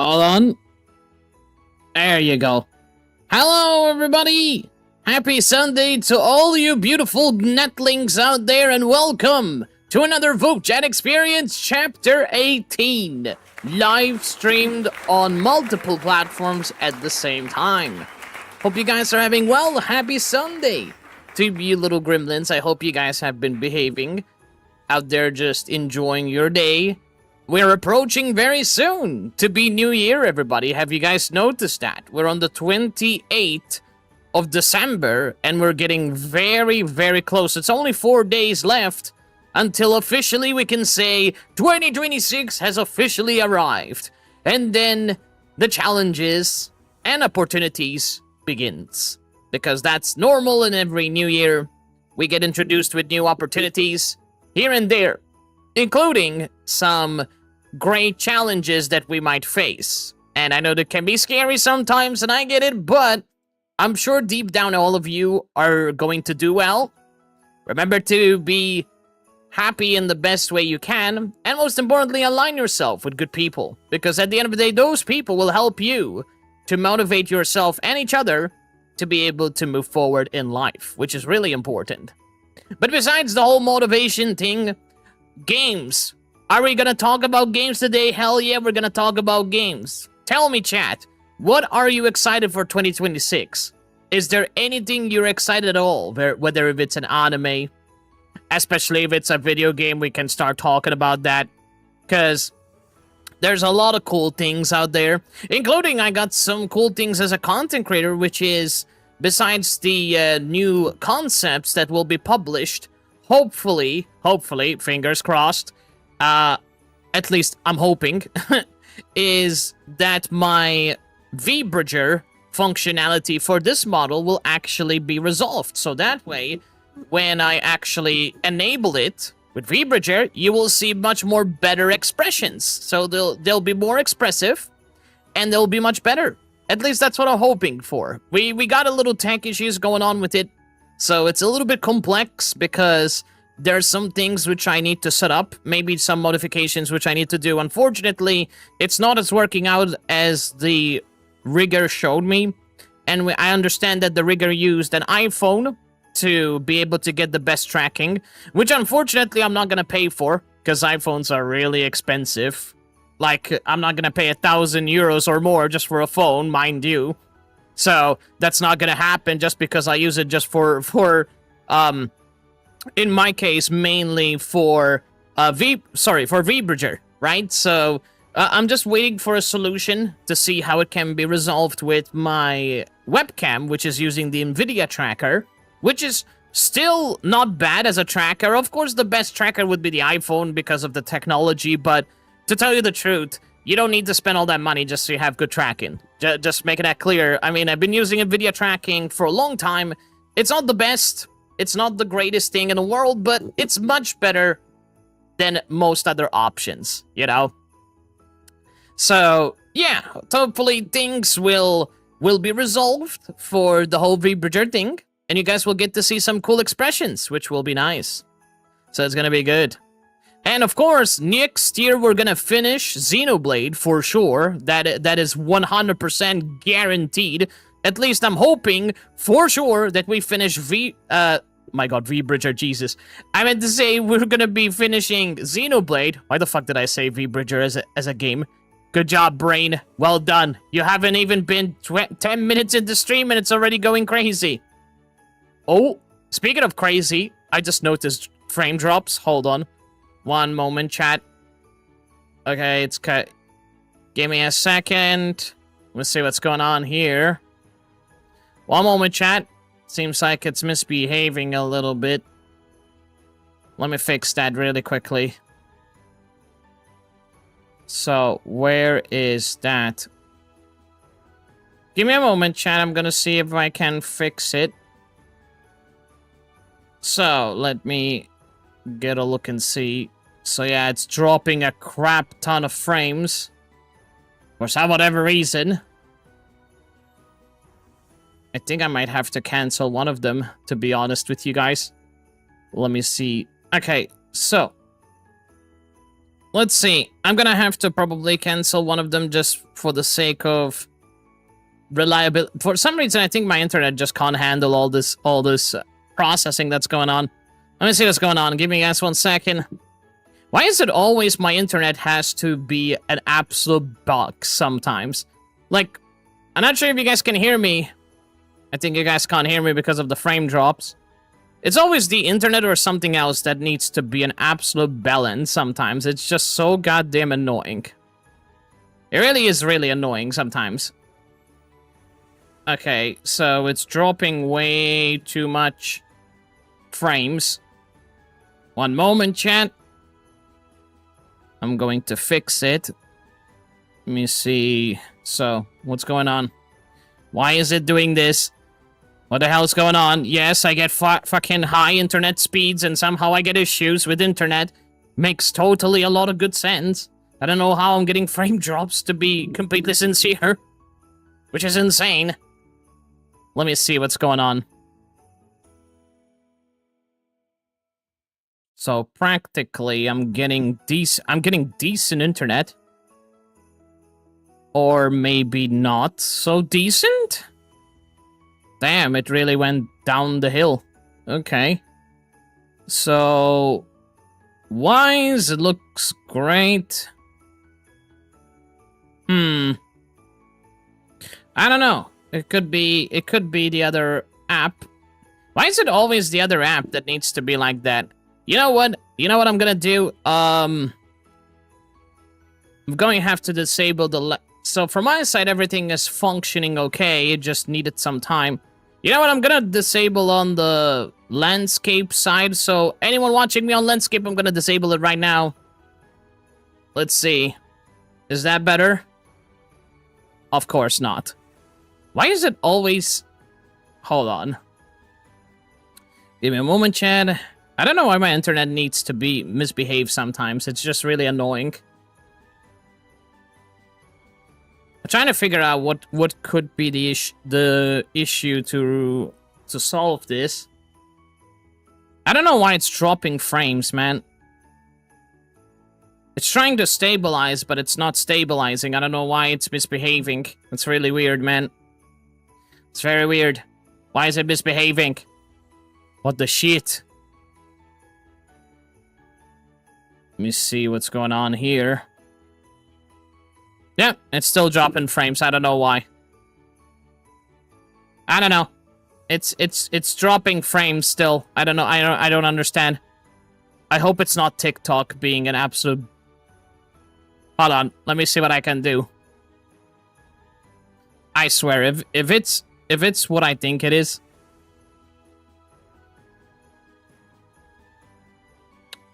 Hold on. There you go. Hello, everybody! Happy Sunday to all you beautiful netlings out there, and welcome to another VupeChat Experience Chapter 18, live streamed on multiple platforms at the same time. Hope you guys are having well. Happy Sunday to you little gremlins. I hope you guys have been behaving out there, just enjoying your day. We're approaching very soon to be New Year, everybody. Have you guys noticed that? We're on the 28th of December, and we're getting very, very close. It's only 4 days left until officially we can say 2026 has officially arrived. And then the challenges and opportunities begins. Because that's normal in every New Year. We get introduced with new opportunities here and there, including some great challenges that we might face. And I know that can be scary sometimes, and I get it, but I'm sure deep down all of you are going to do well. Remember to be happy in the best way you can, and most importantly, align yourself with good people. Because at the end of the day, those people will help you to motivate yourself and each other to be able to move forward in life, which is really important. But besides the whole motivation thing, games. Are we gonna talk about games today? Hell yeah, we're gonna talk about games. Tell me, chat, what are you excited for 2026? Is there anything you're excited at all? Whether if it's an anime, especially if it's a video game, we can start talking about that. Because there's a lot of cool things out there, including I got some cool things as a content creator, which is, besides the new concepts that will be published, hopefully, fingers crossed, at least I'm hoping, is that my VBridger functionality for this model will actually be resolved. So that way, when I actually enable it with VBridger, you will see much more better expressions. So they'll be more expressive, and they'll be much better. At least that's what I'm hoping for. We got a little tech issues going on with it, so it's a little bit complex because there's some things which I need to set up, maybe some modifications which I need to do. Unfortunately, it's not as working out as the rigger showed me, and I understand that the rigger used an iPhone to be able to get the best tracking, which unfortunately I'm not gonna pay for, because iPhones are really expensive. Like, I'm not gonna pay 1,000 euros or more just for a phone, mind you. So, that's not gonna happen just because I use it just for in my case, mainly for VBridger, right? So, I'm just waiting for a solution to see how it can be resolved with my webcam, which is using the NVIDIA tracker, which is still not bad as a tracker. Of course, the best tracker would be the iPhone because of the technology, but to tell you the truth, you don't need to spend all that money just so you have good tracking. Just making that clear. I mean, I've been using NVIDIA tracking for a long time. It's not the best. It's not the greatest thing in the world, but it's much better than most other options, you know? So, yeah, hopefully things will be resolved for the whole VBridger thing, and you guys will get to see some cool expressions, which will be nice. So it's gonna be good. And of course, next year we're gonna finish Xenoblade for sure. That is 100% guaranteed. At least I'm hoping for sure that we finish my god, VBridger, Jesus. I meant to say we're gonna be finishing Xenoblade. Why the fuck did I say VBridger as a game? Good job, brain. Well done. You haven't even been 10 minutes into stream and it's already going crazy. Oh, speaking of crazy, I just noticed frame drops. Hold on. One moment, chat. Okay, it's cut. Give me a second. Let's see what's going on here. One moment, chat. Seems like it's misbehaving a little bit. Let me fix that really quickly. So, where is that? Give me a moment, chat. I'm gonna see if I can fix it. So, let me get a look and see. So yeah, it's dropping a crap ton of frames. For some whatever reason. I think I might have to cancel one of them, to be honest with you guys. Let me see. Okay, so let's see. I'm gonna have to probably cancel one of them just for the sake of reliability. For some reason, I think my internet just can't handle all this processing that's going on. Let me see what's going on. Give me guys 1 second. Why is it always my internet has to be an absolute bug sometimes? Like, I'm not sure if you guys can hear me. I think you guys can't hear me because of the frame drops. It's always the internet or something else that needs to be an absolute balance sometimes. It's just so goddamn annoying. It really is really annoying sometimes. Okay, so it's dropping way too much frames. 1 moment, chat. I'm going to fix it. Let me see. So, what's going on? Why is it doing this? What the hell's going on? Yes, I get fucking high internet speeds and somehow I get issues with internet. Makes totally a lot of good sense. I don't know how I'm getting frame drops, to be completely sincere. Which is insane. Let me see what's going on. So practically, I'm getting decent internet. Or maybe not so decent? Damn, it really went down the hill. Okay. So, wise, it looks great. I don't know. It could be the other app. Why is it always the other app that needs to be like that? You know what? You know what I'm gonna do? I'm going to have to disable the... So from my side, everything is functioning okay. It just needed some time. You know what? I'm gonna disable on the landscape side. So anyone watching me on landscape, I'm gonna disable it right now. Let's see. Is that better? Of course not. Why is it always... Hold on. Give me a moment, Chad. I don't know why my internet needs to be misbehave sometimes. It's just really annoying. I'm trying to figure out what could be the issue to solve this. I don't know why it's dropping frames, man. It's trying to stabilize, but it's not stabilizing. I don't know why it's misbehaving. It's really weird, man. It's very weird. Why is it misbehaving? What the shit? Let me see what's going on here. Yeah, it's still dropping frames. I don't know why. I don't know. It's dropping frames still. I don't know. I don't understand. I hope it's not TikTok being an absolute... Hold on. Let me see what I can do. I swear, if it's what I think it is.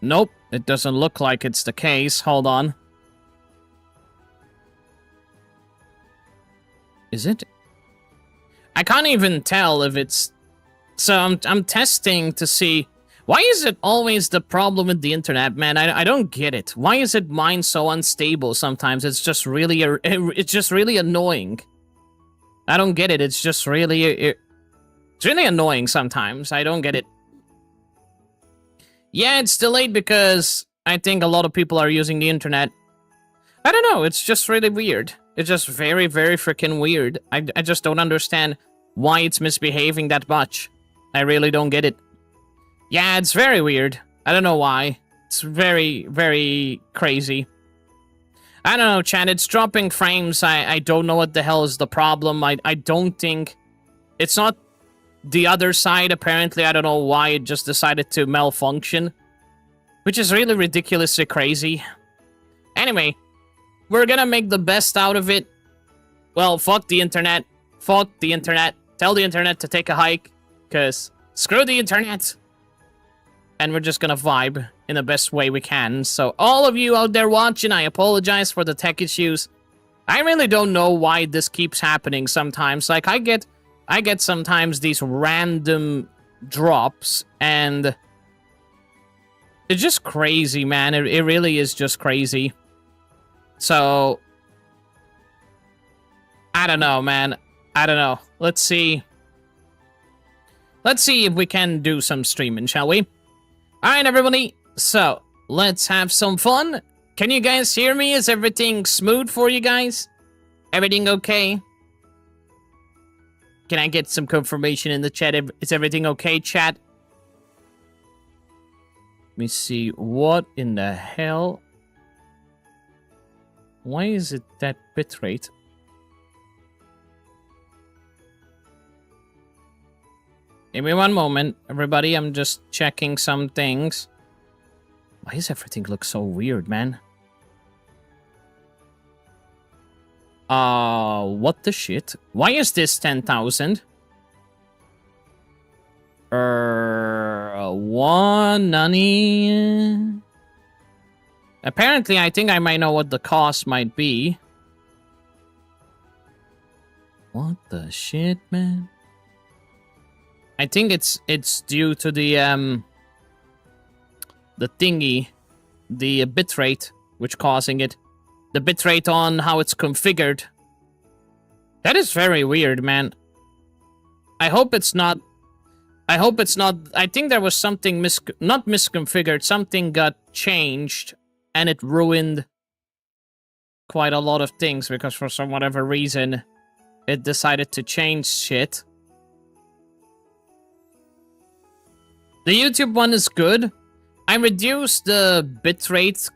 Nope, it doesn't look like it's the case. Hold on. Is it? I can't even tell if it's... So I'm testing to see... Why is it always the problem with the internet, man? I don't get it. Why is it mine so unstable sometimes? It's just really annoying. I don't get it. It's just really... It's really annoying sometimes. I don't get it. Yeah, it's delayed because I think a lot of people are using the internet. I don't know. It's just really weird. It's just very, very freaking weird. I just don't understand why it's misbehaving that much. I really don't get it. Yeah, it's very weird. I don't know why. It's very, very crazy. I don't know, chat. It's dropping frames. I don't know what the hell is the problem. I don't think... It's not the other side, apparently. I don't know why it just decided to malfunction. Which is really ridiculously crazy. Anyway, we're gonna make the best out of it. Well, fuck the internet. Fuck the internet. Tell the internet to take a hike. Because screw the internet. And we're just gonna vibe in the best way we can. So all of you out there watching, I apologize for the tech issues. I really don't know why this keeps happening sometimes. Like, I get sometimes these random drops, and it's just crazy, man. It really is just crazy. So, I don't know, man. I don't know. Let's see. Let's see if we can do some streaming, shall we? Alright, everybody. So, let's have some fun. Can you guys hear me? Is everything smooth for you guys? Everything okay? Can I get some confirmation in the chat? Is everything okay, chat? Let me see. What in the hell? Why is it that bitrate? Give me one moment, everybody. I'm just checking some things. Why does everything look so weird, man? What the shit? Why is this 10,000? One nani. Apparently, I think I might know what the cost might be. What the shit, man? I think it's due to the thingy, the bitrate, which causing it. The bitrate on how it's configured. That is very weird, man. I hope it's not. I think there was something not misconfigured. Something got changed, and it ruined quite a lot of things because for some whatever reason, it decided to change shit. The YouTube one is good. I reduced the bitrate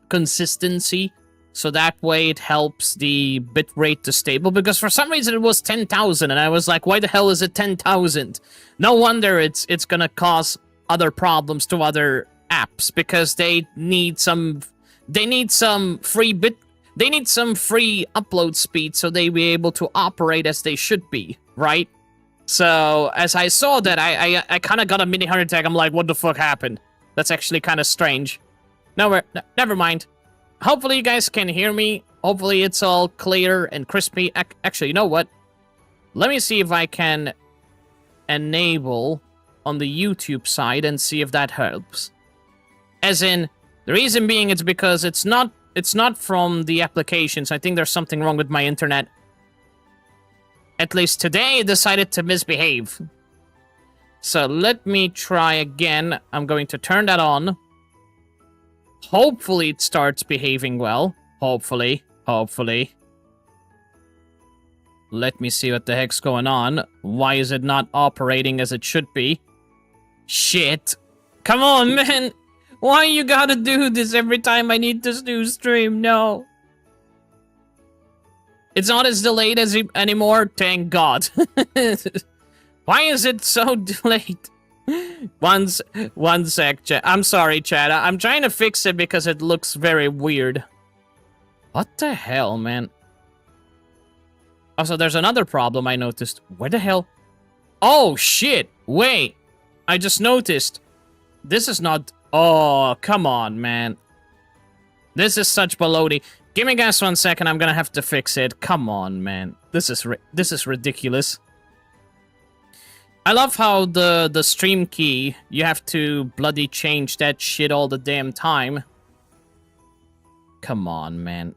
consistency, so that way it helps the bitrate to stable, because for some reason it was 10,000, and I was like, why the hell is it 10,000? No wonder it's gonna cause other problems to other apps, because they need some free upload speed so they be able to operate as they should be, right? So, as I saw that, I kind of got a mini heart attack. I'm like, what the fuck happened? That's actually kind of strange. Never mind. Hopefully you guys can hear me. Hopefully it's all clear and crispy. Actually, you know what? Let me see if I can enable on the YouTube side and see if that helps. As in, the reason being it's because it's not from the applications. I think there's something wrong with my internet. At least today, it decided to misbehave. So let me try again. I'm going to turn that on. Hopefully it starts behaving well. Hopefully. Let me see what the heck's going on. Why is it not operating as it should be? Shit. Come on, man. Why you gotta do this every time I need to do stream? No. It's not as delayed as anymore, thank God. Why is it so delayed? One sec, chat. I'm sorry, chat. I'm trying to fix it because it looks very weird. What the hell, man? Also, there's another problem I noticed. Where the hell? Oh, shit. Wait. I just noticed. This is not... Oh, come on, man. This is such baloney. Give me guys 1 second, I'm gonna have to fix it. Come on, man. This is ridiculous. I love how the stream key, you have to bloody change that shit all the damn time. Come on, man.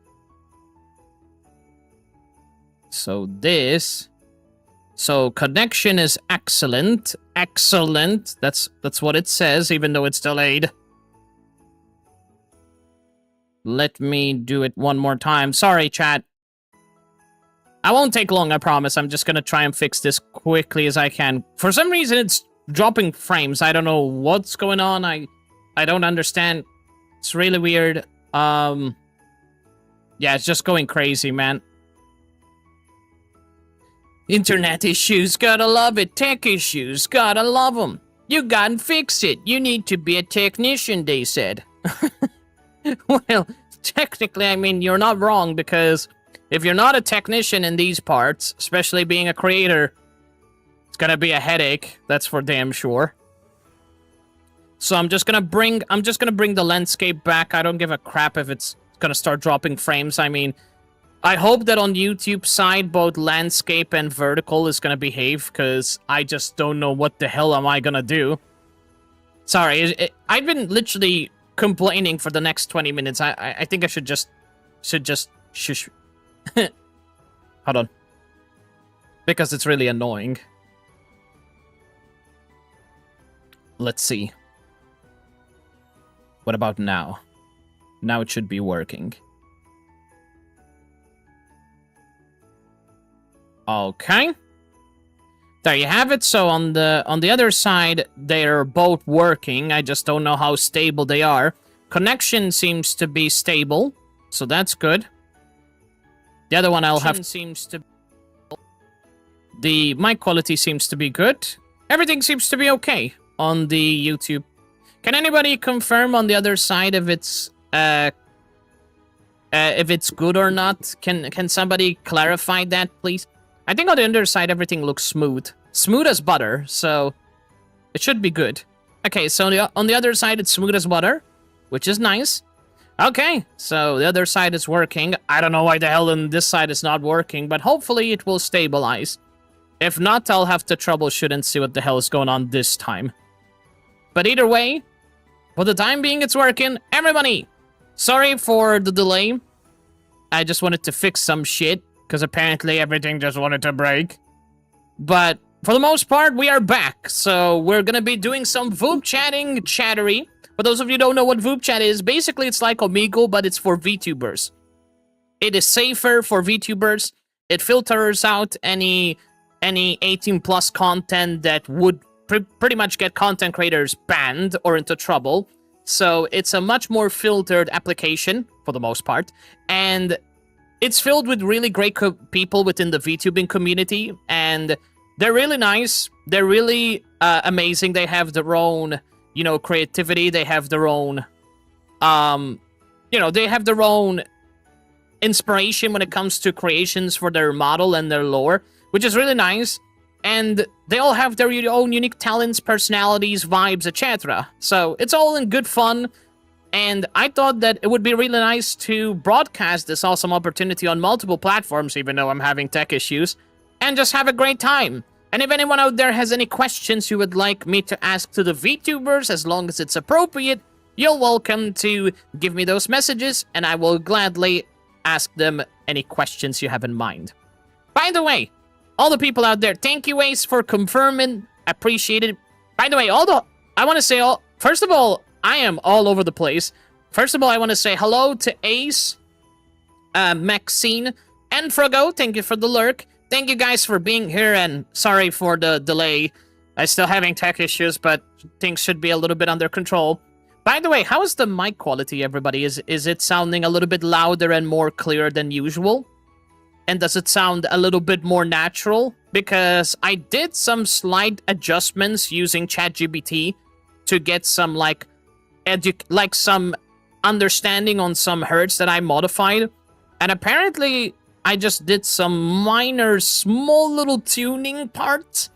So connection is excellent. Excellent. That's what it says, even though it's delayed. Let me do it one more time. Sorry, chat. I won't take long, I promise. I'm just gonna try and fix this quickly as I can. For some reason, it's dropping frames. I don't know what's going on. I don't understand. It's really weird. Yeah, it's just going crazy, man. Internet issues, gotta love it. Tech issues, gotta love them. You gotta fix it. You need to be a technician, they said. Well, technically, I mean, you're not wrong, because if you're not a technician in these parts, especially being a creator, it's gonna be a headache, that's for damn sure. So I'm just gonna bring the landscape back. I don't give a crap if it's gonna start dropping frames. I mean, I hope that on YouTube side, both landscape and vertical is gonna behave, because I just don't know what the hell am I gonna do. Sorry, I've been literally complaining for the next 20 minutes. I think I should just shush. Hold on. Because it's really annoying. Let's see. What about now? Now it should be working. Okay. There you have it. So on the other side, they're both working. I just don't know how stable they are. Connection seems to be stable, so that's good. The other one I'll have seems to. The mic quality seems to be good. Everything seems to be okay on the YouTube. Can anybody confirm on the other side if it's good or not? Can somebody clarify that, please? I think on the underside everything looks smooth. Smooth as butter, so it should be good. Okay, so on the other side it's smooth as butter, which is nice. Okay, so the other side is working. I don't know why the hell on this side is not working, but hopefully it will stabilize. If not, I'll have to troubleshoot and see what the hell is going on this time. But either way, for the time being it's working. Everybody, sorry for the delay. I just wanted to fix some shit, because apparently everything just wanted to break. But for the most part, we are back. So we're gonna be doing some VupeChatting chattery. For those of you who don't know what VupeChat is, basically it's like Omegle, but it's for VTubers. It is safer for VTubers. It filters out any 18 plus content that would pretty much get content creators banned or into trouble. So it's a much more filtered application for the most part. And it's filled with really great people within the VTubing community. And they're really nice. They're really amazing. They have their own, you know, creativity. They have their own, they have their own inspiration when it comes to creations for their model and their lore, which is really nice. And they all have their own unique talents, personalities, vibes, etc. So it's all in good fun. And I thought that it would be really nice to broadcast this awesome opportunity on multiple platforms, even though I'm having tech issues, and just have a great time. And if anyone out there has any questions you would like me to ask to the VTubers, as long as it's appropriate, you're welcome to give me those messages, and I will gladly ask them any questions you have in mind. By the way, all the people out there, thank you, Ace, for confirming. Appreciate it. By the way, I want to say, first of all, I am all over the place. First of all, I want to say hello to Ace, Maxine, and Frogo. Thank you for the lurk. Thank you guys for being here, and sorry for the delay. I'm still having tech issues, but things should be a little bit under control. By the way, how is the mic quality, everybody? Is it sounding a little bit louder and more clear than usual? And does it sound a little bit more natural? Because I did some slight adjustments using ChatGPT to get some some understanding on some hertz that I modified. And apparently I just did some minor, small little tuning parts.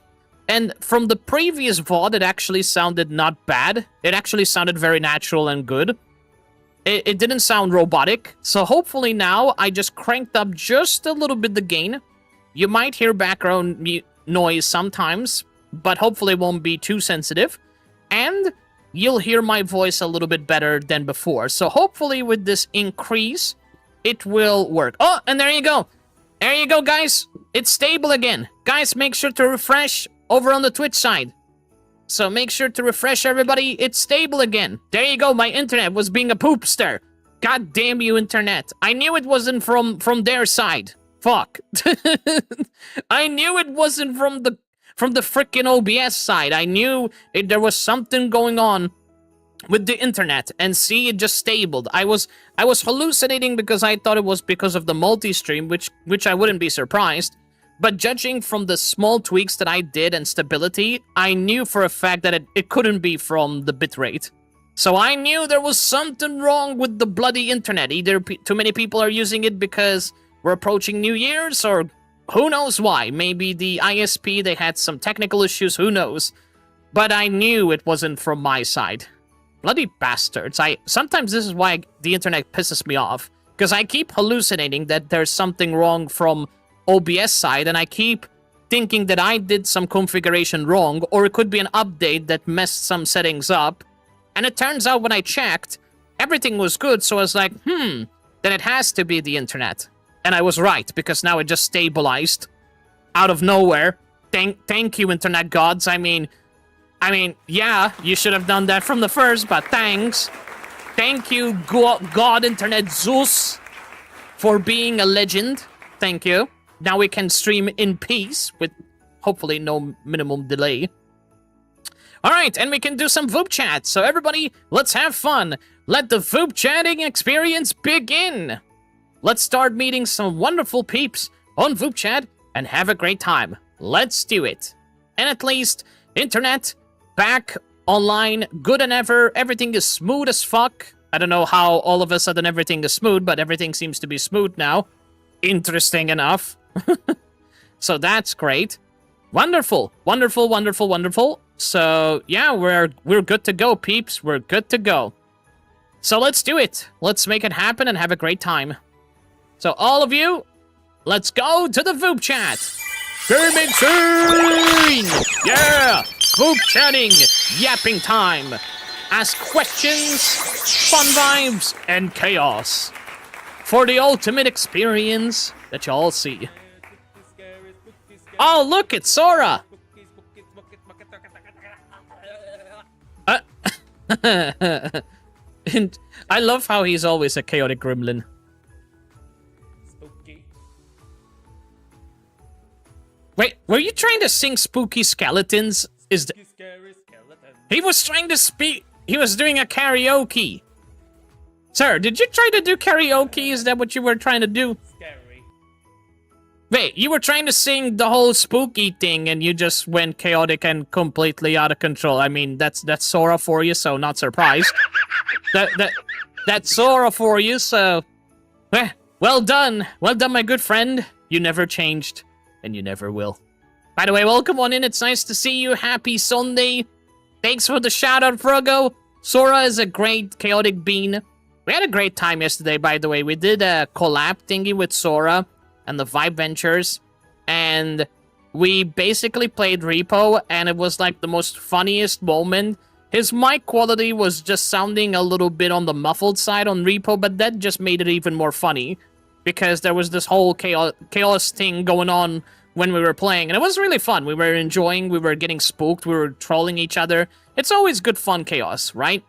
And from the previous VOD, it actually sounded not bad. It actually sounded very natural and good. It didn't sound robotic. So hopefully now I just cranked up just a little bit the gain. You might hear background noise sometimes, but hopefully it won't be too sensitive. And you'll hear my voice a little bit better than before. So hopefully with this increase, it will work. Oh, and there you go. There you go, guys. It's stable again. Guys, make sure to refresh over on the Twitch side. So make sure to refresh, everybody. It's stable again. There you go. My internet was being a poopster. God damn you, internet. I knew it wasn't from their side. Fuck. I knew it wasn't from the frickin' OBS side. I knew there was something going on with the internet. And see, it just stabled. I was hallucinating because I thought it was because of the multi-stream, which I wouldn't be surprised. But judging from the small tweaks that I did and stability, I knew for a fact that it couldn't be from the bitrate. So I knew there was something wrong with the bloody internet. Either too many people are using it because we're approaching New Year's, or who knows why. Maybe the ISP, they had some technical issues, who knows. But I knew it wasn't from my side. Bloody bastards. Sometimes this is why the internet pisses me off. Because I keep hallucinating that there's something wrong from OBS side, and I keep thinking that I did some configuration wrong, or it could be an update that messed some settings up. And it turns out when I checked, everything was good, so I was like, then it has to be the internet. And I was right, because now it just stabilized out of nowhere. Thank you, internet gods. I mean, yeah, you should have done that from the first, but thanks. Thank you, God Internet Zeus, for being a legend. Thank you. Now we can stream in peace with hopefully no minimum delay. Alright, and we can do some VupeChat. So everybody, let's have fun. Let the VupeChatting experience begin. Let's start meeting some wonderful peeps on VupeChat and have a great time. Let's do it. And at least, internet, back online, good than ever. Everything is smooth as fuck. I don't know how all of a sudden everything is smooth, but everything seems to be smooth now. Interesting enough. So that's great. Wonderful, wonderful, wonderful, wonderful. So yeah, we're good to go, peeps. We're good to go. So let's do it. Let's make it happen and have a great time. So all of you, let's go to the VupeChat. Game 18! Yeah! VupeChatting, yapping time. Ask questions, fun vibes, and chaos. For the ultimate experience that y'all see. Oh, look, it's Sora! And I love how he's always a chaotic gremlin. Spooky. Wait, were you trying to sing Spooky Skeletons? Scary skeleton. He was trying to speak. He was doing a karaoke. Sir, did you try to do karaoke? Is that what you were trying to do? Scary. Wait, you were trying to sing the whole spooky thing and you just went chaotic and completely out of control. I mean, that's Sora for you, so not surprised. That's Sora for you, so... Well done. Well done, my good friend. You never changed, and you never will. By the way, welcome on in. It's nice to see you. Happy Sunday. Thanks for the shout-out, Frogo. Sora is a great chaotic bean. We had a great time yesterday, by the way. We did a collab thingy with Sora and the Vibe Ventures, and we basically played Repo, and it was like the most funniest moment. His mic quality was just sounding a little bit on the muffled side on Repo, but that just made it even more funny, because there was this whole chaos thing going on when we were playing, and it was really fun. We were enjoying, we were getting spooked, we were trolling each other. It's always good fun chaos, right?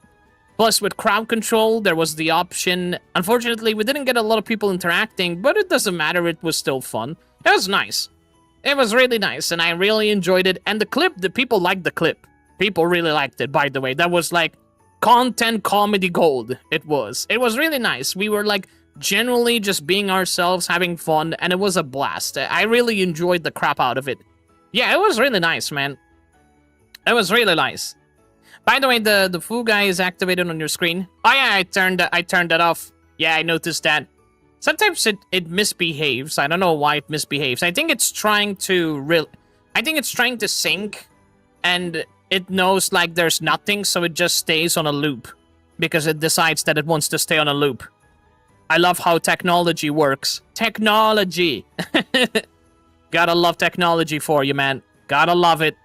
Plus, with crowd control, there was the option. Unfortunately, we didn't get a lot of people interacting, but it doesn't matter, it was still fun. It was nice. It was really nice, and I really enjoyed it. And the people liked the clip. People really liked it, by the way. That was like content comedy gold. It was. It was really nice. We were like generally just being ourselves, having fun, and it was a blast. I really enjoyed the crap out of it. Yeah, it was really nice, man. It was really nice. By the way, the foo guy is activated on your screen. Oh yeah, I turned that off. Yeah, I noticed that. Sometimes it misbehaves. I don't know why it misbehaves. I think it's trying to sync, and it knows like there's nothing, so it just stays on a loop because it decides that it wants to stay on a loop. I love how technology works. Technology. Gotta love technology for you, man. Gotta love it.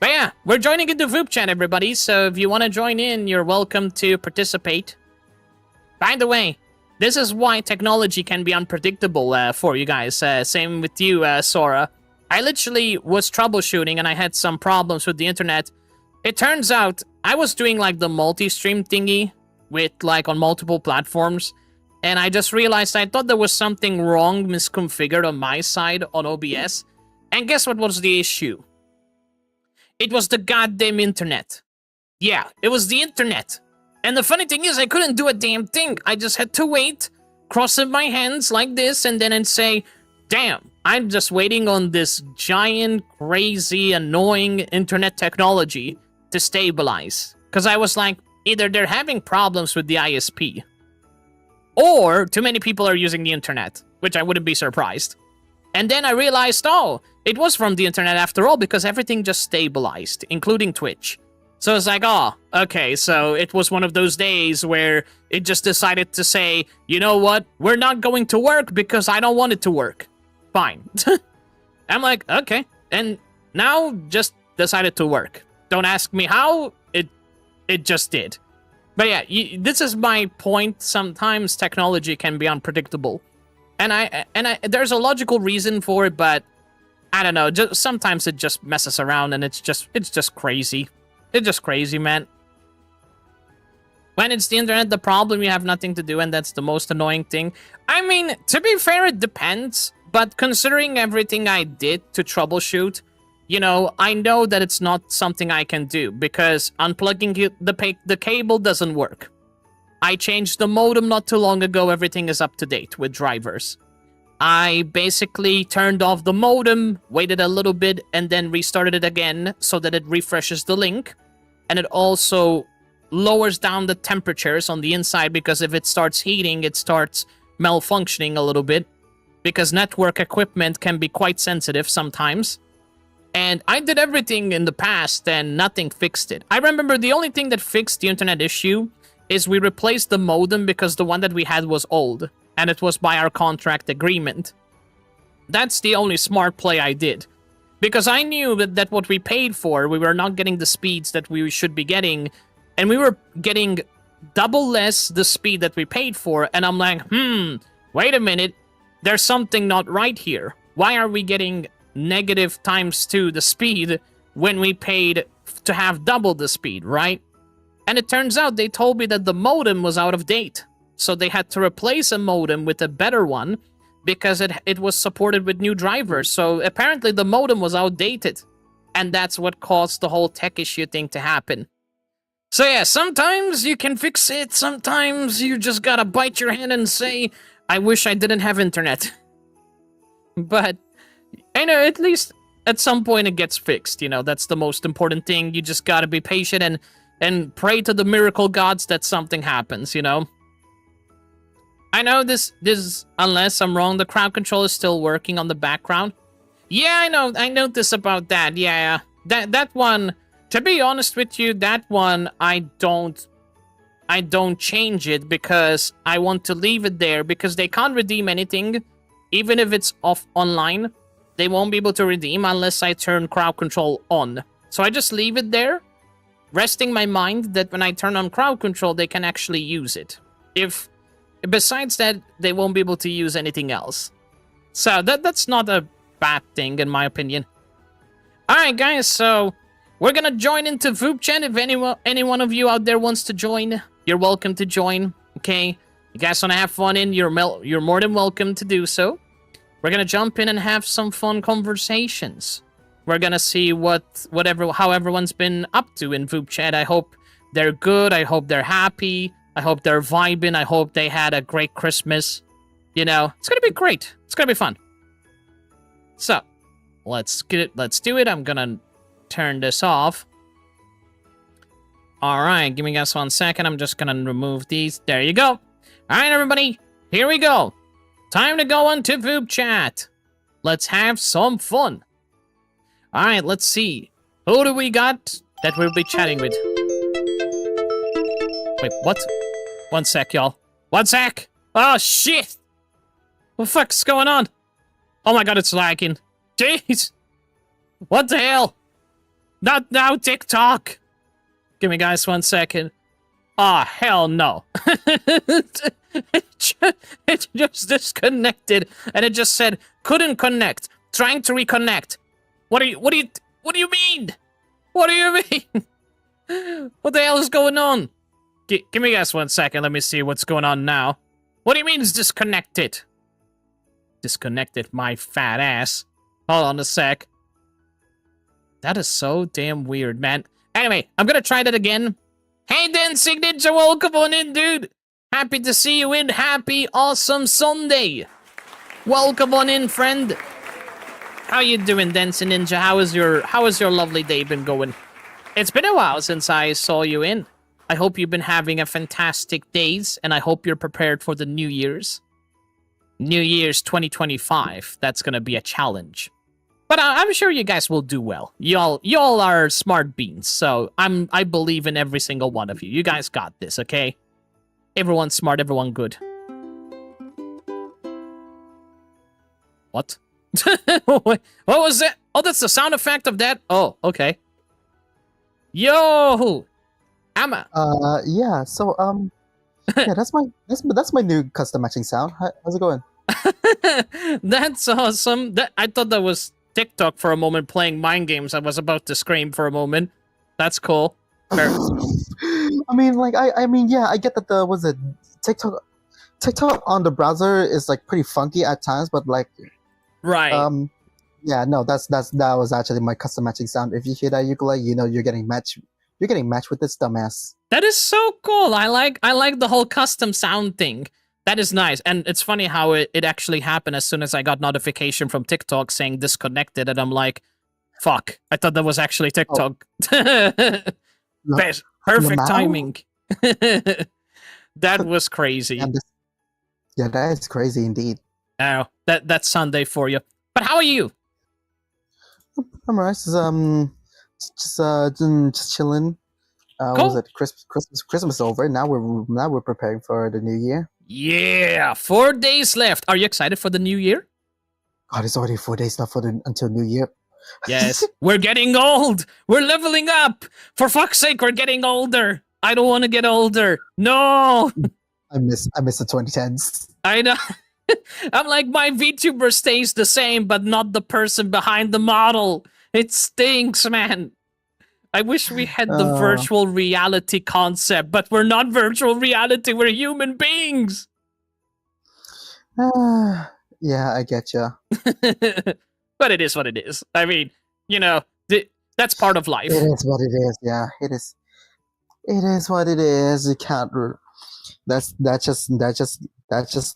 But yeah, we're joining into VupeChat, everybody, so if you want to join in, you're welcome to participate. By the way, this is why technology can be unpredictable for you guys. Same with you, Sora. I literally was troubleshooting and I had some problems with the internet. It turns out I was doing like the multi-stream thingy with like on multiple platforms, and I just realized I thought there was something wrong, misconfigured on my side on OBS. And guess what was the issue? It was the goddamn internet. Yeah, it was the internet. And the funny thing is, I couldn't do a damn thing. I just had to wait, crossing my hands like this, and then I'd say, damn, I'm just waiting on this giant, crazy, annoying internet technology to stabilize. Because I was like, either they're having problems with the ISP, or too many people are using the internet, which I wouldn't be surprised. And then I realized, oh, it was from the internet after all, because everything just stabilized, including Twitch. So it's like, oh, okay, so it was one of those days where it just decided to say, you know what, we're not going to work because I don't want it to work. Fine. I'm like, okay, and now just decided to work. Don't ask me how, it just did. But yeah, this is my point. Sometimes technology can be unpredictable. And I there's a logical reason for it, but I don't know, sometimes it just messes around and it's just crazy. It's just crazy, man. When it's the internet the problem, you have nothing to do, and that's the most annoying thing. I mean, to be fair, it depends, but considering everything I did to troubleshoot, you know, I know that it's not something I can do, because unplugging the cable doesn't work. I changed the modem not too long ago, everything is up to date with drivers. I basically turned off the modem, waited a little bit, and then restarted it again so that it refreshes the link. And it also lowers down the temperatures on the inside, because if it starts heating, it starts malfunctioning a little bit. Because network equipment can be quite sensitive sometimes. And I did everything in the past and nothing fixed it. I remember the only thing that fixed the internet issue is we replaced the modem because the one that we had was old. And it was by our contract agreement. That's the only smart play I did. Because I knew that what we paid for, we were not getting the speeds that we should be getting. And we were getting double less the speed that we paid for. And I'm like, wait a minute. There's something not right here. Why are we getting negative ×2 the speed when we paid to have double the speed, right? And it turns out they told me that the modem was out of date. So they had to replace a modem with a better one because it was supported with new drivers. So apparently the modem was outdated. And that's what caused the whole tech issue thing to happen. So yeah, sometimes you can fix it. Sometimes you just gotta bite your hand and say, I wish I didn't have internet. But, I know, at least at some point it gets fixed, you know. That's the most important thing. You just gotta be patient and pray to the miracle gods that something happens, you know. I know this, unless I'm wrong, the crowd control is still working on the background. Yeah, I know, I noticed about that, yeah. That one, to be honest with you, that one, I don't change it because I want to leave it there because they can't redeem anything, even if it's off online. They won't be able to redeem unless I turn crowd control on. So I just leave it there, resting my mind that when I turn on crowd control, they can actually use it. Besides that, they won't be able to use anything else. So that's not a bad thing, in my opinion. Alright, guys, so we're gonna join into VupeChat. If any one of you out there wants to join, you're welcome to join, okay? You guys wanna have fun you're more than welcome to do so. We're gonna jump in and have some fun conversations. We're gonna see how everyone's been up to in VupeChat. I hope they're good, I hope they're happy, I hope they're vibing, I hope they had a great Christmas. You know, it's gonna be great. It's gonna be fun. So, let's do it. I'm gonna turn this off. Alright, give me guys 1 second. I'm just gonna remove these. There you go. Alright, everybody. Here we go. Time to go on to VupeChat. Let's have some fun. Alright, let's see. Who do we got that we'll be chatting with? Wait, what? 1 sec, y'all. 1 sec! Oh, shit! What the fuck's going on? Oh my god, it's lagging. Jeez! What the hell? Not now, TikTok! Give me, guys, 1 second. Oh, hell no. It just disconnected, and it just said, couldn't connect. Trying to reconnect. What do you mean? What do you mean? What the hell is going on? Give me guys 1 second. Let me see what's going on now. What do you mean it's disconnected? Disconnected my fat ass. Hold on a sec. That is so damn weird, man. Anyway, I'm gonna try that again. Hey, Dancing Ninja, welcome on in, dude. Happy to see you in. Happy awesome Sunday. Welcome on in, friend. How you doing, Dancing Ninja? How has your lovely day been going? It's been a while since I saw you in. I hope you've been having a fantastic days, and I hope you're prepared for the New Year's. New Year's 2025. That's gonna be a challenge. But I'm sure you guys will do well. Y'all are smart beans, so I believe in every single one of you. You guys got this, okay? Everyone's smart, everyone good. What? What was that? Oh, that's the sound effect of that? Oh, okay. Yo! Amma. Yeah, so, yeah, that's my new custom matching sound. How's it going? That's awesome. I thought that was TikTok for a moment playing mind games. I was about to scream for a moment. That's cool. Fair. I mean, like, I mean, yeah, I get that the was it TikTok on the browser is like pretty funky at times, but like, Right. yeah, no, that was actually my custom matching sound. If you hear that ukulele, you know you're getting matched. You're getting matched with this dumbass. That is so cool. I like the whole custom sound thing. That is nice. And it's funny how it actually happened as soon as I got notification from TikTok saying disconnected, and I'm like, fuck. I thought that was actually TikTok. La- Perfect Lamau? timing. That was crazy. Yeah, that is crazy indeed. Oh, that's Sunday for you. But how are you? I'm alright. Just chilling. What was Cool. it? Christmas over. Now we're preparing for the new year. Yeah, 4 days left. Are you excited for the new year? God, it's already 4 days left until New Year. Yes. We're getting old. We're leveling up. For fuck's sake, we're getting older. I don't want to get older. No. I miss the 2010s. I know. I'm like, my VTuber stays the same, but not the person behind the model. It stinks, man. I wish we had the virtual reality concept, but we're not virtual reality. We're human beings. Yeah, I get you. But it is what it is. I mean, you know, that's part of life. It is what it is. Yeah, it is. It is what it is. You can't. That's just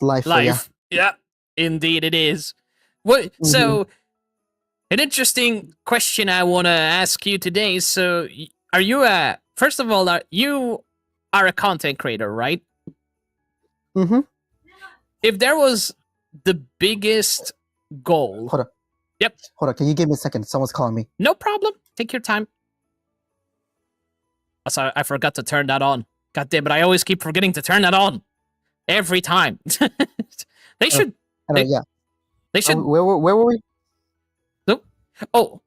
life. Life. Yeah, indeed it is. What? So, an interesting question I want to ask you today. So, are you first of all, you are a content creator, right? Mm-hmm. If there was the biggest goal. Hold on. Yep. Hold on. Can you give me a second? Someone's calling me. No problem. Take your time. Oh, sorry, I forgot to turn that on. God damn it, I always keep forgetting to turn that on. Every time. They should. Yeah. They should. Where were we? Oh.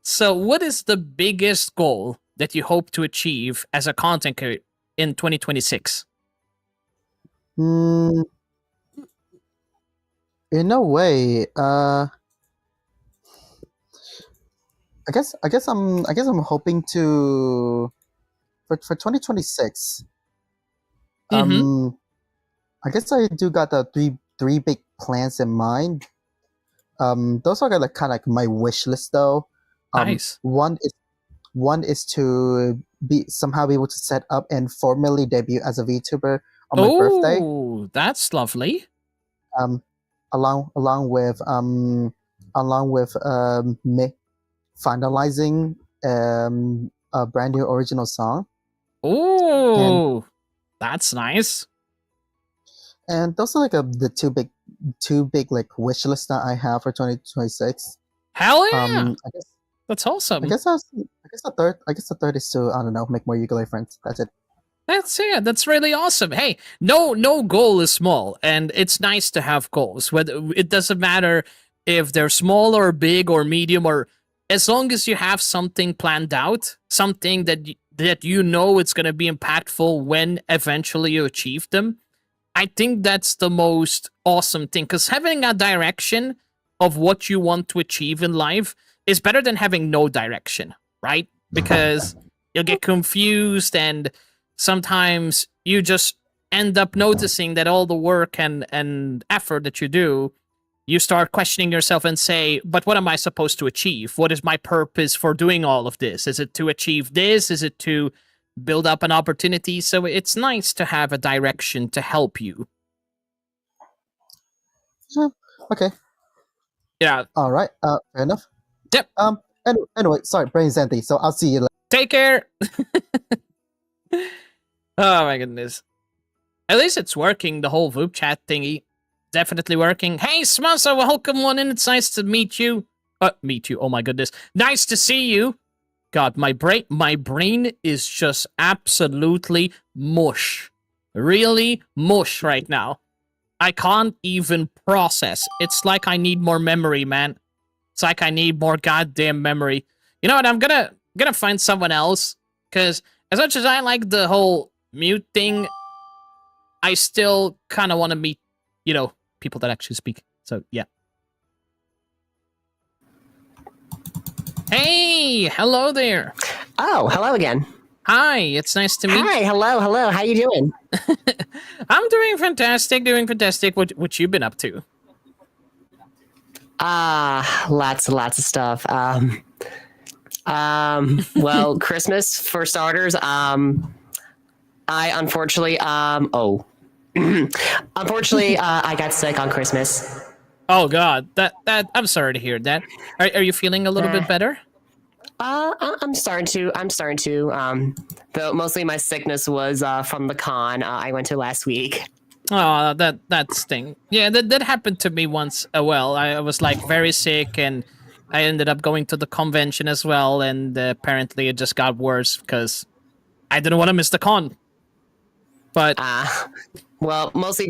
So what is the biggest goal that you hope to achieve as a content creator in 2026? In a way, I guess I'm hoping to for 2026. I guess I do got the three big plans in mind. Those are like kind of like my wish list though. Nice. One is to somehow be able to set up and formally debut as a VTuber on my birthday. Oh, that's lovely. Along with me finalizing a brand new original song. Oh, that's nice. And those are like the two big like wish lists that I have for 2026. Hell yeah! I guess that's awesome. I guess the third is to, I don't know, make more ukulele friends. That's it. That's it. That's really awesome. Hey, no goal is small, and it's nice to have goals. Whether it doesn't matter if they're small or big or medium, or as long as you have something planned out, something that you know it's going to be impactful when eventually you achieve them. I think that's the most awesome thing, because having a direction of what you want to achieve in life is better than having no direction, right? Because you'll get confused, and sometimes you just end up noticing that all the work and effort that you do, you start questioning yourself and say, but what am I supposed to achieve? What is my purpose for doing all of this? Is it to achieve this? Is it to build up an opportunity? So it's nice to have a direction to help you. Okay. Yeah. All right. Fair enough. Yep. Anyway, sorry, brain's empty. So I'll see you later. Take care. Oh my goodness. At least it's working, the whole VupeChat thingy. Definitely working. Hey, Smasa, welcome on in. It's nice to meet you. Meet you. Oh my goodness. Nice to see you. God, my brain is just absolutely mush. Really mush right now. I can't even process. It's like I need more memory, man. It's like I need more goddamn memory. You know what? I'm gonna find someone else, because as much as I like the whole mute thing, I still kind of want to meet, people that actually speak. So, yeah. Hey, hello there. Oh, hello again. Hi, it's nice to meet you. Hi, hello. How you doing? I'm doing fantastic. What you been up to? Lots and lots of stuff. Well, Christmas for starters. I unfortunately, unfortunately, I got sick on Christmas. Oh God, that I'm sorry to hear that. Are you feeling a little bit better? I'm starting to. Though mostly my sickness was from the con I went to last week. Oh, that sting. Yeah, that happened to me once. Well, I was like very sick, and I ended up going to the convention as well, and apparently it just got worse because I didn't want to miss the con. But Well, mostly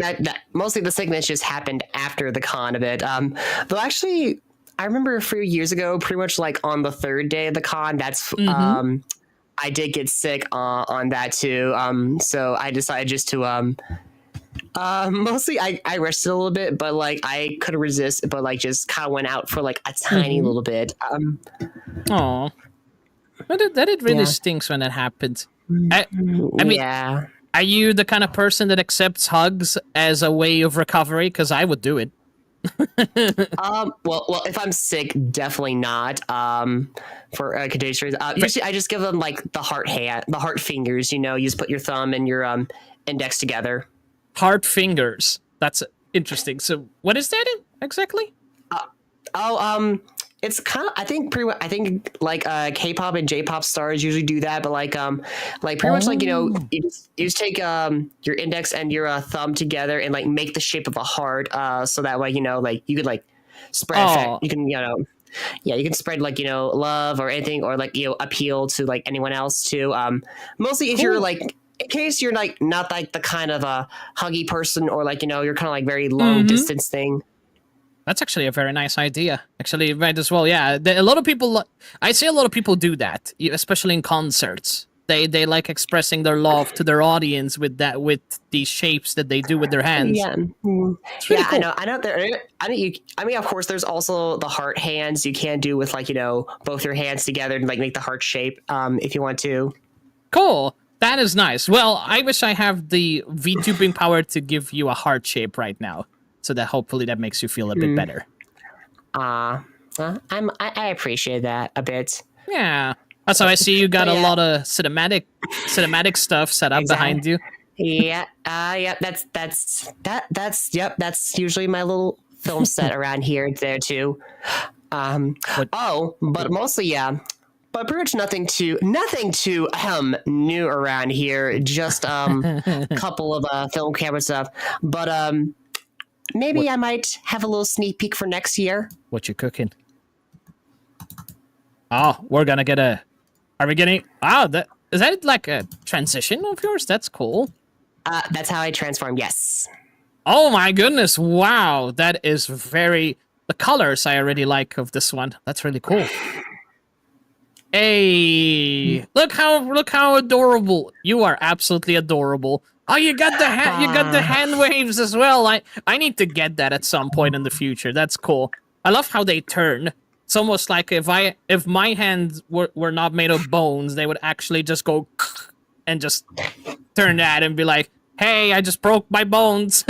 mostly the sickness just happened after the con a bit. Though actually, I remember a few years ago, pretty much like on the third day of the con, that's I did get sick on that too. So I decided just to mostly I rested a little bit, but like I couldn't resist, but like just kind of went out for like a tiny little bit. oh, that it really Yeah. stinks when that happens. I mean, Yeah. are you the kind of person that accepts hugs as a way of recovery? Because I would do it. Well, if I'm sick, definitely not. For contagious reasons, usually I just give them like the heart fingers. You know, you just put your thumb and your index together. Heart fingers. That's interesting. So, what is that exactly? It's kind of I think like K-pop and J-pop stars usually do that, but like pretty much like you just take your index and your thumb together and like make the shape of a heart, so that way like you could like spread effect. You can you can spread like love or anything, or like appeal to like anyone else too. Mostly if you're like, in case you're like not like the kind of a huggy person, or like you're kind of like very long distance thing. That's actually a very nice idea. Actually, right as well. Yeah, a lot of people. I see a lot of people do that, especially in concerts. They like expressing their love to their audience with these shapes that they do with their hands. Yeah, It's really cool. I know. I mean, of course, there's also the heart hands you can do with like both your hands together and like make the heart shape. If you want to. Cool. That is nice. Well, I wish I have the VTubing power to give you a heart shape right now, so that hopefully that makes you feel a bit better. I appreciate that a bit. Yeah. Also, I see you got a lot of cinematic stuff set up behind you. Yeah. That's usually my little film set around here and there too. But mostly But pretty much nothing too new around here. Just a couple of film camera stuff. But maybe I might have a little sneak peek for next year. What you cooking? Oh, we're gonna get a. Are we getting? Oh, is that like a transition of yours? That's cool. That's how I transform. Yes. Oh my goodness! Wow, that is very. The colors I already like of this one. That's really cool. Hey, look how adorable. You are absolutely adorable. Oh, you got the hand waves as well. I need to get that at some point in the future. That's cool. I love how they turn. It's almost like if my hands were not made of bones, they would actually just go and just turn that and be like, "Hey, I just broke my bones."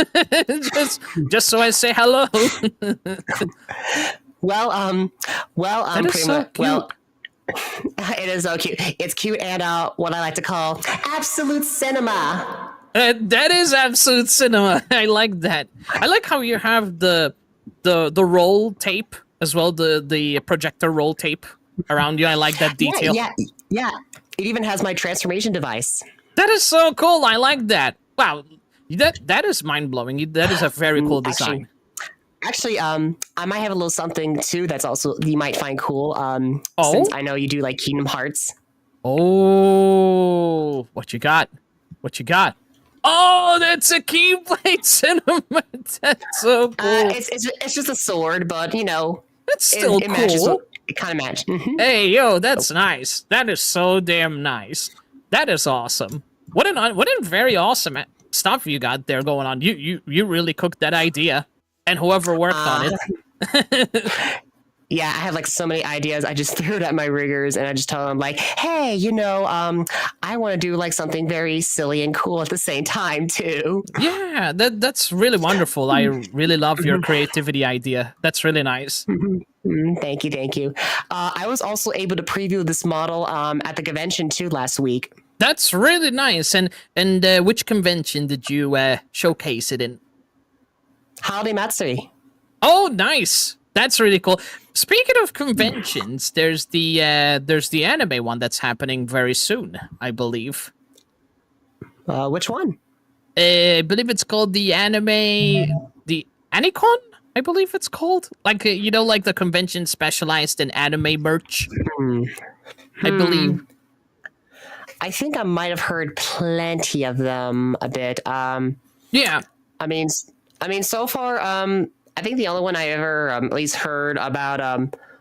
just so I say hello. Well, that is so cute. It is so cute. It's cute and what I like to call absolute cinema. That is absolute cinema. I like that. I like how you have the roll tape as well, the projector roll tape around you. I like that detail. Yeah. It even has my transformation device. That is so cool. I like that. Wow, that is mind blowing. That is a very cool design. Actually, I might have a little something too that's also you might find cool. Since I know you do like Kingdom Hearts. Oh, what you got? What you got? Oh, that's a Keyblade cinema. That's so cool. It's just a sword, but it's still it cool. Matches it kind of matches. Hey, yo, that's nice. That is so damn nice. That is awesome. What a very awesome stuff you got there going on. You really cooked that idea, and whoever worked on it. Yeah, I had like so many ideas. I just threw it at my riggers and I just told them like, hey, I want to do like something very silly and cool at the same time too. Yeah, that's really wonderful. I really love your creativity idea. That's really nice. Thank you, thank you. I was also able to preview this model at the convention too last week. That's really nice. And which convention did you showcase it in? Holiday Matsuri. Oh, nice. That's really cool. Speaking of conventions, there's the anime one that's happening very soon, I believe. Which one? I believe it's called the Anicon, I believe it's called. Like, like the convention specialized in anime merch. I believe. I think I might have heard plenty of them a bit. Yeah. I mean, so far, I think the only one I ever at least heard about,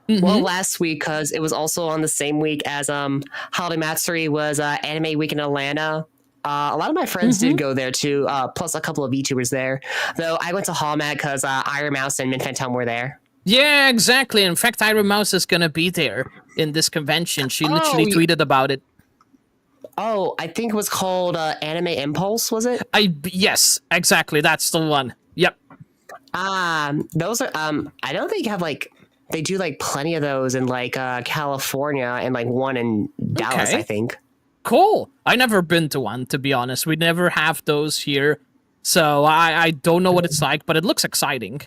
last week, because it was also on the same week as Holiday Matsuri was Anime Week in Atlanta. A lot of my friends did go there too, plus a couple of VTubers there. Though I went to Hallmat because Iron Mouse and Min Phantom were there. Yeah, exactly. In fact, Iron Mouse is gonna be there in this convention. She literally tweeted about it. Oh, I think it was called Anime Impulse, was it? Yes, exactly. That's the one. Yep. Those are I don't think they do like plenty of those in like California and like one in Dallas, Okay. I think. Cool. I never been to one, to be honest. We never have those here, so I don't know what it's like, but it looks exciting.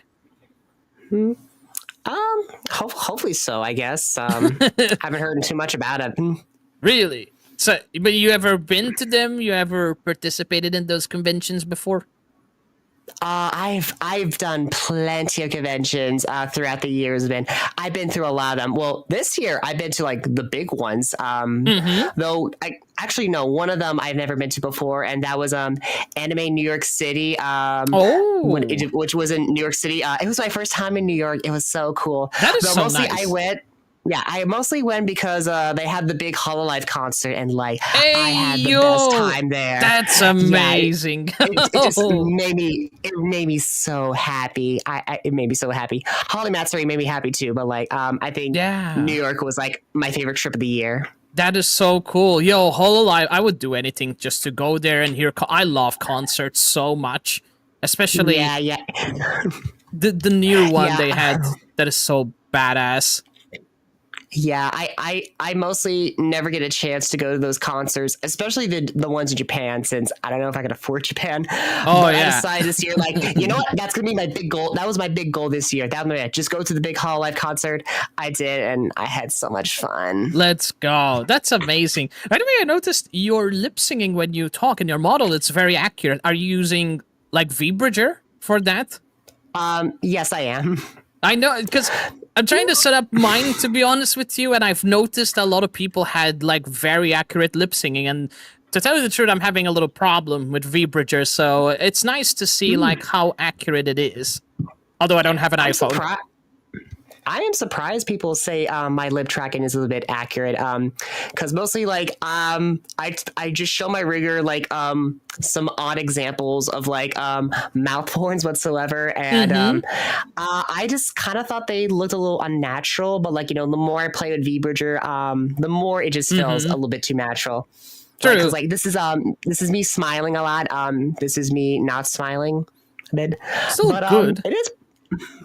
Hopefully so, I guess. Haven't heard too much about it. Really? So, but you ever been to them? You ever participated in those conventions before? I've done plenty of conventions throughout the years. I've been through a lot of them. Well, this year I've been to like the big ones. Though I actually no, one of them I've never been to before, and that was Anime New York City. Which was in New York City. It was my first time in New York. It was so cool. That is Though so mostly nice. I mostly went because they had the big Hololive concert, and like Hey, I had the best time there. That's amazing. It just made me so happy. It made me so happy. Holiday Matsuri made me happy too, but like I think New York was like my favorite trip of the year. That is so cool. Yo, Hololive, I would do anything just to go there and hear. I love concerts so much, especially the new one they had. That is so badass. Yeah, I mostly never get a chance to go to those concerts, especially the ones in Japan, since I don't know if I can afford Japan. Oh, yeah. I decided this year, like, you know what? That's going to be my big goal. That was my big goal this year. That was it. Just go to the big Hololive concert. I did, and I had so much fun. Let's go. That's amazing. By the way, I noticed your lip singing when you talk in your model. It's very accurate. Are you using, like, VBridger for that? Yes, I am. I know, because I'm trying to set up mine, to be honest with you, and I've noticed a lot of people had, like, very accurate lip singing, and to tell you the truth, I'm having a little problem with VBridger, so it's nice to see, like, how accurate it is. Although I don't have an iPhone. I am surprised people say my lip tracking is a little bit accurate, because mostly like I just show my rigger like some odd examples of like mouth horns whatsoever, and I just kind of thought they looked a little unnatural, but like, you know, the more I play with VBridger, the more it just feels a little bit too natural. True. Because like this is me smiling a lot. This is me not smiling a bit. Still good. It is.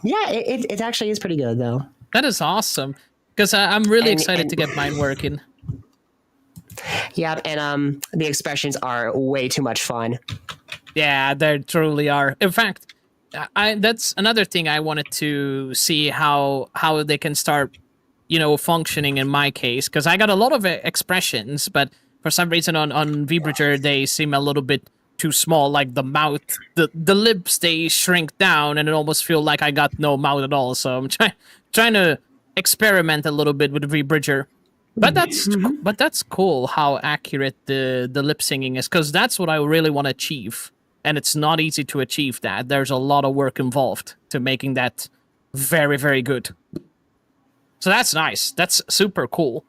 Yeah, it actually is pretty good though. That is awesome, because I'm really excited to get mine working. Yeah, and the expressions are way too much fun. Yeah, they truly are. In fact, that's another thing I wanted to see how they can start, functioning in my case, because I got a lot of expressions, but for some reason on VBridger they seem a little bit too small, like the mouth, the lips, they shrink down, and it almost feel like I got no mouth at all. So I'm trying to experiment a little bit with VBridger. But that's cool how accurate the lip singing is, because that's what I really want to achieve, and it's not easy to achieve that. There's a lot of work involved to making that very, very good. So that's nice. That's super cool.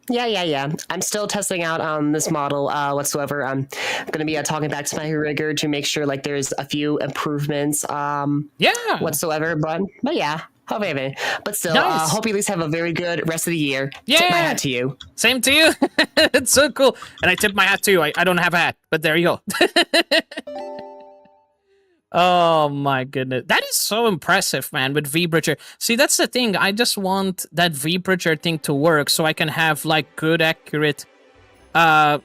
Yeah. I'm still testing out this model whatsoever. I'm going to be talking back to my rigger to make sure like there's a few improvements whatsoever. But yeah, Okay, man. But still, Nice. hope you at least have a very good rest of the year. Yeah. Tip my hat to you. Same to you. It's so cool. And I tip my hat too. I don't have a hat, but there you go. Oh my goodness. That is so impressive, man, with VBridger. See, that's the thing. I just want that VBridger thing to work so I can have like good accurate like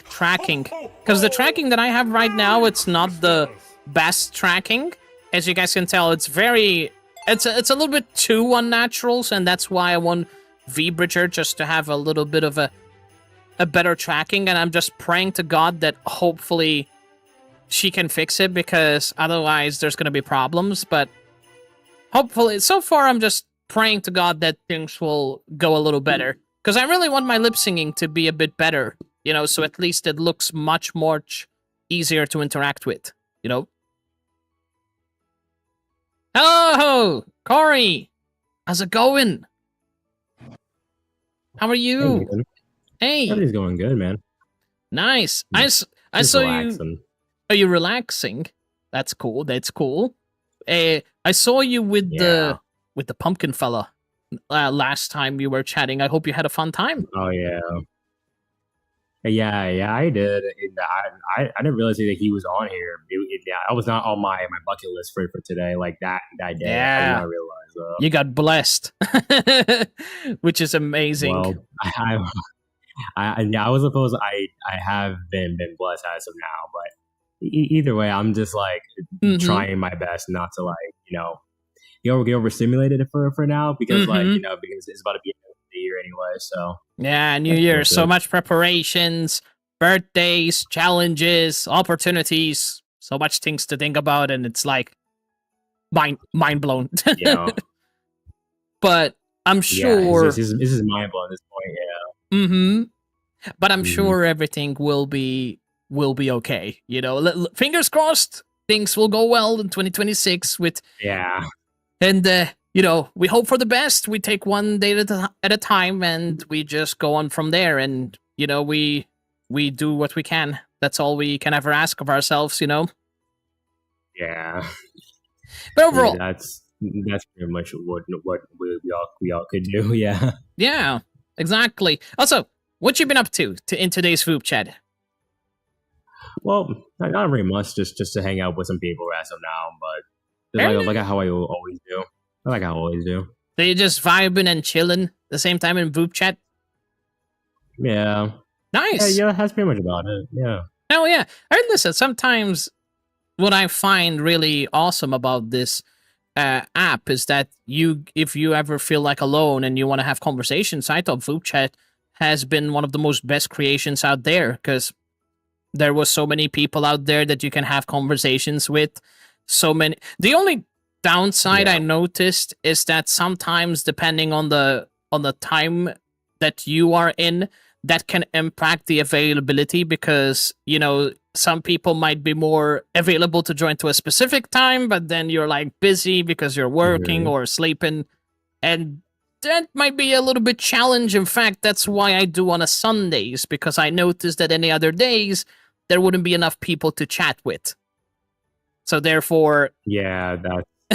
tracking. Because the tracking that I have right now, it's not the best tracking. As you guys can tell, it's it's a little bit too unnatural, and that's why I want VBridger just to have a little bit of a better tracking, and I'm just praying to God that hopefully she can fix it, because otherwise there's gonna be problems. But hopefully, so far I'm just praying to God that things will go a little better, because I really want my lip singing to be a bit better, you know, so at least it looks much easier to interact with, you know. Hello, Corey. How's it going? How are you? Hey. Everything's going good, man. Nice. I saw you. Are you relaxing? That's cool. That's cool. I saw you with the pumpkin fella last time you were chatting. I hope you had a fun time. Oh yeah. Yeah, I did. I didn't realize that he was on here. I was not on my bucket list for today, like that day. Yeah. I did not realize. You got blessed, which is amazing. Well, I was supposed. I have been blessed as of now, but either way, I'm just like trying my best not to get overstimulated for now, because because it's about to be the year anyway. So yeah, New Year, so much preparations, birthdays, challenges, opportunities, so much things to think about, and it's like mind blown. Yeah. But I'm sure this is mind blowing at this point. Yeah. But I'm sure everything will be okay. You know, fingers crossed, things will go well in 2026 with and you know, we hope for the best. We take one day at a time, and we just go on from there. And you know, we do what we can. That's all we can ever ask of ourselves. You know. Yeah. But overall, that's pretty much what we all could do. Yeah. Yeah. Exactly. Also, what you been up to in today's VupeChat? Well, not very much. Just to hang out with some people as of now, but like how I always do. I like how I always do. So you're just vibing and chilling the same time in VupeChat? Yeah. Nice. Yeah, that's pretty much about it. Yeah. Oh yeah. And listen, sometimes what I find really awesome about this app is that if you ever feel like alone and you want to have conversations, I thought VupeChat has been one of the most best creations out there, because there was so many people out there that you can have conversations with. So many. The only downside I noticed is that sometimes, depending on the time that you are in, that can impact the availability, because you know, some people might be more available to join to a specific time, but then you're like busy because you're working or sleeping, and that might be a little bit challenge. In fact, that's why I do on a Sundays, because I noticed that any other days there wouldn't be enough people to chat with. So therefore, yeah,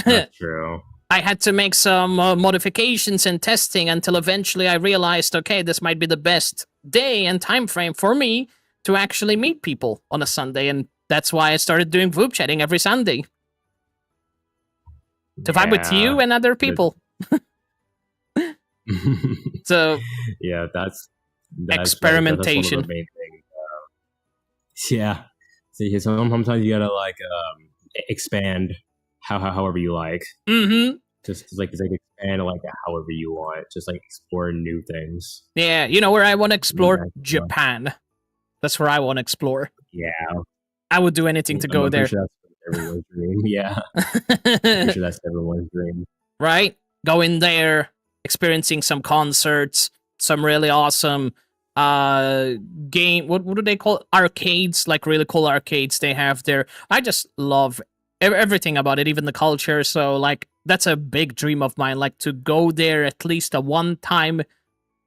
that's true. I had to make some modifications and testing until eventually I realized, okay, this might be the best day and time frame for me to actually meet people on a Sunday, and that's why I started doing VupeChatting chatting every Sunday to vibe with you and other people. So yeah, that's experimentation. That's one of the main things. Yeah. So sometimes you gotta expand however you like. Just expand however you want. Just explore new things. Yeah, you know where I want to explore? Japan. That's where I want to explore. Yeah. I would do anything to go there. Sure that's everyone's dream. Yeah. I'm sure that's everyone's dream. Right? Go in there, experiencing some concerts, some really awesome game. What do they call it? Arcades? Like really cool arcades they have there. I just love everything about it, even the culture. So that's a big dream of mine, to go there at least a one time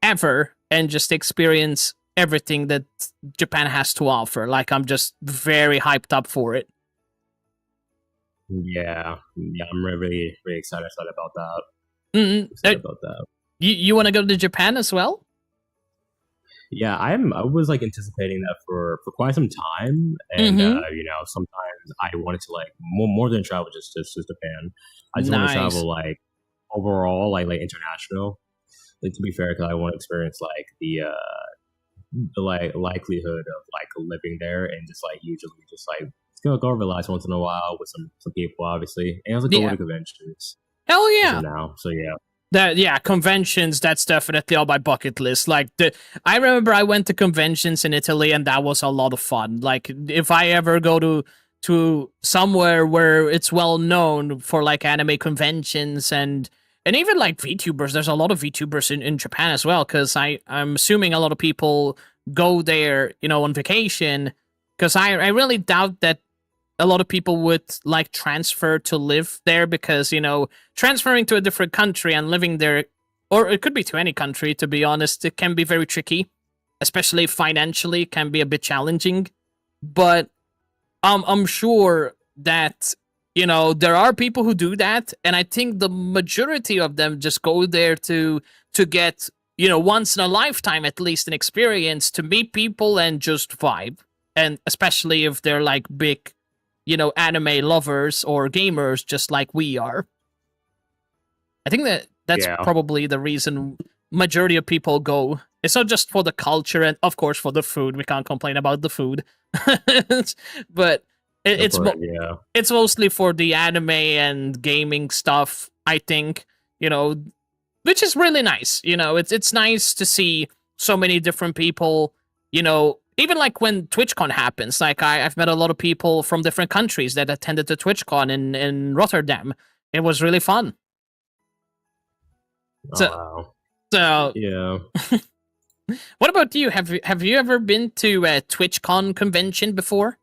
ever and just experience everything that Japan has to offer. I'm just very hyped up for it. Yeah, yeah, I'm really, really excited about that. Mm-hmm. Excited about that. You want to go to Japan as well? Yeah, I was like anticipating that for quite some time, and Mm-hmm. you know, sometimes I wanted to like more than travel just Japan. I just want to Nice. travel like overall, like international. Like to be fair, because I want to experience like the like likelihood of like living there, and just like usually just like go relax once in a while with some people, obviously, and also go Yeah. to conventions Hell as yeah. of now. So yeah. Yeah, conventions, that's definitely on my bucket list. Like I remember I went to conventions in Italy and that was a lot of fun. Like if I ever go to somewhere where it's well known for like anime conventions and even like VTubers, there's a lot of VTubers in Japan as well, because I'm assuming a lot of people go there, on vacation. Because I really doubt that a lot of people would like transfer to live there, because transferring to a different country and living there, or it could be to any country, to be honest, it can be very tricky, especially financially, can be a bit challenging. But I'm sure that there are people who do that, and I think the majority of them just go there to get once in a lifetime at least an experience to meet people and just vibe. And especially if they're like big anime lovers or gamers just like we are. I think that's Yeah. probably the reason majority of people go. It's not just for the culture and of course for the food. We can't complain about the food. But Yeah. it's mostly for the anime and gaming stuff, I think, which is really nice. It's nice to see so many different people, even like when TwitchCon happens, like I've met a lot of people from different countries that attended the TwitchCon in Rotterdam. It was really fun. Oh, So, wow. so Yeah. what about you? Have you ever been to a TwitchCon convention before?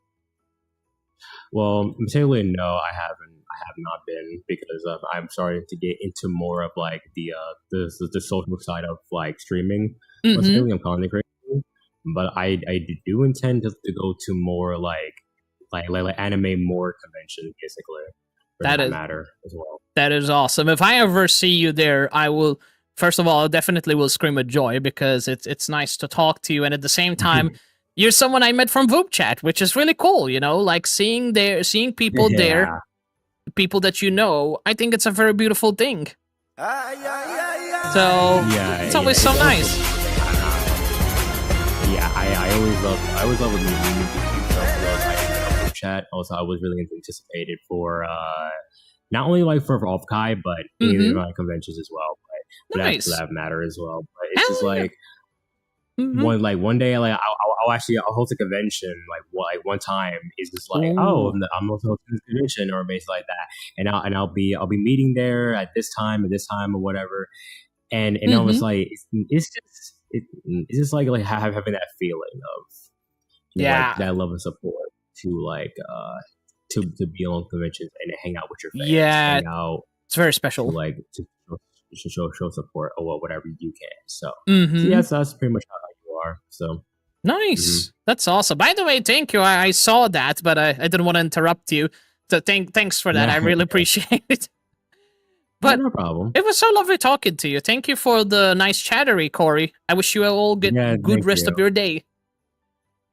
Well, particularly no, I haven't. I have not been because I'm starting to get into more of like the social side of like streaming. Mm-hmm. Particularly, I'm content creating, but I do intend to go to more like anime more convention basically. For that matter as well. That is awesome. If I ever see you there, I will. First of all, I definitely will scream with joy because it's nice to talk to you, and at the same time, you're someone I met from VupeChat, which is really cool. Like seeing people there, people that you know. I think it's a very beautiful thing. So it's always so nice. Yeah, I always love when you people chat. Also, I was really anticipated for not only like for off-kai, but even my conventions as well. But Nice. For that matter as well. But it's just like Mm-hmm. one day, like I'll host a convention like one time. It's just like, oh, I'm also hosting this convention or basically like that, and I'll be meeting there at this time or whatever, and I was like, it's just like having that feeling of like that love and support to like to be on conventions and hang out with your fans, hang out. It's very special. To, like to show support or whatever you can. So, so yes, that's pretty much how you are. So nice. That's awesome. By the way, thank you. I saw that, but I didn't want to interrupt you. So thanks for that. I really appreciate it. But no problem. It was so lovely talking to you. Thank you for the nice chattery, Corey. I wish you all good rest of your day.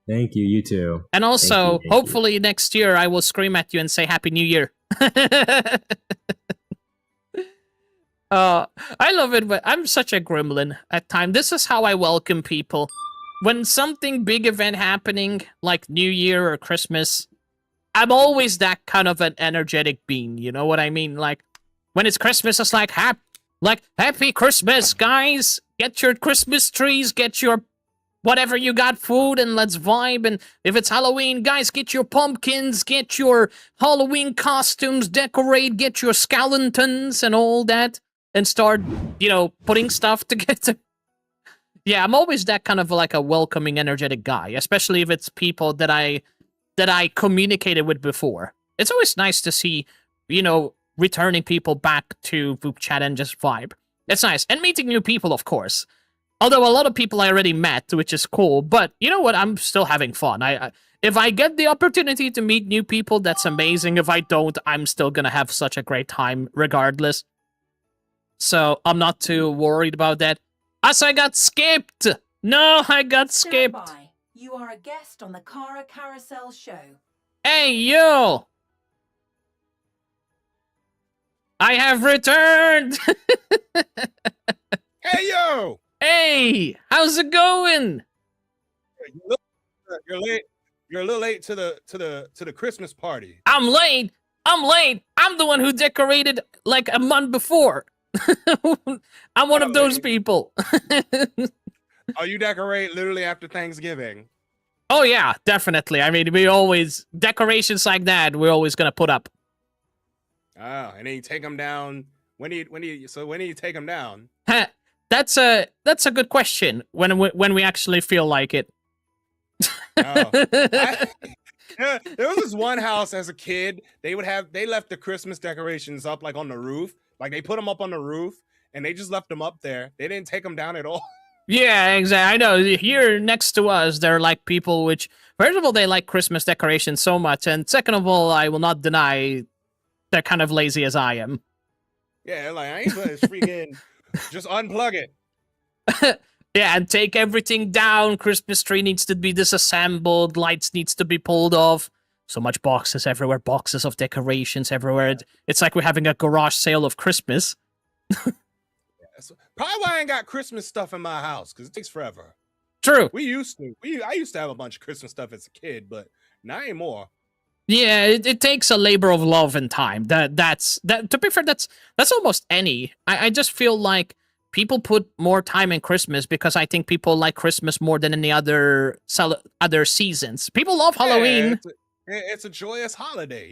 Thank you. You too. And also, hopefully next year I will scream at you and say Happy New Year. I love it, but I'm such a gremlin at times. This is how I welcome people. When something big event happening, like New Year or Christmas, I'm always that kind of an energetic being. You know what I mean? Like, when it's Christmas, it's like, Happy Christmas, guys! Get your Christmas trees, get your whatever you got food, and let's vibe. And if it's Halloween, guys, get your pumpkins, get your Halloween costumes, decorate, get your skeletons and all that, and start, putting stuff together. Yeah, I'm always that kind of like a welcoming, energetic guy, especially if it's people that I communicated with before. It's always nice to see, returning people back to VupeChat and just vibe. It's nice. And meeting new people, of course. Although a lot of people I already met, which is cool. But you know what? I'm still having fun. If I get the opportunity to meet new people, that's amazing. If I don't, I'm still gonna have such a great time regardless. So I'm not too worried about that. As I got skipped! No, I got Stand skipped. by. You are a guest on the Cara Carousel show. Hey, you! I have returned! Hey yo! Hey, how's it going? You're late. You're a little late to the Christmas party. I'm late. I'm the one who decorated like a month before. I'm one of those people. Oh, you decorate literally after Thanksgiving. Oh yeah, definitely. I mean, we always decorations like that. We're always gonna put up. Oh, and then you take them down. When do you take them down? That's a good question. When we actually feel like it. Oh. There was this one house as a kid. They left the Christmas decorations up like on the roof. Like they put them up on the roof and they just left them up there. They didn't take them down at all. Yeah, exactly. I know. Here next to us, there are like people which, first of all, they like Christmas decorations so much, and second of all, I will not deny they're kind of lazy as I am. Yeah, like I ain't gonna freaking just unplug it. Yeah, and take everything down. Christmas tree needs to be disassembled. Lights needs to be pulled off. So much boxes everywhere. Boxes of decorations everywhere. It's like we're having a garage sale of Christmas. That's probably why I ain't got Christmas stuff in my house, because it takes forever. True. I used to have a bunch of Christmas stuff as a kid, but not anymore. Yeah, it takes a labor of love and time. That's to be fair, that's almost any. I just feel like people put more time in Christmas because I think people like Christmas more than any other seasons. People love Halloween. It's a joyous holiday,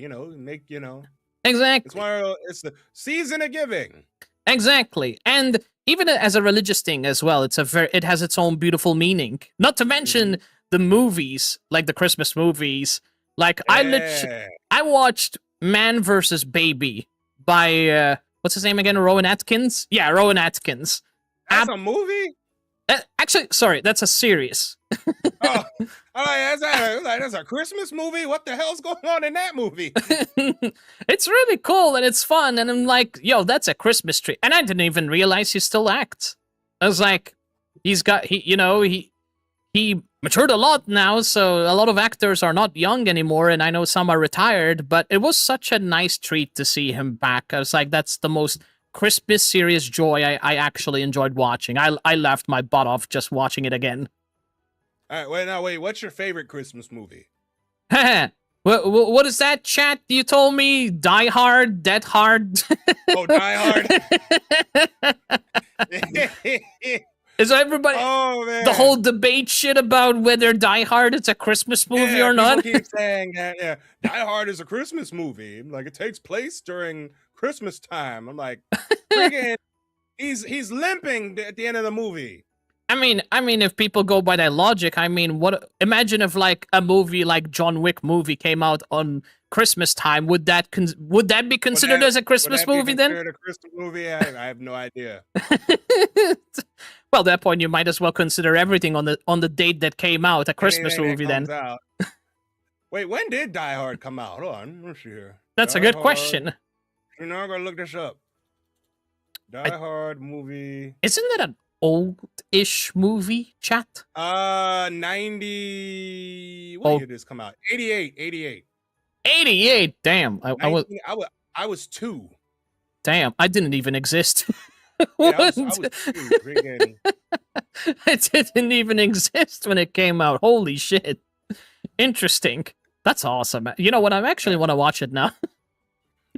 Exactly. It's the season of giving. Exactly. And even as a religious thing as well, it has its own beautiful meaning. Not to mention the movies, like the Christmas movies. Like I watched Man vs. Baby by what's his name again? Rowan Atkins? Yeah, Rowan Atkins. That's a movie? Actually, sorry, that's a series. Oh, that's a Christmas movie? What the hell's going on in that movie? It's really cool and it's fun, and I'm like, yo, that's a Christmas tree. And I didn't even realize he still acts. I was like, he matured a lot now, so a lot of actors are not young anymore, and I know some are retired, but it was such a nice treat to see him back. I was like, that's the most Christmas serious joy I actually enjoyed watching. I laughed my butt off just watching it again. All right, wait. What's your favorite Christmas movie? What is that, chat? You told me Die Hard, Dead Hard. Oh, Die Hard. Is everybody the whole debate shit about whether Die Hard is a Christmas movie or not? People keep saying that. Yeah, Die Hard is a Christmas movie. Like it takes place during Christmas time. I'm like, freaking, he's limping at the end of the movie. I mean, if people go by that logic, I mean, imagine if like a movie like John Wick movie came out on Christmas time. Would that be considered as a Christmas movie then? A Christmas movie? I have no idea. Well, at that point, you might as well consider everything on the date that came out a Christmas movie then. Wait, when did Die Hard come out? Hold on, let's see here. That's a good question. I'm gonna look this up. Die Hard movie. Isn't that an old-ish movie, chat? 90. What year did this come out? 88. 88. Damn, I was 2. Damn, I didn't even exist. Yeah, I was 2. It didn't even exist when it came out. Holy shit! Interesting. That's awesome. You know what? I actually want to watch it now.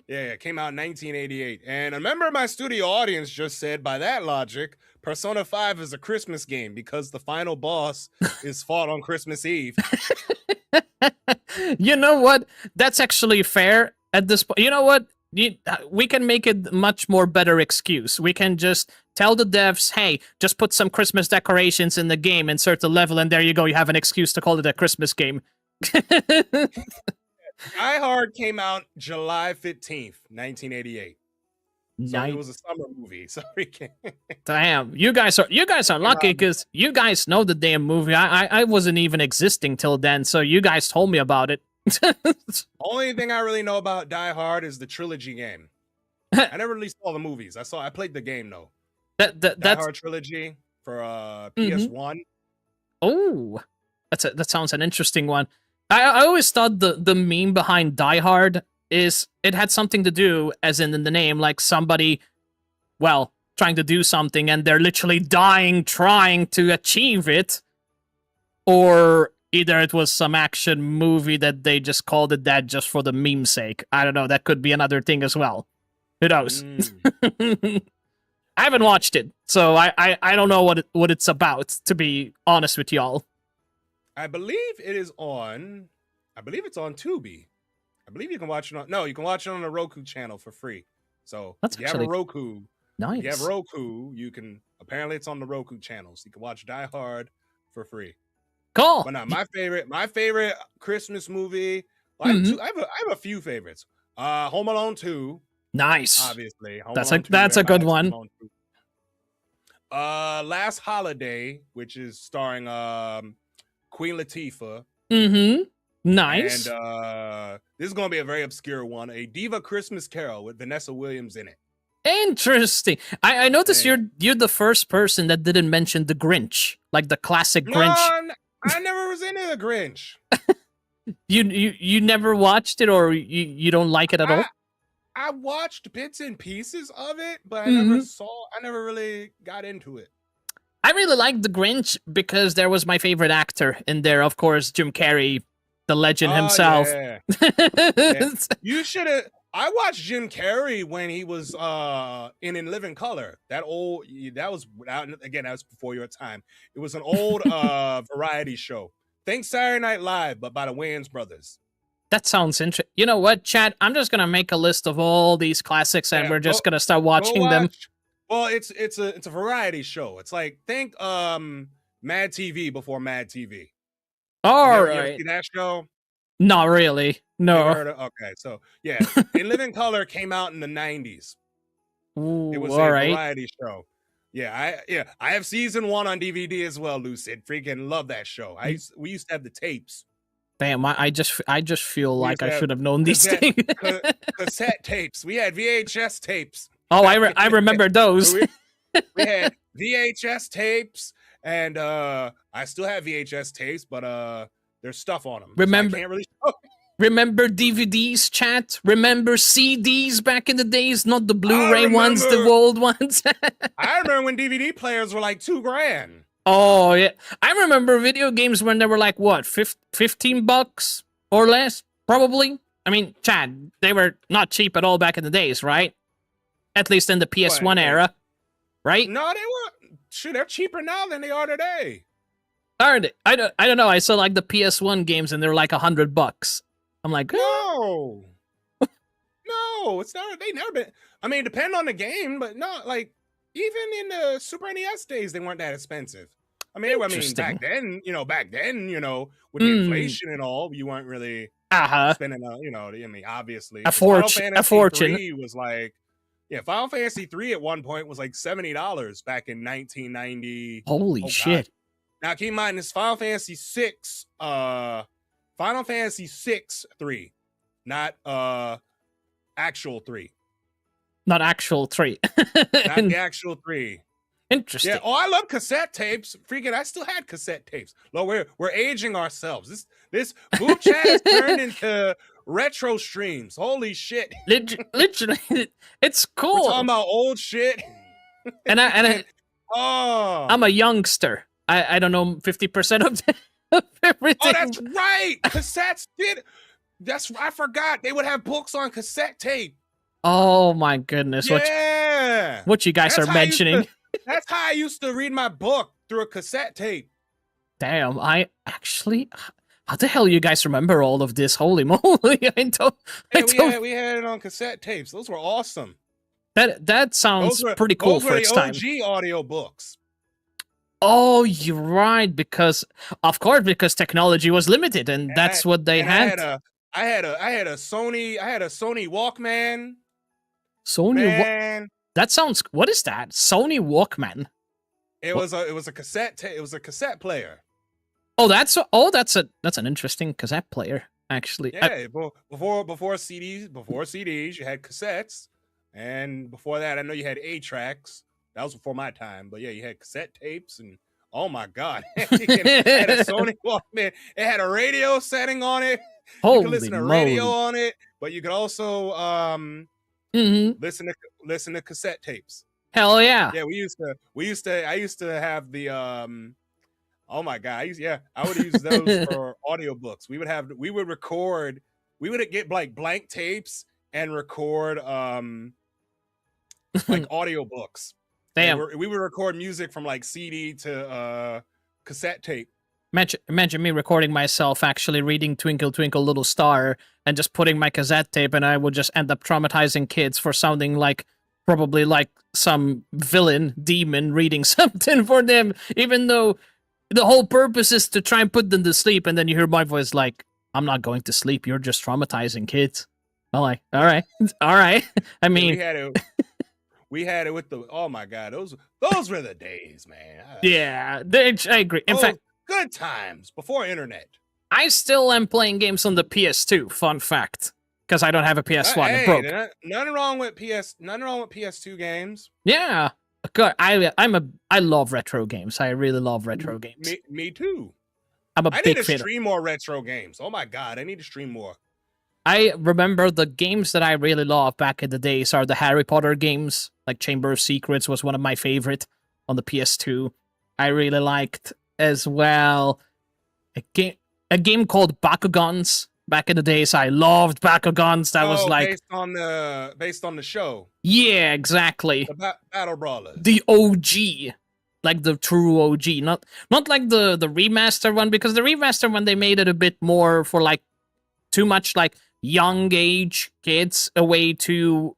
Yeah, it came out in 1988. And a member of my studio audience just said, by that logic, Persona 5 is a Christmas game because the final boss is fought on Christmas Eve. You know what? That's actually fair at this point. You know what? We can make it much more better excuse. We can just tell the devs, hey, just put some Christmas decorations in the game, insert the level, and there you go. You have an excuse to call it a Christmas game. Die Hard came out July 15th, 1988. So Nice. it was a summer movie. So Damn, you guys are lucky because you guys know the damn movie. I wasn't even existing till then, so you guys told me about it. only thing I really know about Die Hard is the trilogy game. I never really saw the movies. I played the game though. Die That's Hard trilogy for PS1. oh, that sounds an interesting one. I always thought the meme behind Die Hard is it had something to do, as in the name, like somebody, well, trying to do something and they're literally dying trying to achieve it, or either it was some action movie that they just called it that just for the meme's sake. I don't know. That could be another thing as well. Who knows? I haven't watched it, so I don't know what it's about, to be honest with y'all. I believe it is on. I believe it's on Tubi. I believe you can watch it on. No, you can watch it on the Roku channel for free. So That's if you have a actually Roku, nice. if you have Roku, you can. Apparently, it's on the Roku channel, so you can watch Die Hard for free. Cool. But not my favorite Christmas movie. Well, I have a few favorites. Home Alone 2. Nice. Obviously, That's a good one. Last Holiday, which is starring Queen Latifah. Mm-hmm. Nice. And this is gonna be a very obscure one. A Diva Christmas Carol with Vanessa Williams in it. Interesting. I noticed you're the first person that didn't mention the Grinch, like the classic Grinch. I never was into the Grinch. You never watched it, or you don't like it at all? I watched bits and pieces of it, but I never really got into it. I really liked the Grinch because there was my favorite actor in there, of course, Jim Carrey, the legend himself. Yeah. Yeah. You should have. I watched Jim Carrey when he was in Living Color. That was before your time. It was an old variety show. Think Saturday Night Live, but by the Wayans brothers. That sounds interesting. You know what, chat? I'm just gonna make a list of all these classics, and we're just gonna start watching them. Well, it's a variety show. It's like think Mad TV before Mad TV. All You ever right. see that show? Not really. No. Okay, so yeah, In Living Color came out in the 90s. Ooh, It was all a right. variety show. I have season 1 on DVD as well, Lucid. Freaking love that show. We used to have the tapes. Damn, I just feel like I should have known these cassette, things. Cassette tapes. We had VHS tapes. Oh, I remember those. we had VHS tapes, and I still have VHS tapes, but there's stuff on them. Remember, so I can't really show. Remember DVDs, chat? Remember CDs back in the days? Not the Blu-ray ones, the old ones. I remember when DVD players were like $2,000. Oh, yeah. I remember video games when they were like, what, $15 or less? Probably. I mean, Chad, they were not cheap at all back in the days, right? At least in the PS1 era, right? No, they were. Shoot, they're cheaper now than they are today. Are they? I don't know. I saw like the PS1 games and they're like $100. I'm like, no, it's not. They never been. I mean, depend on the game, but not like even in the Super NES days, they weren't that expensive. I mean, back then, with the inflation and all, you weren't really spending, obviously. A fortune. 3 was like, Final Fantasy 3 at one point was like $70 back in 1990. Holy shit. God. Now, keep in mind, this Final Fantasy 6, Final Fantasy 6 3, not actual 3. Not actual 3. Not the actual 3. Interesting. Yeah. Oh, I love cassette tapes. Freaking, I still had cassette tapes. Look, we're aging ourselves. This VupeChat has turned into retro streams. Holy shit! Literally, it's cool. We're talking about old shit. and I'm a youngster. I don't know 50% of everything. Oh, that's right. Cassettes did. I forgot they would have books on cassette tape. Oh my goodness! Yeah. What you guys are mentioning? That's how I used to read my book, through a cassette tape. Damn, I actually. How the hell you guys remember all of this? Holy moly! We had it on cassette tapes. Those were awesome. That sounds pretty cool for its time. Those were the OG audio books. Oh, you're right. Because technology was limited, and that's what they had. I had a Sony Walkman. Sony. Man, That sounds. What is that? Sony Walkman. it was a cassette. It was a cassette player. Oh, that's an interesting cassette player. Actually, Yeah, before CDs, you had cassettes, and before that, I know you had 8-tracks. That was before my time, but yeah, you had cassette tapes, and oh my god, it had a Sony Walkman. It had a radio setting on it. You could listen to radio on it, but you could also listen to cassette tapes. Hell yeah. Yeah, I used to have the oh my god, I would use those for audiobooks. We would get like blank tapes and record like audiobooks. Damn. We would record music from like CD to cassette tape. Imagine me recording myself actually reading Twinkle Twinkle Little Star and just putting my cassette tape, and I would just end up traumatizing kids for sounding like probably like some villain demon reading something for them, even though the whole purpose is to try and put them to sleep, and then you hear my voice like, I'm not going to sleep, you're just traumatizing kids. I'm like, all right. I mean, we had it with the, oh my god, those were the days, man. Yeah, I agree. In fact, good times before internet. I still am playing games on the PS2. Fun fact, because I don't have a PS1. It broke. Nothing wrong with PS2 games. Yeah, good. I love retro games. I really love retro games. Me too. I need to stream more retro games. Oh my god, I need to stream more. I remember the games that I really loved back in the days are the Harry Potter games. Like Chamber of Secrets was one of my favorite on the PS2. I really liked as well a game called Bakugans. Back in the days, I loved Bakugans. That was like based on the show. Yeah, exactly. The Battle Brawlers. The OG, like the true OG, not like the remaster one, because the remaster one they made it a bit more for like too much like young age kids, a way too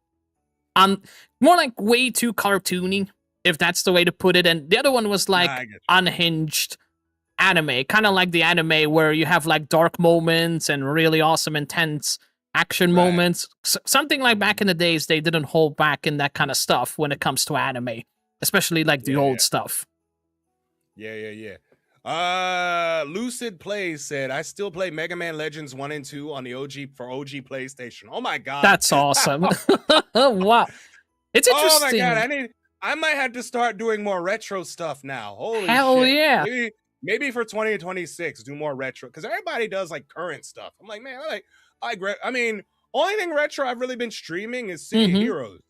more like way too cartoony, if that's the way to put it. And the other one was like unhinged anime, kind of like the anime where you have like dark moments and really awesome intense action moments. Something like back in the days they didn't hold back in that kind of stuff when it comes to anime, especially like the old stuff. Yeah. Lucid Plays said, I still play Mega Man Legends 1 and 2 on the OG PlayStation. Oh my god. That's awesome. Wow. It's interesting. Oh my god, I might have to start doing more retro stuff now. Holy hell shit. Yeah. Maybe for 2026 do more retro, because everybody does like current stuff. I'm like, man, I mean, only thing retro I've really been streaming is City Heroes.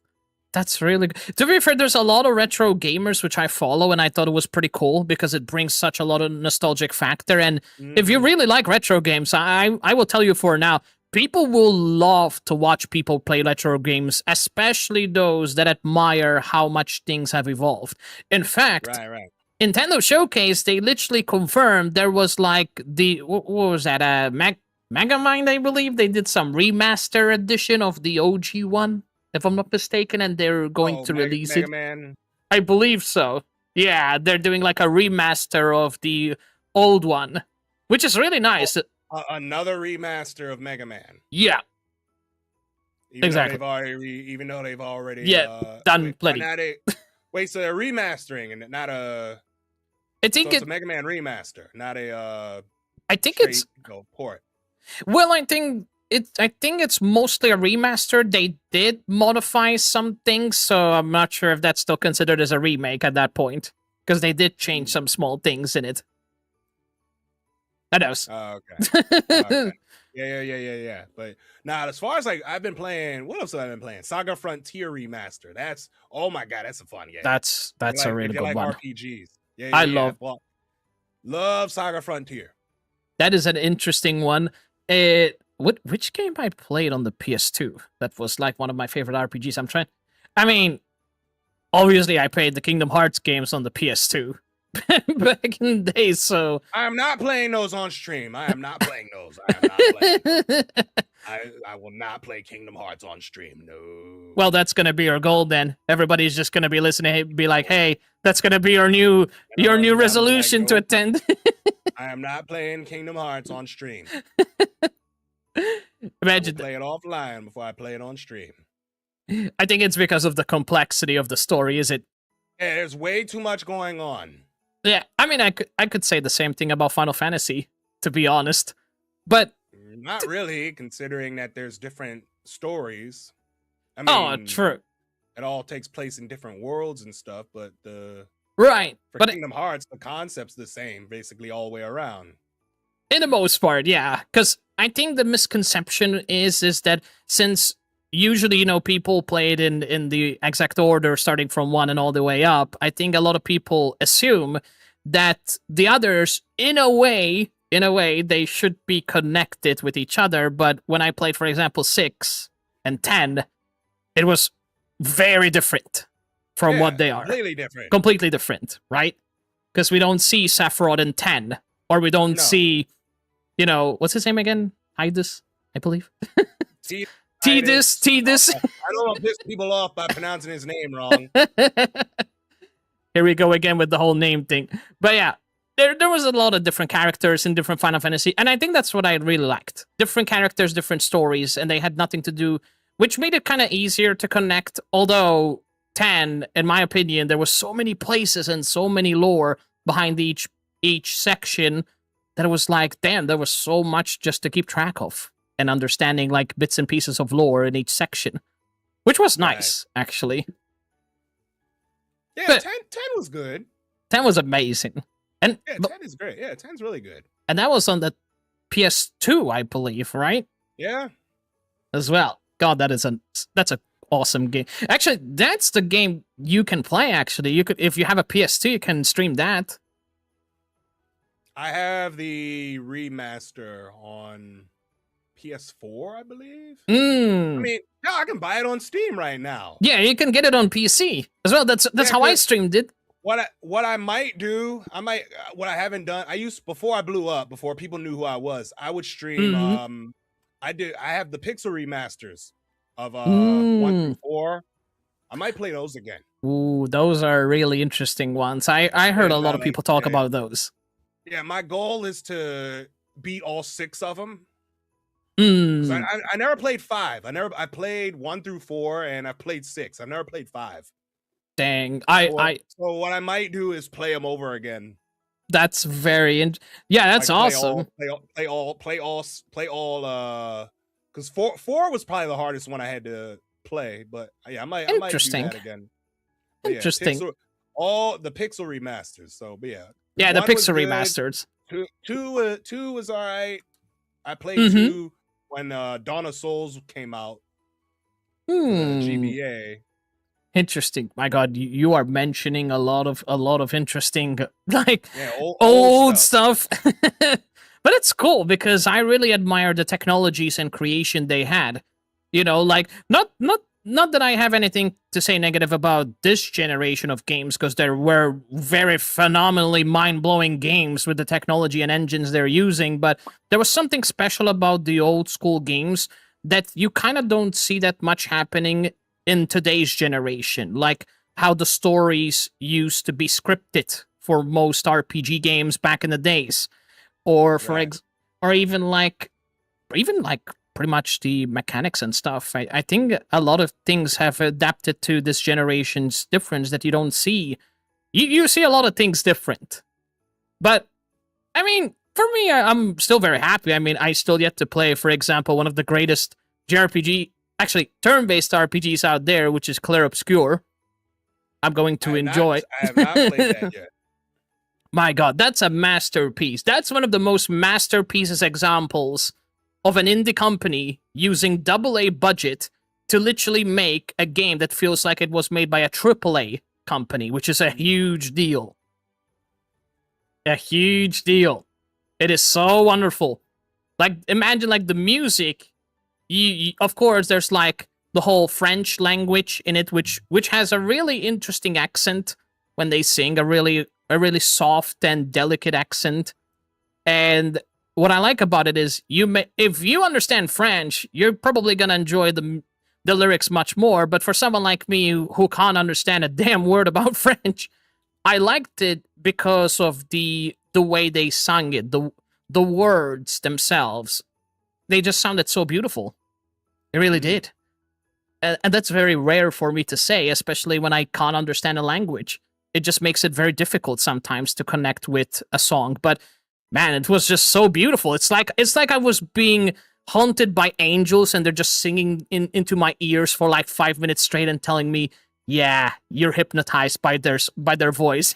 That's really good. To be fair, there's a lot of retro gamers which I follow, and I thought it was pretty cool because it brings such a lot of nostalgic factor. And if you really like retro games, I will tell you for now, people will love to watch people play retro games, especially those that admire how much things have evolved. In fact, Nintendo Showcase, they literally confirmed there was like what was that? Megamind, I believe. They did some remaster edition of the OG one, if I'm not mistaken, and they're going to release it. Man. I believe so. Yeah, they're doing like a remaster of the old one, which is really nice. Another remaster of Mega Man. Yeah. Exactly. Even though they've already done plenty. Wait, so they're remastering and not a... I think it's a Mega Man remaster, not a I think it's port. Well, I think it's mostly a remaster. They did modify some things, so I'm not sure if that's still considered as a remake at that point, because they did change some small things in it. That knows. Oh, okay. Yeah. But now, as far as like I've been playing, what else have I been playing? Saga Frontier Remaster. That's oh my god, that's a fun game. That's a really good one. RPGs. I love Saga Frontier. That is an interesting one. Which game I played on the PS2 that was like one of my favorite RPGs? I mean, obviously I played the Kingdom Hearts games on the PS2 back in the day, so... I am not playing those on stream. I am not playing those. I will not play Kingdom Hearts on stream, no. Well, that's going to be our goal then. Everybody's just going to be listening, be like, hey, that's going to be your new resolution to attend. I am not playing Kingdom Hearts on stream. Imagine play it offline before I play it on stream. I think it's because of the complexity of the story, is it? Yeah, there's way too much going on. Yeah, I mean, I could say the same thing about Final Fantasy, to be honest. But Not really, considering that there's different stories. I oh, mean, true, it all takes place in different worlds and stuff, but right? for But Kingdom Hearts, the concept's the same, basically all the way around. in the most part, yeah. Because I think the misconception is that since usually, you know, people play it in the exact order, starting from 1 and all the way up, I think a lot of people assume that the others, in a way, they should be connected with each other. But when I played, for example, 6 and 10, it was very different from Yeah, what they are. completely different. Completely different, right? Because we don't see Sephiroth in 10, or we don't No. see, you know, what's his name again? Tidus, I believe. Tidus. Tidus. I don't want to piss people off by pronouncing his name wrong. Here we go again with the whole name thing. But yeah, there was a lot of different characters in different Final Fantasy, and I think that's what I really liked. Different characters, different stories, and they had nothing to do, which made it kind of easier to connect. Although 10, in my opinion, there was so many places and so many lore behind each section that it was like, damn, there was so much just to keep track of and understanding like bits and pieces of lore in each section, which was nice, actually. Yeah, But 10 was good. 10 was amazing. And Yeah, 10 is great. Yeah, 10's really good. and that was on the PS2, I believe, right? Yeah. As well. God, that's a awesome game. Actually, that's the game you can play. Actually, you could, if you have a PS2, you can stream that. I have the remaster on PS4, I believe. I mean, yeah, I can buy it on Steam right now. Yeah, you can get it on PC as well. That's how I streamed it. What I might do, what I haven't done, I used before I blew up, before people knew who I was, I would stream I have the pixel remasters of 1 through 4. I might play those again. Ooh, those are really interesting ones. I heard a lot of people talk about those. Yeah, my goal is to beat all 6 of them. Mm. I never played 5. I played 1 through 4, and I played 6. I've never played 5. Dang, So what I might do is play them over again. That's very yeah, that's Like, awesome. Play all. Because 4 was probably the hardest one I had to play, but yeah, I might do that again. But Interesting. Yeah, all the pixel remasters. So, but yeah. Yeah, the 1 was pixel good. remasters. 2 was all right. I played 2 when Dawn of Souls came out. GBA. Interesting. My God, you are mentioning a lot of interesting like old stuff. But it's cool because I really admire the technologies and creation they had. You know, like not that I have anything to say negative about this generation of games, because there were very phenomenally mind-blowing games with the technology and engines they're using, but there was something special about the old school games that you kind of don't see that much happening in today's generation, like how the stories used to be scripted for most RPG games back in the days, or or even like pretty much the mechanics and stuff. I think a lot of things have adapted to this generation's difference that you don't see. You see a lot of things different, but I mean, for me, I'm still very happy. I mean, I still yet to play, for example, one of the greatest JRPG, actually turn-based RPGs out there, which is Clair Obscur. I'm going to enjoy. I have not played that yet. My God, that's a masterpiece. That's one of the most masterpieces examples of an indie company using AA budget to literally make a game that feels like it was made by a AAA company, which is a huge deal. A huge deal. It is so wonderful. Like, imagine like the music. You of course, there's like the whole French language in it, which has a really interesting accent when they sing, a really soft and delicate accent. And what I like about it is if you understand French, you're probably gonna enjoy the lyrics much more. But for someone like me who can't understand a damn word about French, I liked it because of the way they sung it, the words themselves. They just sounded so beautiful. It really did. and that's very rare for me to say, especially when I can't understand a language. It just makes it very difficult sometimes to connect with a song. But man, it was just so beautiful. It's like I was being haunted by angels, and they're just singing into my ears for like 5 minutes straight and telling me, "Yeah, you're hypnotized by their voice."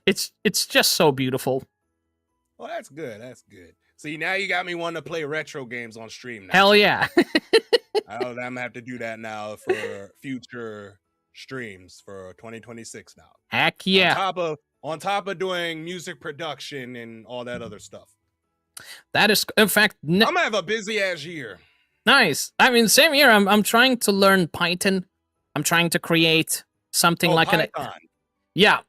It's just so beautiful. Well, that's good. That's good. See, now you got me wanting to play retro games on stream now. Hell yeah. I'm gonna have to do that now for future streams for 2026 now. Heck yeah. On top of doing music production and all that other stuff. That is, in fact, I'm gonna have a busy ass year. Nice. I mean, same here. I'm trying to learn Python. I'm trying to create something like Python. Yeah.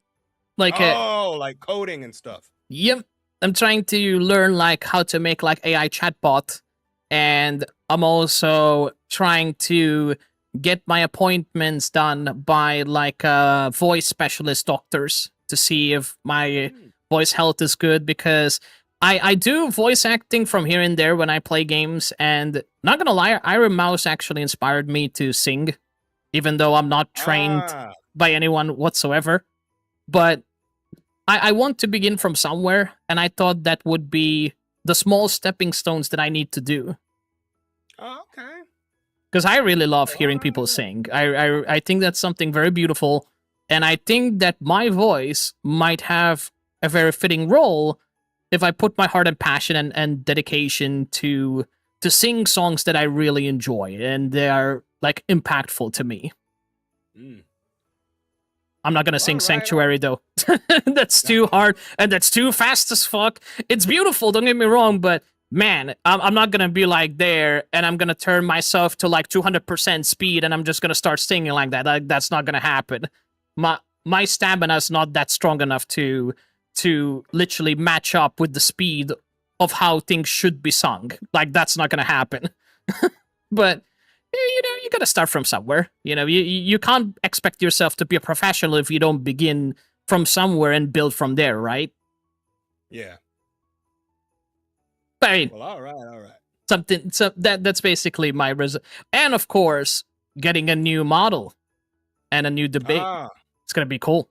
Like like coding and stuff. Yep. I'm trying to learn like how to make like AI chatbot, and I'm also trying to get my appointments done by like voice specialist doctors to see if my voice health is good, because I do voice acting from here and there when I play games, and not gonna lie, Iron Mouse actually inspired me to sing, even though I'm not trained by anyone whatsoever. But I want to begin from somewhere, and I thought that would be the small stepping stones that I need to do. Oh, okay. Because I really love hearing people sing. I think that's something very beautiful, and I think that my voice might have a very fitting role if I put my heart and passion and dedication to sing songs that I really enjoy and they are like impactful to me. I'm not gonna sing Sanctuary though. That's too hard and that's too fast as fuck. It's beautiful, don't get me wrong, but man, I'm not gonna be like there and I'm gonna turn myself to like 200% speed and I'm just gonna start singing like that. That's not gonna happen. My stamina's not that strong enough to literally match up with the speed of how things should be sung. Like, that's not gonna happen. But you gotta start from somewhere. You can't expect yourself to be a professional if you don't begin from somewhere and build from there, right? Yeah. But I mean, well, all right. That's basically my and of course, getting a new model and a new debate. It's gonna be cool.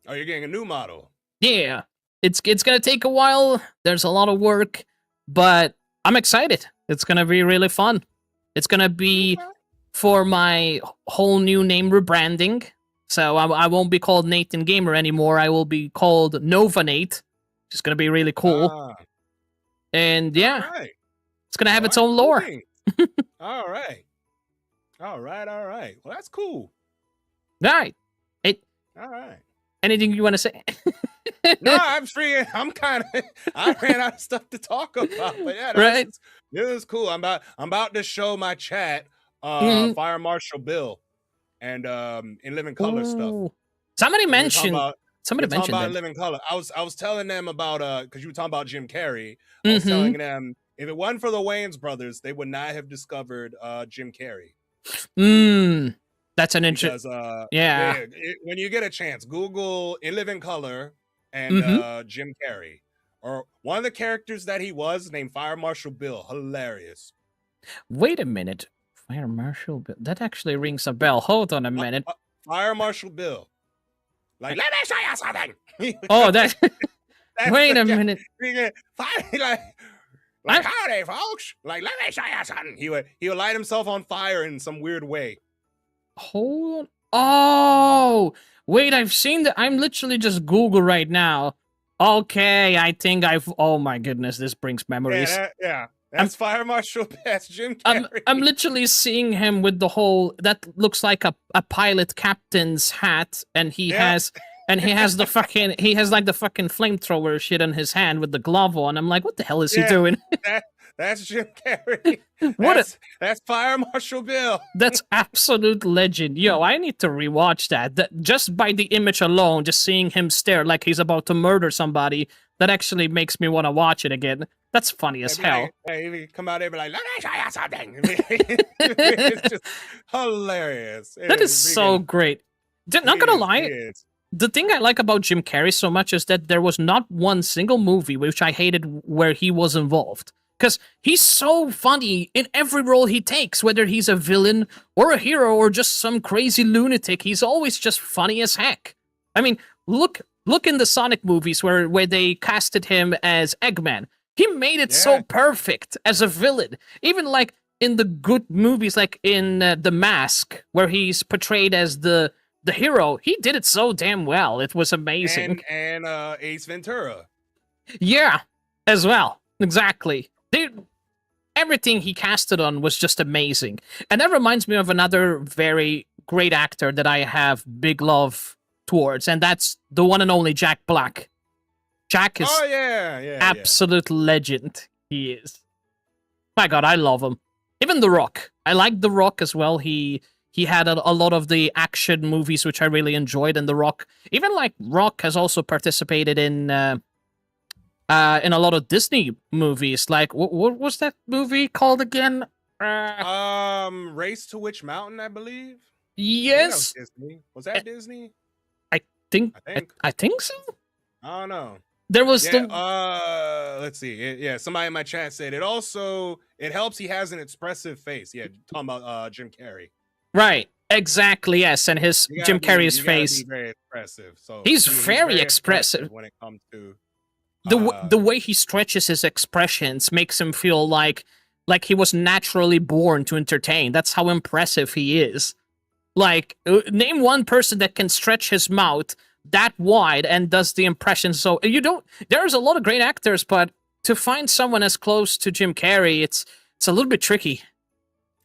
Oh, you're getting a new model. Yeah, it's gonna take a while. There's a lot of work, but I'm excited. It's gonna be really fun. It's gonna be for my whole new name rebranding. So I won't be called Nathan Gamer anymore. I will be called Nova Nate. Which is gonna be really cool. And yeah, it's gonna have its own lore. All right. Well, that's cool. All right. All right. Anything you want to say? No, I'm free. I ran out of stuff to talk about. But yeah, right. This is cool. I'm about to show my chat Fire Marshal Bill and in Living Color stuff. Somebody mentioned about that. Living Color. I was telling them about because you were talking about Jim Carrey. I was telling them if it wasn't for the Wayans brothers, they would not have discovered Jim Carrey. That's an interesting. Yeah. When you get a chance, Google In Living Color and Jim Carrey, or one of the characters that he was named Fire Marshal Bill. Hilarious. Wait a minute, Fire Marshal Bill. That actually rings a bell. Hold on a minute. Fire Marshal Bill. Like, let me show you something. Oh, that. Wait a minute. Like howdy, folks. Like, let me show you something. He would light himself on fire in some weird way. Hold on. Oh, wait, I've seen that. I'm literally just Google right now. Okay, I think oh my goodness, this brings memories. Yeah. That's Fire Marshal. That's Jim Carrey. I'm literally seeing him with the whole, that looks like a pilot captain's hat, and he has the fucking, he has like the fucking flamethrower shit in his hand with the glove on. I'm like, what the hell is he doing? That's Jim Carrey. That's Fire Marshal Bill. That's absolute legend. Yo, I need to rewatch that. Just by the image alone, just seeing him stare like he's about to murder somebody, that actually makes me want to watch it again. That's funny as hell. He come out there and be like, let me show you something. It's just hilarious. That is so great. Not gonna lie, the thing I like about Jim Carrey so much is that there was not one single movie which I hated where he was involved. because he's so funny in every role he takes, whether he's a villain or a hero or just some crazy lunatic. He's always just funny as heck. I mean, look in the Sonic movies where they casted him as Eggman. He made it so perfect as a villain. Even like in the good movies, like in The Mask, where he's portrayed as the hero, he did it so damn well. It was amazing. And Ace Ventura. Yeah, as well. Exactly. Everything he casted on was just amazing. And that reminds me of another very great actor that I have big love towards, and that's the one and only Jack Black. Jack is absolute legend. He is. My God, I love him. Even The Rock. I like The Rock as well. He had a lot of the action movies which I really enjoyed, and The Rock. Even like Rock has also participated in a lot of Disney movies. Like what was that movie called again? Race to Witch Mountain, I believe. Yes. Was that Disney? I think so. I don't know. There was let's see. Somebody in my chat said it helps he has an expressive face. Yeah, talking about Jim Carrey. Right. Exactly, yes. And his Jim Carrey's face. Be very expressive. So he's very expressive when it comes to the way he stretches his expressions makes him feel like he was naturally born to entertain. That's how impressive he is. Like, name one person that can stretch his mouth that wide and does the impression. So there's a lot of great actors, but to find someone as close to Jim Carrey, it's a little bit tricky.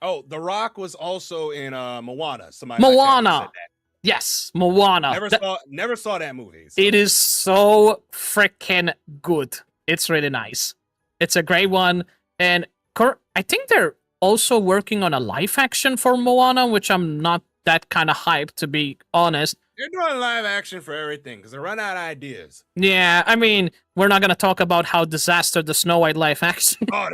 Oh, The Rock was also in Moana. Moana. Yes, Moana. Never saw that movie. So. It is so freaking good. It's really nice. It's a great one. And I think they're also working on a live action for Moana, which I'm not that kind of hyped, to be honest. They're doing live action for everything because they run out of ideas. Yeah, I mean, we're not going to talk about how disaster the Snow White live action. What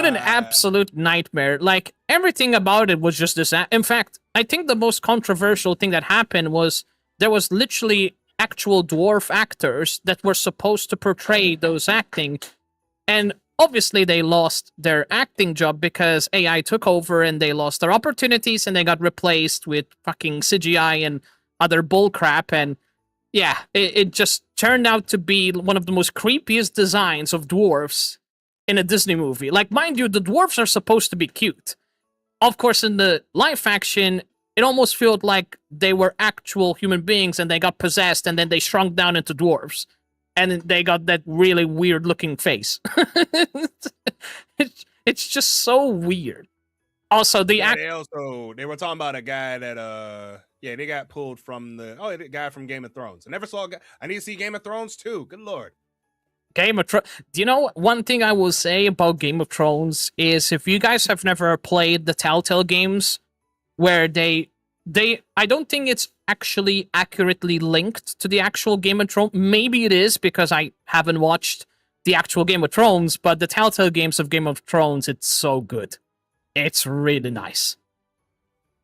an absolute nightmare. Like, everything about it was just in fact, I think the most controversial thing that happened was there was literally actual dwarf actors that were supposed to portray those acting, and obviously they lost their acting job because AI took over and they lost their opportunities and they got replaced with fucking CGI and other bullcrap. And yeah, it just turned out to be one of the most creepiest designs of dwarves in a Disney movie. Like, mind you, the dwarves are supposed to be cute. Of course, in the live action, it almost felt like they were actual human beings and they got possessed and then they shrunk down into dwarves. And they got that really weird-looking face. It's just so weird. Also, they were talking about a guy that they got pulled from the guy from Game of Thrones. I never saw a guy. I need to see Game of Thrones too. Good Lord. Game of Thrones. Do you know one thing I will say about Game of Thrones is if you guys have never played the Telltale games, where I don't think it's actually accurately linked to the actual Game of Thrones. Maybe it is because I haven't watched the actual Game of Thrones, but the Telltale games of Game of Thrones, it's so good. It's really nice.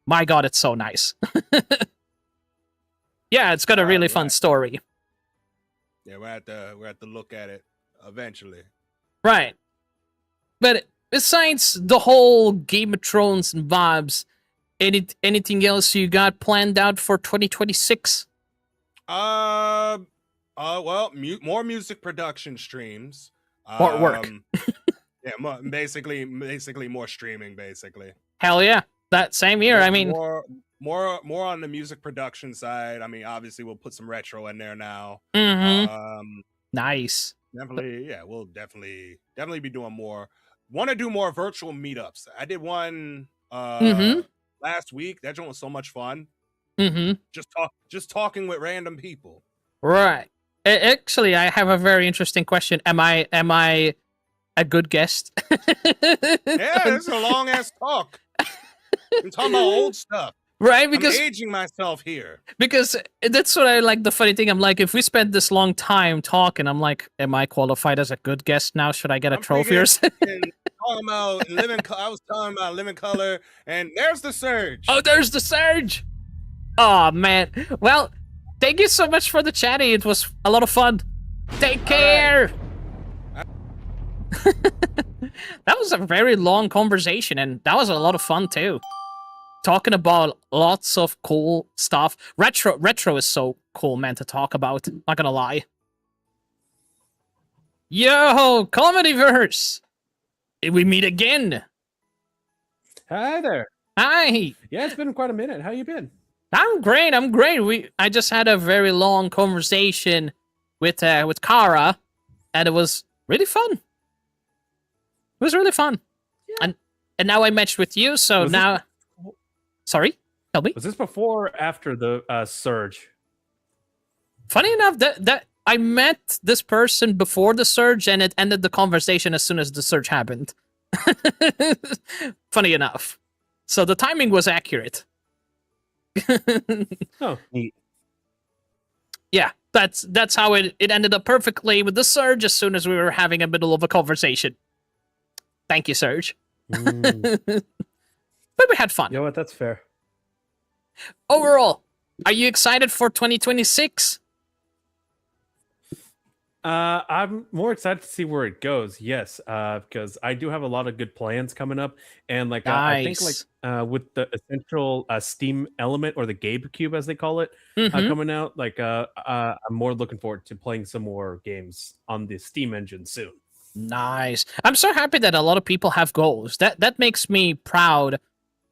My God, it's so nice. Yeah, it's got a really fun story. Yeah, we're at to look at it eventually. Right. But besides the whole Game of Thrones and vibes, anything else you got planned out for 2026? Well, more music production streams. More work. Yeah, basically more streaming, basically. Hell yeah. That same year, I mean... More on the music production side. I mean, obviously, we'll put some retro in there now. Mm-hmm. Nice. Definitely, yeah, we'll definitely be doing more. Want to do more virtual meetups. I did one last week. That joint was so much fun. Mm-hmm. Just talking with random people. Right. Actually, I have a very interesting question. Am I a good guest? Yeah, this is a long ass talk. I'm talking about old stuff. Right, because I'm aging myself here. Because that's what I like. The funny thing, I'm like, if we spend this long time talking, I'm like, am I qualified as a good guest now? Should I get a trophy or something? I was talking about Living Color, and there's the Surge. Oh, there's the Surge. Oh man. Well, thank you so much for the chatting. It was a lot of fun. Take care. That was a very long conversation, and that was a lot of fun too. Talking about lots of cool stuff. Retro is so cool, man, to talk about. Not gonna lie. Yo, Comedyverse! We meet again. Hi there. Hi. Yeah, it's been quite a minute. How you been? I'm great. I just had a very long conversation with Kara, and it was really fun. It was really fun. Yeah. And now I matched with you, so now. Sorry, tell me. Was this before or after the surge? Funny enough, that I met this person before the surge, and it ended the conversation as soon as the surge happened. Funny enough, so the timing was accurate. Oh, neat. Yeah, that's how it ended up perfectly with the surge as soon as we were having a middle of a conversation. Thank you, Surge. But we had fun. You know what? That's fair. Overall, are you excited for 2026? I'm more excited to see where it goes. Yes, because I do have a lot of good plans coming up, and like I think like with the essential Steam element or the GameCube as they call it coming out, like I'm more looking forward to playing some more games on the Steam engine soon. Nice. I'm so happy that a lot of people have goals. That makes me proud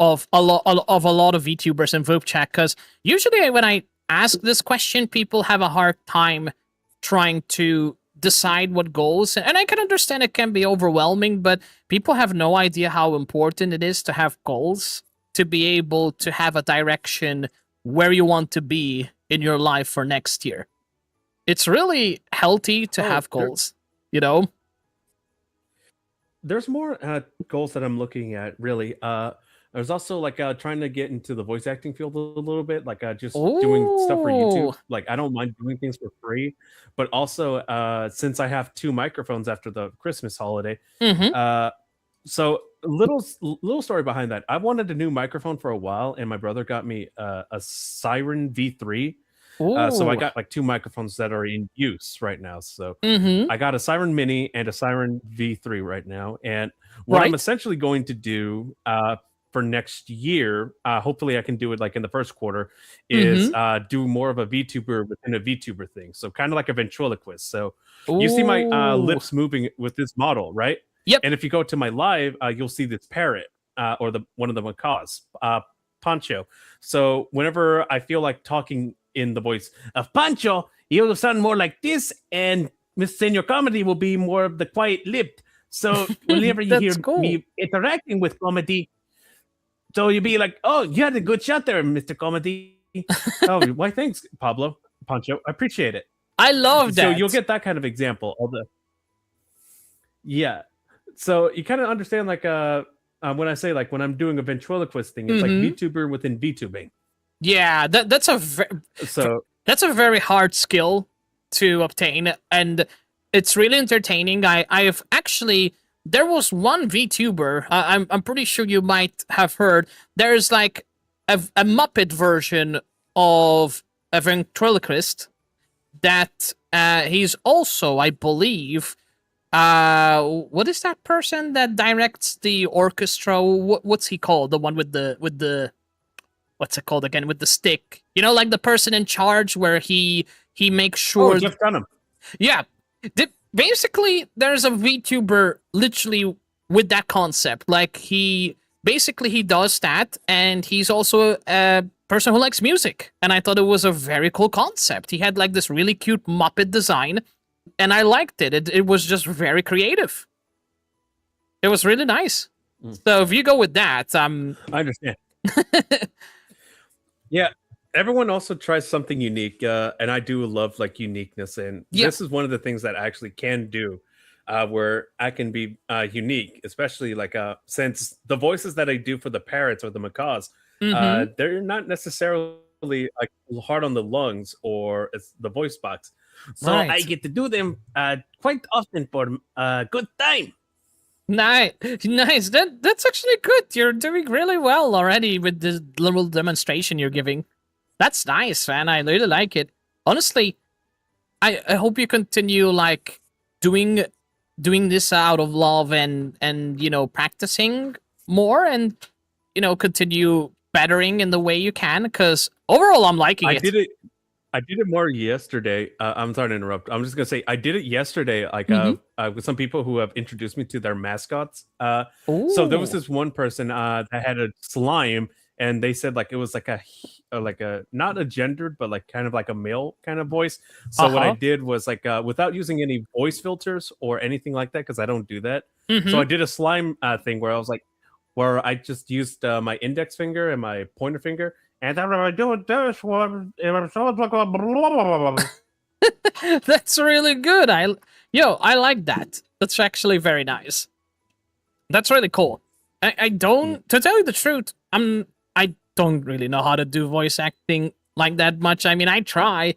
of a lot of VTubers in VupeChat, because usually when I ask this question, people have a hard time trying to decide what goals, and I can understand it can be overwhelming, but people have no idea how important it is to have goals, to be able to have a direction where you want to be in your life for next year. It's really healthy to have goals, you know? There's more goals that I'm looking at, really. There's also like trying to get into the voice acting field a little bit, like just doing stuff for YouTube. Like I don't mind doing things for free, but also since I have 2 microphones after the Christmas holiday, so little story behind that. I wanted a new microphone for a while, and my brother got me a Siren V3. So I got like 2 microphones that are in use right now. So I got a Siren Mini and a Siren V3 right now, and what I'm essentially going to do for next year, hopefully I can do it like in the first quarter, is do more of a VTuber within a VTuber thing. So kind of like a ventriloquist. So you see my lips moving with this model, right? Yep. And if you go to my live, you'll see this parrot or one of the macaws, Pancho. So whenever I feel like talking in the voice of Pancho, you'll sound more like this, and Miss Senior Comedy will be more of the quiet lipped. So whenever you hear me interacting with Comedy, so you'll be like, oh, you had a good shot there, Mr. Comedy. Oh, why thanks, Pancho. I appreciate it. I love that. So you'll get that kind of example. Yeah. So you kind of understand, like, when I say, like, when I'm doing a ventriloquist thing, it's like VTuber within VTubing. Yeah, that's a very hard skill to obtain, and it's really entertaining. I've actually, there was one VTuber, I'm pretty sure you might have heard. There's like a Muppet version of a ventriloquist that he's also, I believe, what is that person that directs the orchestra? What's he called? The one with the what's it called again? With the stick, you know, like the person in charge where he makes sure. Oh, Jeff Dunham. Yeah, basically, there's a VTuber literally with that concept. Like he does that, and he's also a person who likes music. And I thought it was a very cool concept. He had like this really cute Muppet design, and I liked it. It was just very creative. It was really nice. So if you go with that, I understand. Yeah, everyone also tries something unique, and I do love like uniqueness, and this is one of the things that I actually can do, where I can be unique, especially like since the voices that I do for the parrots or the macaws, they're not necessarily like hard on the lungs or it's the voice box, so I get to do them quite often for a good time. Nice. That's actually good. You're doing really well already with this little demonstration you're giving. That's nice, man. I really like it. Honestly, I hope you continue like doing this out of love and practicing more and continue bettering in the way you can, because overall I'm liking it. I did it more yesterday. I'm sorry to interrupt. I'm just gonna say I did it yesterday. Like with some people who have introduced me to their mascots. So there was this one person that had a slime, and they said like it was like a not a gendered, but like kind of like a male kind of voice. So what I did was like without using any voice filters or anything like that, because I don't do that. So I did a slime thing where I was like, where I just used my index finger and my pointer finger. And then I do this one. That's really good. I like that. That's actually very nice. That's really cool. I don't, to tell you the truth, I don't really know how to do voice acting like that much. I mean, I try,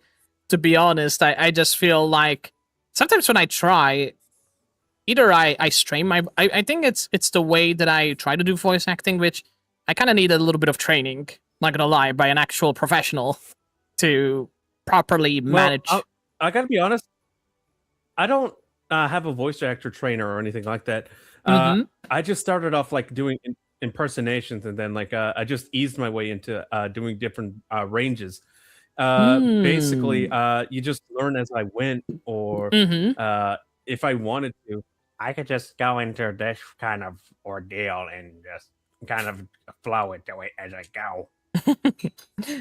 to be honest. I just feel like sometimes when I try, either I strain my, I think it's the way that I try to do voice acting, which I kind of need a little bit of training. Not gonna lie, by an actual professional to properly manage. Well, I gotta be honest. I don't have a voice actor trainer or anything like that. I just started off like doing impersonations, and then like I just eased my way into doing different ranges. Basically, you just learn as I went, or if I wanted to, I could just go into this kind of ordeal and just kind of flow it the way as I go.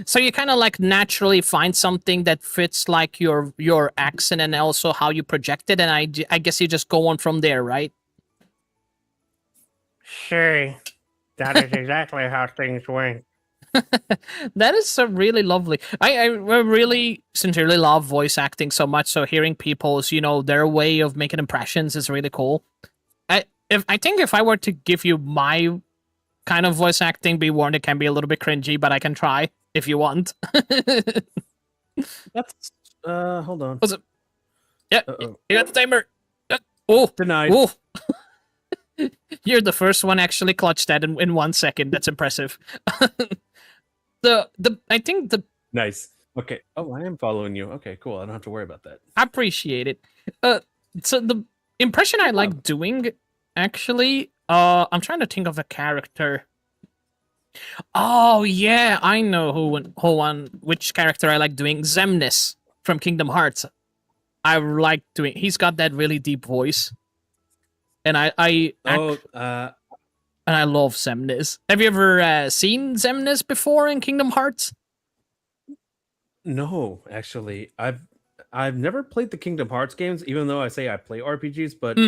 So you kind of like naturally find something that fits like your accent and also how you project it, and I guess you just go on from there, right? Sure, that is exactly how things went. That is so really lovely. I really sincerely love voice acting so much. So hearing people's their way of making impressions is really cool. I think if I were to give you my kind of voice acting, be warned, it can be a little bit cringy, but I can try if you want. That's hold on. Was it? Yeah, Uh-oh. you got the timer. Oh, Denied. Oh. You're the first one actually clutched that in 1 second. That's impressive. I think the Nice. Okay. Oh, I am following you. Okay, cool. I don't have to worry about that. I appreciate it. So the impression I like doing, actually, I'm trying to think of a character. Oh yeah, I know which character I like doing. Xemnas from Kingdom Hearts. I like doing. He's got that really deep voice, and I love Xemnas. Have you ever seen Xemnas before in Kingdom Hearts? No, actually, I've never played the Kingdom Hearts games, even though I say I play RPGs, but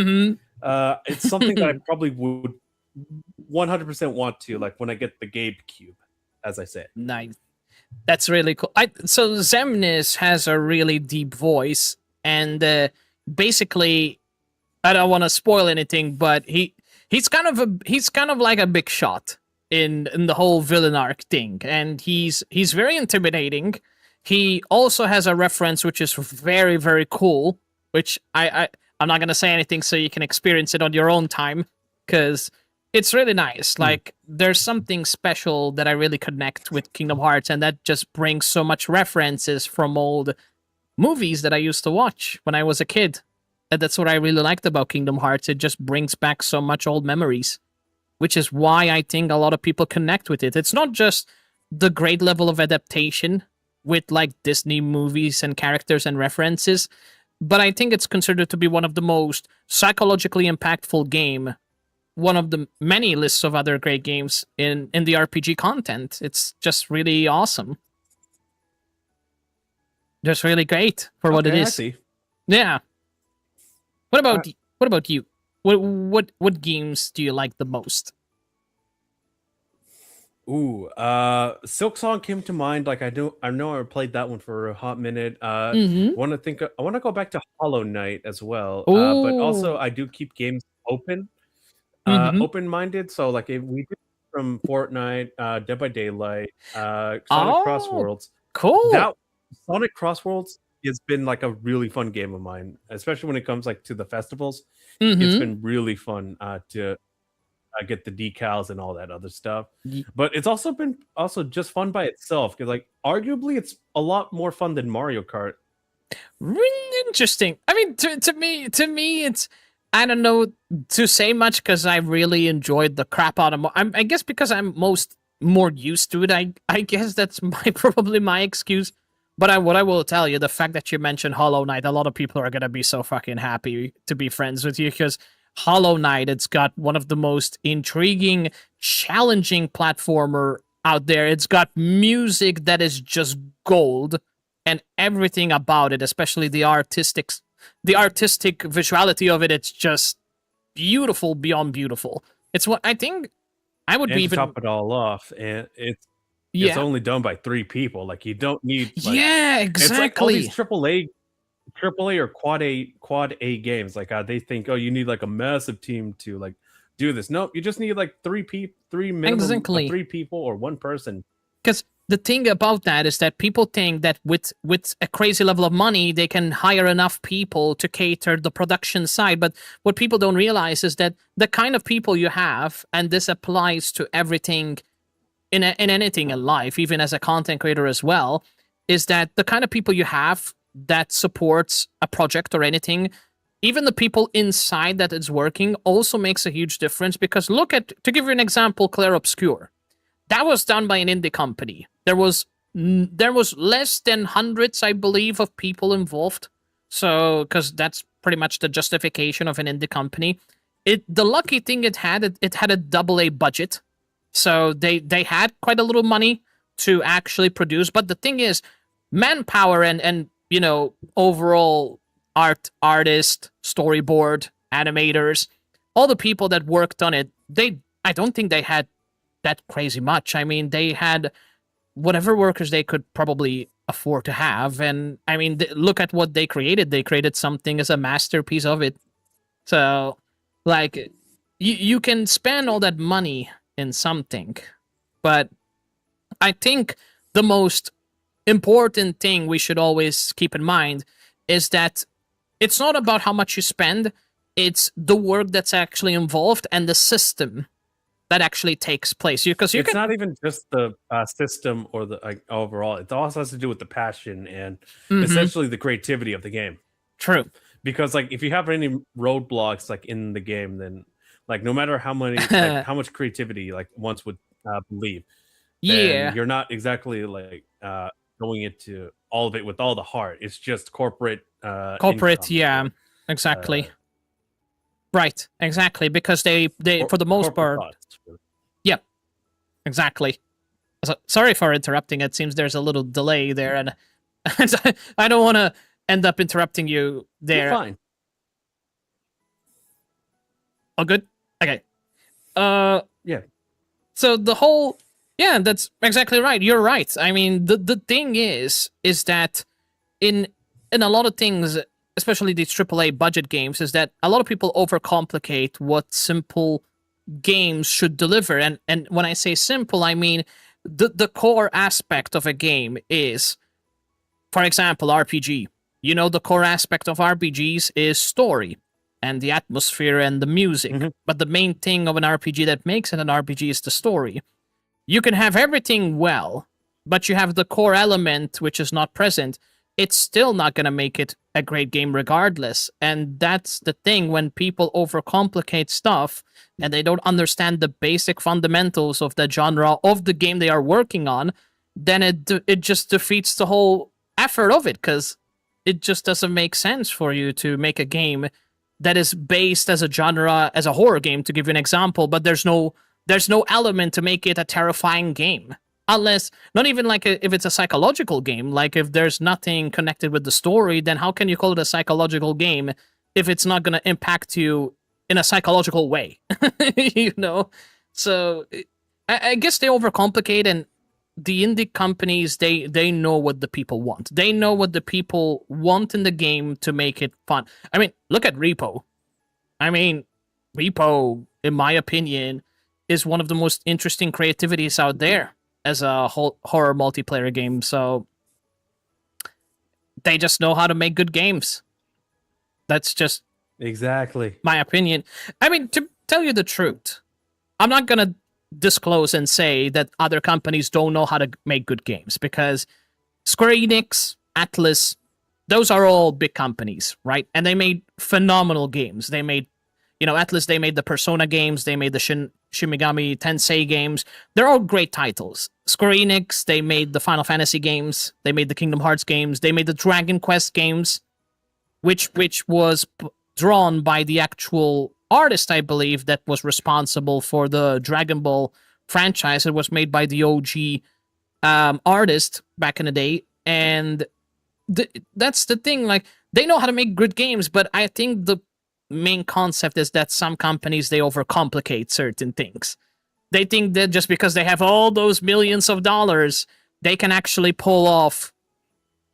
it's something that I probably would 100% want to, like when I get the Gabe Cube, as I said. Nice. That's really cool. So Xemnas has a really deep voice, and basically, I don't want to spoil anything, but he's kind of like a big shot in the whole villain arc thing, and he's very intimidating. He also has a reference which is very, very cool, which I'm not gonna say anything so you can experience it on your own time, because it's really nice. Like, there's something special that I really connect with Kingdom Hearts, and that just brings so much references from old movies that I used to watch when I was a kid. And that's what I really liked about Kingdom Hearts. It just brings back so much old memories, which is why I think a lot of people connect with it. It's not just the great level of adaptation with like Disney movies and characters and references, but I think it's considered to be one of the most psychologically impactful game, one of the many lists of other great games in the RPG content. It's just really awesome. Just really great for what it is. I see. Yeah. What about you? What games do you like the most? Ooh, Silk Song came to mind. Like I know I played that one for a hot minute. I want to go back to Hollow Knight as well. But also I do keep games open, open-minded. So like if we did from Fortnite, Dead by Daylight, Sonic Crossworlds. Cool. That Sonic Crossworlds has been like a really fun game of mine, especially when it comes like to the festivals. It's been really fun to get the decals and all that other stuff. But it's also been just fun by itself, because like arguably it's a lot more fun than Mario Kart. Really interesting. I mean, to me, it's, I don't know to say much because I really enjoyed the crap out of. I guess because I'm more used to it. I guess that's probably my excuse. But what I will tell you, the fact that you mentioned Hollow Knight, a lot of people are gonna be so fucking happy to be friends with you because Hollow Knight, it's got one of the most intriguing, challenging platformer out there. It's got music that is just gold, and everything about it, especially the artistic visuality of it, it's just beautiful beyond beautiful. It's what I think I would And be to even. top it all off, and it's Yeah, only done by 3 people. Like you don't need like yeah, it's like all these exactly. AAA or quad A games. Like they think, oh, you need like a massive team to like do this. Nope, you just need like three minimum of Exactly. 3 people or 1 person. Because the thing about that is that people think that with a crazy level of money, they can hire enough people to cater the production side. But what people don't realize is that the kind of people you have, and this applies to everything in anything in life, even as a content creator as well, is that the kind of people you have that supports a project or anything, even the people inside that it's working, also makes a huge difference. Because look at, to give you an example, Claire Obscure. That was done by an indie company. There was less than hundreds, I believe, of people involved. So, because that's pretty much the justification of an indie company. The lucky thing it had a AA budget, so they had quite a little money to actually produce. But the thing is, manpower and overall artist, storyboard, animators, all the people that worked on it, I don't think they had that crazy much. I mean, they had whatever workers they could probably afford to have, and I mean, look at what they created. They created something as a masterpiece of it. So, like, you can spend all that money in something, but I think the most important thing we should always keep in mind is that it's not about how much you spend, it's the work that's actually involved and the system that actually takes place. Because it's not even just the system or the overall. It also has to do with the passion and essentially the creativity of the game. True. Because like if you have any roadblocks like in the game, then like no matter how many like how much creativity like once would believe, then you're not exactly like going into all of it with all the heart. It's just corporate. Yeah, exactly. Right, exactly, because they for the most part. Yeah, exactly. So, sorry for interrupting. It seems there's a little delay there, and I don't want to end up interrupting you there. You're fine. Oh, good. Okay. Yeah. So the whole, yeah, that's exactly right. You're right. I mean, the thing is that in a lot of things, especially these AAA budget games, is that a lot of people overcomplicate what simple games should deliver. And when I say simple, I mean the core aspect of a game is, for example, RPG. The core aspect of RPGs is story and the atmosphere and the music. But the main thing of an RPG that makes it an RPG is the story. You can have everything well, but you have the core element which is not present, it's still not going to make it a great game regardless. And that's the thing, when people overcomplicate stuff and they don't understand the basic fundamentals of the genre of the game they are working on, then it just defeats the whole effort of it, because it just doesn't make sense for you to make a game that is based as a genre, as a horror game, to give you an example, but there's no element to make it a terrifying game. Unless, not even like if it's a psychological game, like if there's nothing connected with the story, then how can you call it a psychological game if it's not going to impact you in a psychological way? So I guess they overcomplicate, and the indie companies, they know what the people want. They know what the people want in the game to make it fun. I mean, look at Repo. I mean, Repo, in my opinion, is one of the most interesting creativities out there as a whole horror multiplayer game. So they just know how to make good games. That's just exactly my opinion. I mean, to tell you the truth, I'm not gonna disclose and say that other companies don't know how to make good games, because Square Enix, Atlas, those are all big companies, right? And they made phenomenal games. They made, Atlus, they made the Persona games, they made the Shin Megami Tensei games. They're all great titles. Square Enix, they made the Final Fantasy games, they made the Kingdom Hearts games, they made the Dragon Quest games, which was drawn by the actual artist, I believe, that was responsible for the Dragon Ball franchise. It was made by the OG artist back in the day, and that's the thing. Like, they know how to make good games, but I think the main concept is that some companies, they overcomplicate certain things. They think that just because they have all those millions of dollars, they can actually pull off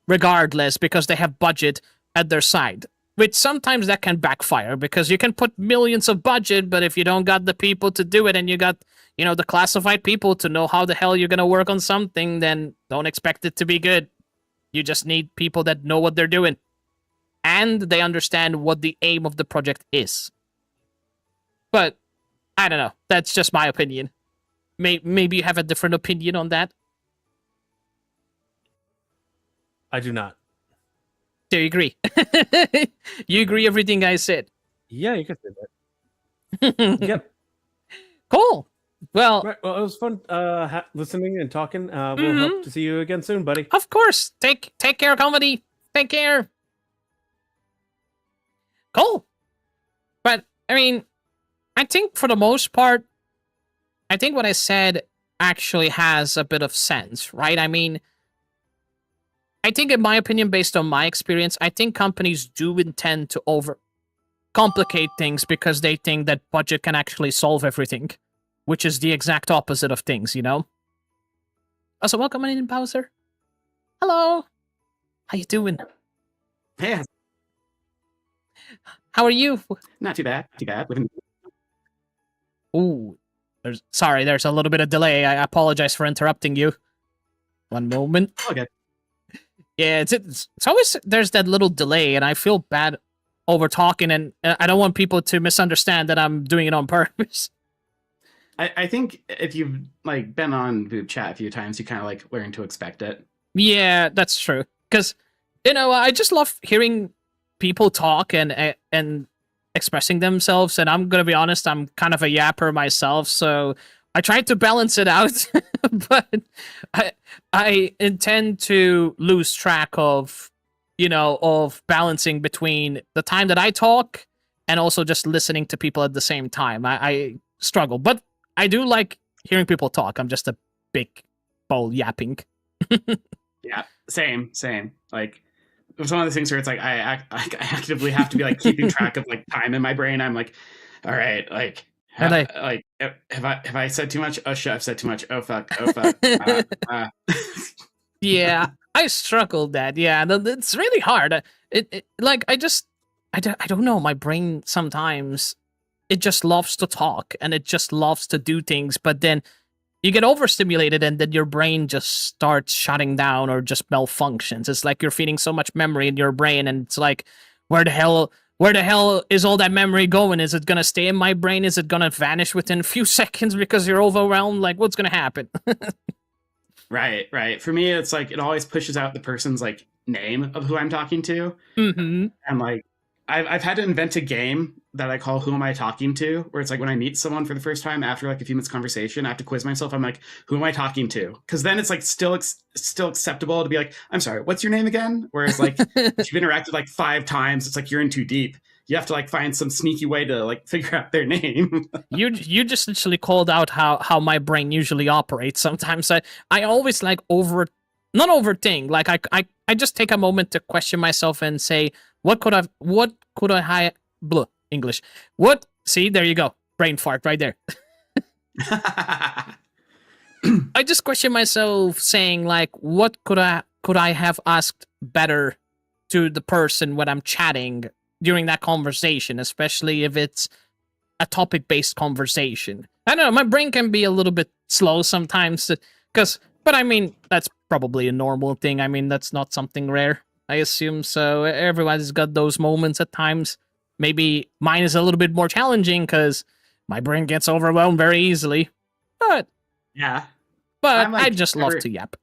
regardless because they have budget at their side. Which sometimes that can backfire because you can put millions of budget, but if you don't got the people to do it and you got, the classified people to know how the hell you're going to work on something, then don't expect it to be good. You just need people that know what they're doing. And they understand what the aim of the project is. But, I don't know. That's just my opinion. Maybe you have a different opinion on that? I do not. Do you agree? You agree everything I said? Yeah, you can say that. Yep. Cool. Well, Right, well, it was fun listening and talking. We'll hope to see you again soon, buddy. Of course. Take care, comedy. Take care. Cool. But, I mean, I think for the most part, I think what I said actually has a bit of sense, right? I mean, I think in my opinion, based on my experience, I think companies do intend to overcomplicate things because they think that budget can actually solve everything, which is the exact opposite of things, Also, welcome in, Bowser. Hello. How you doing? Hey, How are you? not too bad. Too bad. Ooh, there's a little bit of delay. I apologize for interrupting you. One moment. Okay. Yeah, it's always there's that little delay, and I feel bad over talking, and I don't want people to misunderstand that I'm doing it on purpose. I think if you've been on VupeChat a few times, you kind of learn to expect it. Yeah, that's true. Because I just love hearing people talk and expressing themselves, and I'm gonna be honest, I'm kind of a yapper myself, so I tried to balance it out, but I intend to lose track of, of balancing between the time that I talk and also just listening to people at the same time. I struggle, but I do like hearing people talk. I'm just a big ball yapping. Yeah, same. It's one of those things where it's I actively have to be keeping track of time in my brain. I'm all right, have I said too much? Oh shit, I've said too much. Oh fuck. Yeah, I struggled that. Yeah, it's really hard. I don't know. My brain sometimes it just loves to talk and it just loves to do things, but then you get overstimulated and then your brain just starts shutting down or just malfunctions. It's like you're feeding so much memory in your brain, and it's like, where the hell is all that memory going? Is it gonna stay in my brain? Is it gonna vanish within a few seconds because you're overwhelmed? What's gonna happen? Right. For me, it's it always pushes out the person's name of who I'm talking to. Mm-hmm. And I've had to invent a game that I call "Who Am I Talking To?" where it's when I meet someone for the first time after a few minutes conversation, I have to quiz myself. I'm "Who am I talking to?" Because then it's still acceptable to be "I'm sorry, what's your name again?" Whereas if you've interacted 5 times, it's you're in too deep. You have to find some sneaky way to figure out their name. You just literally called out how my brain usually operates. Sometimes I always not overthink. I just take a moment to question myself and say, what could I English. What? See, there you go. Brain fart right there. I just question myself saying what could I have asked better to the person when I'm chatting during that conversation, especially if it's a topic-based conversation. I don't know, my brain can be a little bit slow sometimes, but I mean, that's probably a normal thing. I mean, that's not something rare, I assume, so everybody's got those moments at times. Maybe mine is a little bit more challenging because my brain gets overwhelmed very easily, but yeah. But I just love to yap.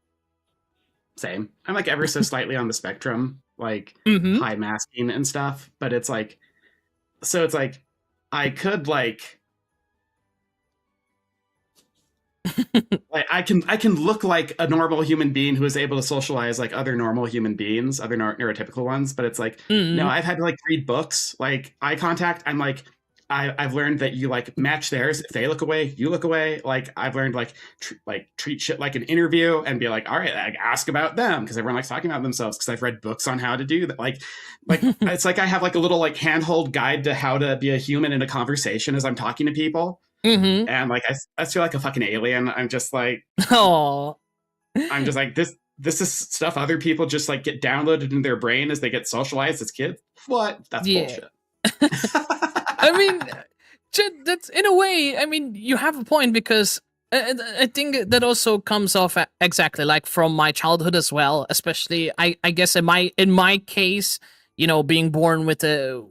Same. I'm ever so slightly on the spectrum. like Mm-hmm. high masking and stuff. But it's like, so it's like I could like I can look like a normal human being who is able to socialize like other normal human beings, other neurotypical ones. But it's like, no, I've had to like read books, like eye contact. I'm like, I've learned that you like match theirs. If they look away, you look away. Like I've learned like treat shit like an interview and be like, all right, like, ask about them because everyone likes talking about themselves because I've read books on how to do that. Like it's like I have like a little like handhold guide to how to be a human in a conversation as I'm talking to people. Mm-hmm. And like I feel like a fucking alien. I'm just like, oh, I'm just like this is stuff other people just like get downloaded in their brain as they get socialized as kids. What? That's bullshit. I mean, that's in a way. I mean, you have a point because I think that also comes off exactly like from my childhood as well. Especially, I guess in my case, you know, being born with a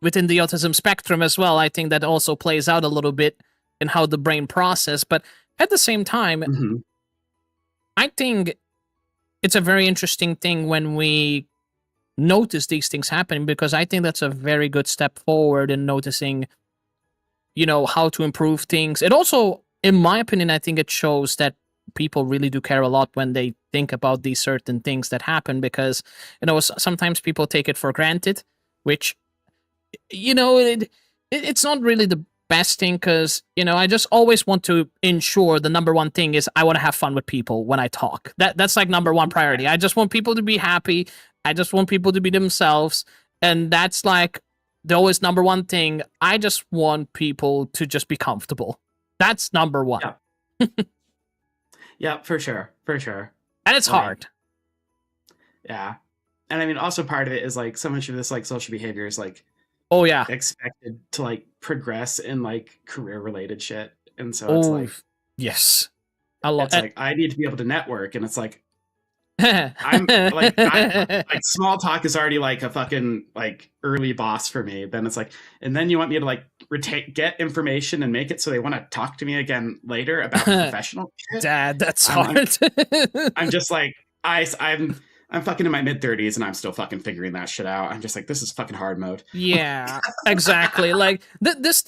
within the autism spectrum as well. I think that also plays out a little bit in how the brain process. But at the same time, I think it's a very interesting thing when we notice these things happening, because I think that's a very good step forward in noticing, you know, how to improve things. It also, in my opinion, I think it shows that people really do care a lot when they think about these certain things that happen, because, you know, sometimes people take it for granted, which, you know, it's not really the best thing, because, you know, I just always want to ensure the number one thing is I want to have fun with people when I talk. That's like number one priority. I just want people to be happy. I just want people to be themselves. And that's like the always number one thing. I just want people to just be comfortable. That's number one. Yeah, yeah, for sure. For sure. And it's hard. Yeah. And I mean, also part of it is like so much of this like social behavior is like, oh yeah, expected to like progress in like career related shit. And so it's like, yes, I love it's like I need to be able to network, and it's like I'm like small talk is already like a fucking like early boss for me. Then it's like, and then you want me to like get information and make it so they want to talk to me again later about professional shit. Dad, that's hard. I'm just like I'm fucking in my mid-30s and I'm still fucking figuring that shit out. I'm just like, this is fucking hard mode. Yeah, exactly. Like this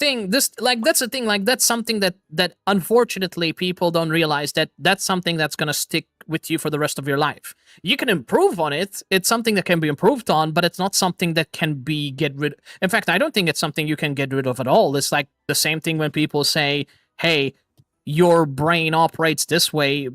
like that's the thing. Like that's something that unfortunately people don't realize, that that's something that's gonna stick with you for the rest of your life. You can improve on it. It's something that can be improved on, but it's not something that can be get rid. In fact, I don't think it's something you can get rid of at all. It's like the same thing when people say, "Hey, your brain operates this way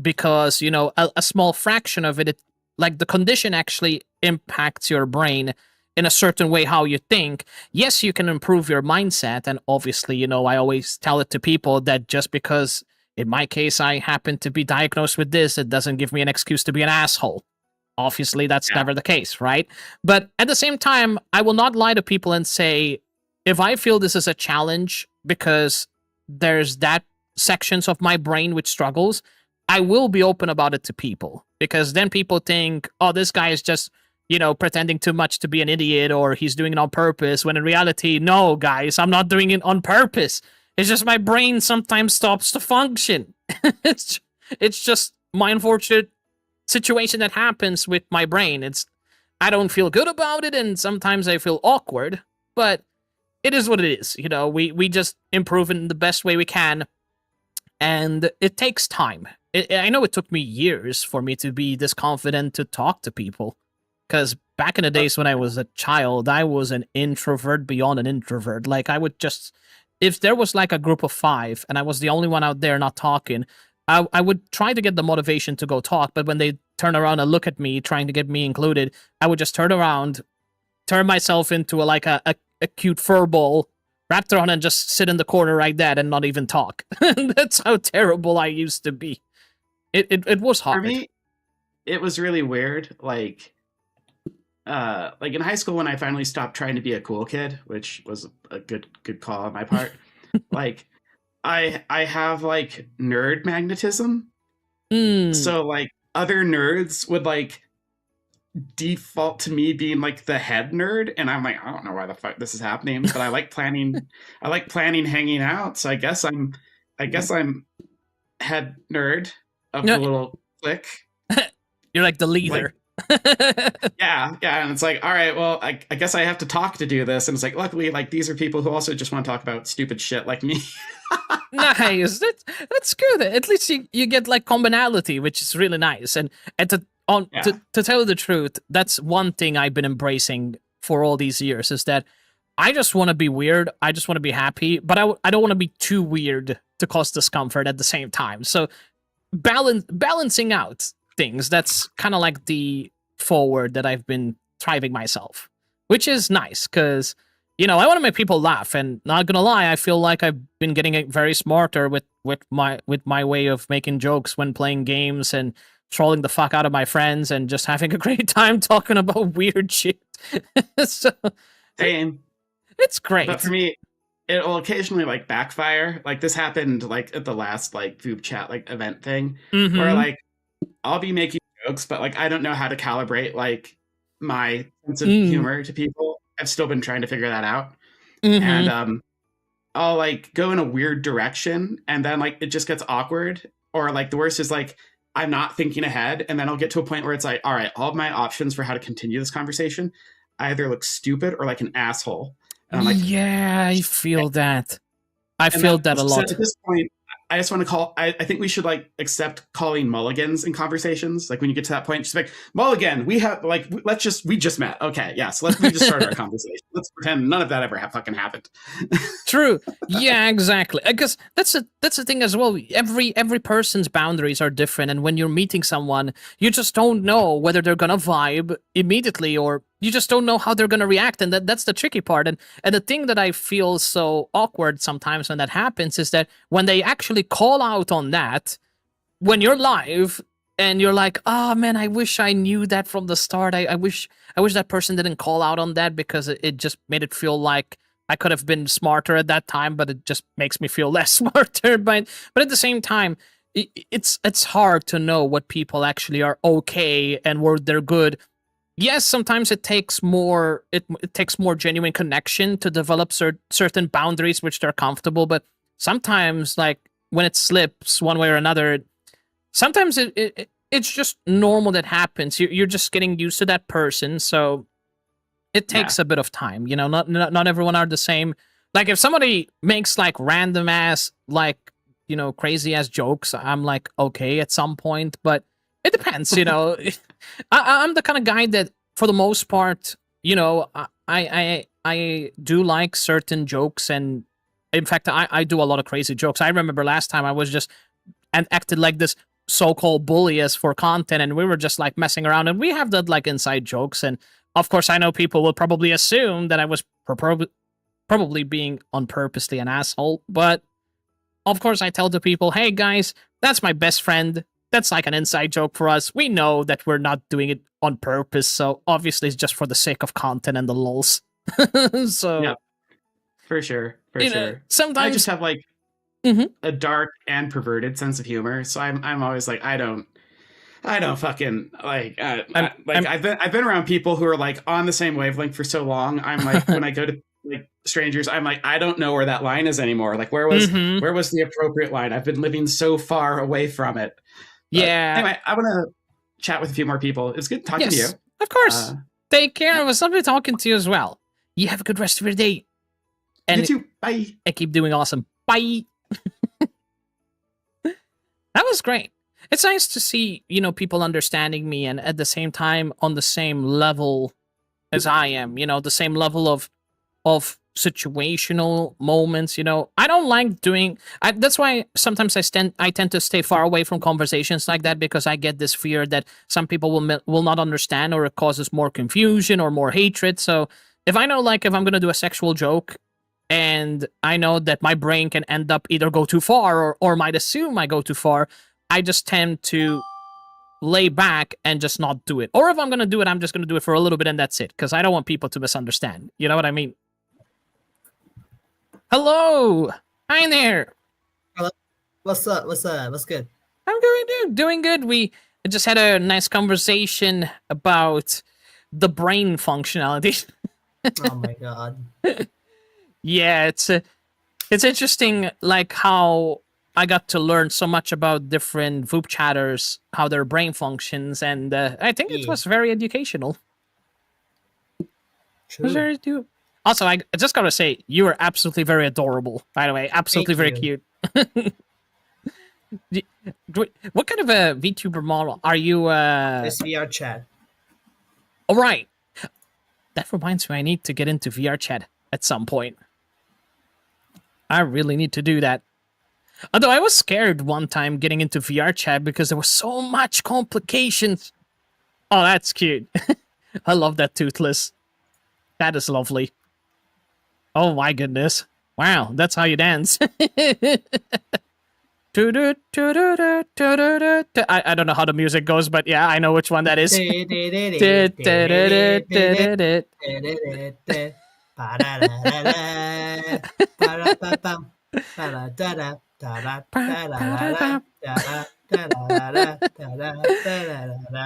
because, you know, a small fraction of it, like the condition actually impacts your brain in a certain way how you think." Yes, you can improve your mindset. And obviously, you know, I always tell it to people that just because in my case I happen to be diagnosed with this, it doesn't give me an excuse to be an asshole. Obviously, that's never the case, right? But at the same time, I will not lie to people and say, if I feel this is a challenge because there's that sections of my brain which struggles, I will be open about it to people, because then people think, oh, this guy is just, you know, pretending too much to be an idiot, or he's doing it on purpose, when in reality, no, guys, I'm not doing it on purpose. It's just my brain sometimes stops to function. it's just my unfortunate situation that happens with my brain. I don't feel good about it, and sometimes I feel awkward, but it is what it is. You know, we just improve in the best way we can, and it takes time. I know it took me years for me to be this confident to talk to people, because back in the days when I was a child, I was an introvert beyond an introvert. Like, I would just, if there was like a group of 5 and I was the only one out there not talking, I would try to get the motivation to go talk, but when they turn around and look at me trying to get me included, I would just turn around, turn myself into a cute fur ball, wrapped around, and just sit in the corner like that and not even talk. That's how terrible I used to be. It was hard. For me, it was really weird. Like in high school when I finally stopped trying to be a cool kid, which was a good call on my part. Like I have like nerd magnetism. So like other nerds would like default to me being like the head nerd, and I'm like, I don't know why the fuck this is happening, but I like planning hanging out. So I guess I'm head nerd of the little clique. You're like the leader. Yeah, and it's like, all right, well, I guess I have to talk to do this, and it's like, luckily, like these are people who also just want to talk about stupid shit like me. Nice. That's good. At least you get like commonality, which is really nice. And to tell you the truth, that's one thing I've been embracing for all these years is that I just want to be weird. I just want to be happy, but I don't want to be too weird to cause discomfort at the same time. So balancing out things, that's kind of like the forward that I've been driving myself, which is nice because I want to make people laugh, and not gonna lie, I feel like I've been getting very smarter with my way of making jokes when playing games and trolling the fuck out of my friends and just having a great time talking about weird shit. So Same. It's great. But for me, it will occasionally like backfire. Like this happened like at the last like VupeChat like event thing, where like I'll be making jokes, but like I don't know how to calibrate like my sense of humor to people. I've still been trying to figure that out. And I'll like go in a weird direction, and then like it just gets awkward. Or like the worst is like I'm not thinking ahead, and then I'll get to a point where it's like, all right, all of my options for how to continue this conversation, I either look stupid or like an asshole. And I'm like, yeah, I feel that. I feel that a lot. At this point, I just want to call. I think we should like accept calling mulligans in conversations. Like when you get to that point, just like mulligan. We have like we just met. Okay, yeah. So we just started our conversation. Let's pretend none of that ever fucking happened. True. Yeah, exactly. Because that's the thing as well. Every person's boundaries are different, and when you're meeting someone, you just don't know whether they're gonna vibe immediately, or you just don't know how they're gonna react, and that's the tricky part. And the thing that I feel so awkward sometimes when that happens is that when they actually call out on that, when you're live and you're like, oh man, I wish I knew that from the start. I wish that person didn't call out on that, because it just made it feel like I could have been smarter at that time, but it just makes me feel less smarter. But at the same time, it's hard to know what people actually are okay and where they're good. Yes, sometimes it takes more genuine connection to develop certain boundaries which they're comfortable, but sometimes like when it slips one way or another, sometimes it's just normal that happens. You're just getting used to that person, so it takes a bit of time. Not everyone are the same. Like if somebody makes like random ass like crazy ass jokes, I'm like okay at some point, but it depends. I'm the kind of guy that for the most part, I do like certain jokes, and in fact I do a lot of crazy jokes. I remember last time I was just and acted like this so-called bully as for content, and we were just like messing around, and we have that like inside jokes, and of course I know people will probably assume that I was probably being on purposely an asshole, but of course I tell the people, hey guys, that's my best friend. That's like an inside joke for us. We know that we're not doing it on purpose, so obviously it's just for the sake of content and the lulz. So yeah, for sure. Sometimes I just have like a dark and perverted sense of humor, so I'm always like I don't fucking like I've been around people who are like on the same wavelength for so long. I'm like when I go to like strangers, I'm like I don't know where that line is anymore. Like where was the appropriate line? I've been living so far away from it. But anyway, I want to chat with a few more people. It's good talking to you. Of course. Take care. It was lovely talking to you as well. You have a good rest of your day. And you too. Bye. And keep doing awesome. Bye. That was great. It's nice to see, people understanding me and at the same time on the same level as I am, the same level of situational moments. I don't like doing that's why sometimes I tend to stay far away from conversations like that, because I get this fear that some people will not understand, or it causes more confusion or more hatred. So if I know, like, if I'm gonna do a sexual joke and I know that my brain can end up either go too far or might assume I go too far, I just tend to lay back and just not do it. Or if I'm gonna do it, I'm just gonna do it for a little bit and that's it, because I don't want people to misunderstand. You know what I mean? Hello! Hi there! Hello. What's up? What's good? I'm doing good. We just had a nice conversation about the brain functionality. Oh my god. Yeah, it's interesting, like how I got to learn so much about different Voop chatters, how their brain functions, and I think it was very educational. True. Also, I just gotta say, you are absolutely very adorable. By the way, absolutely very cute. What kind of a VTuber model are you? This VR chat. All right. That reminds me, I need to get into VR chat at some point. I really need to do that. Although I was scared one time getting into VR chat because there was so much complications. Oh, that's cute. I love that toothless. That is lovely. Oh my goodness. Wow, that's how you dance. I don't know how the music goes, but yeah, I know which one that is.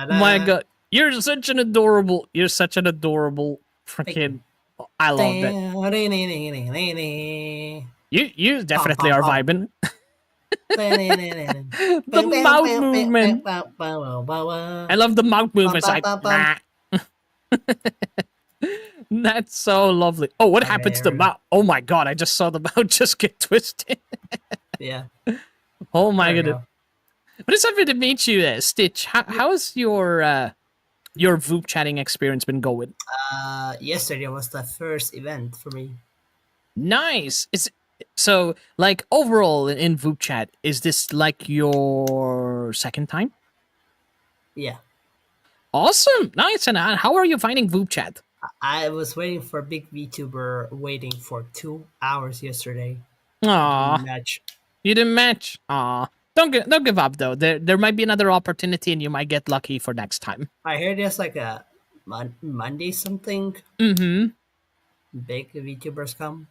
My god, you're such an adorable freaking. I love that. You definitely are vibing. The mouth movement. I love the mouth movements. Like, that's so lovely. Oh, what happened to the mouth? Oh my god, I just saw the mouth just get twisted. Yeah. Oh my goodness. But it's happy to meet you there, Stitch. How's your Voop chatting experience been going? Yesterday was the first event for me. Nice. So, like, overall in Voop chat, is this like your second time? Yeah. Awesome. Nice. And how are you finding Voop chat? I was waiting for big VTuber waiting for 2 hours yesterday. Aww. Match. You didn't match. Aw. Don't give up though. There might be another opportunity and you might get lucky for next time. I heard there's like a Monday something. Mm-hmm. Big VTubers come.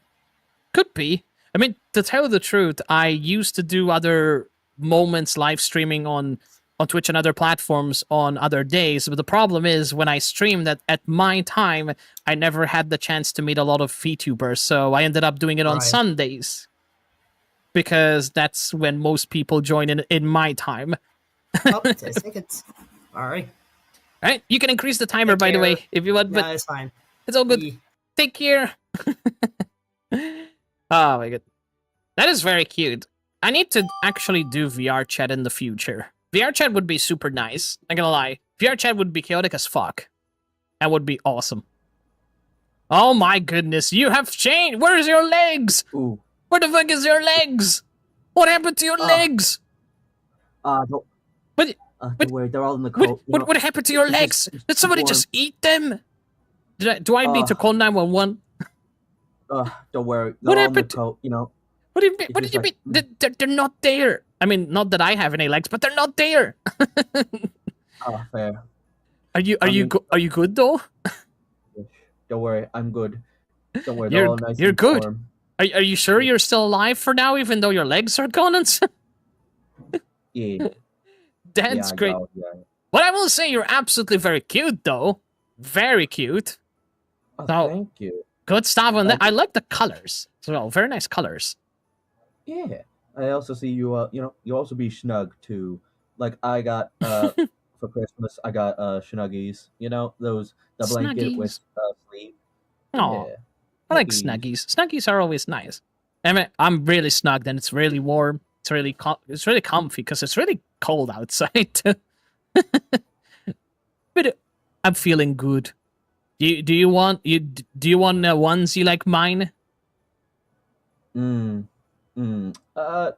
Could be. I mean, to tell the truth, I used to do other moments live streaming on Twitch and other platforms on other days, but the problem is when I streamed at my time, I never had the chance to meet a lot of VTubers, so I ended up doing it on Sundays. Because that's when most people join in my time. Oh, 10 seconds. Alright. Alright, you can increase the timer, by the way, if you want, but it's fine. It's all good. Take care. Oh my god. That is very cute. I need to actually do VR chat in the future. VR chat would be super nice. Not gonna lie. VR chat would be chaotic as fuck. That would be awesome. Oh my goodness, you have changed! Where's your legs? Ooh. Where the fuck is your legs? What happened to your legs? Don't worry, they're all in the coat. What happened to your legs? Did somebody just eat them? Do I need to call 911? Don't worry, What they're all in the happened to- coat, you know. What do you mean? What did you mean? They're not there. I mean, not that I have any legs, but they're not there. Fair. Are you good though? Don't worry, I'm good. Don't worry, they're all nice You're and good. warm. Are you sure you're still alive for now, even though your legs are gone? Yeah. That's Yeah, great. no, yeah. But I will say you're absolutely very cute, though. Very cute. Oh, So, thank you. good stuff on that. I like the colors. So, very nice colors. Yeah. I also see you. You also be snug too. Like I got for Christmas, I got Snuggies. You know those the blanket with sleep. Oh, Yeah. I like Snuggies. snuggies. Snuggies are always nice. I mean, I'm really snugged and it's really warm. It's really comfy because it's really cold outside. But I'm feeling good. Do you want onesie like mine? No, I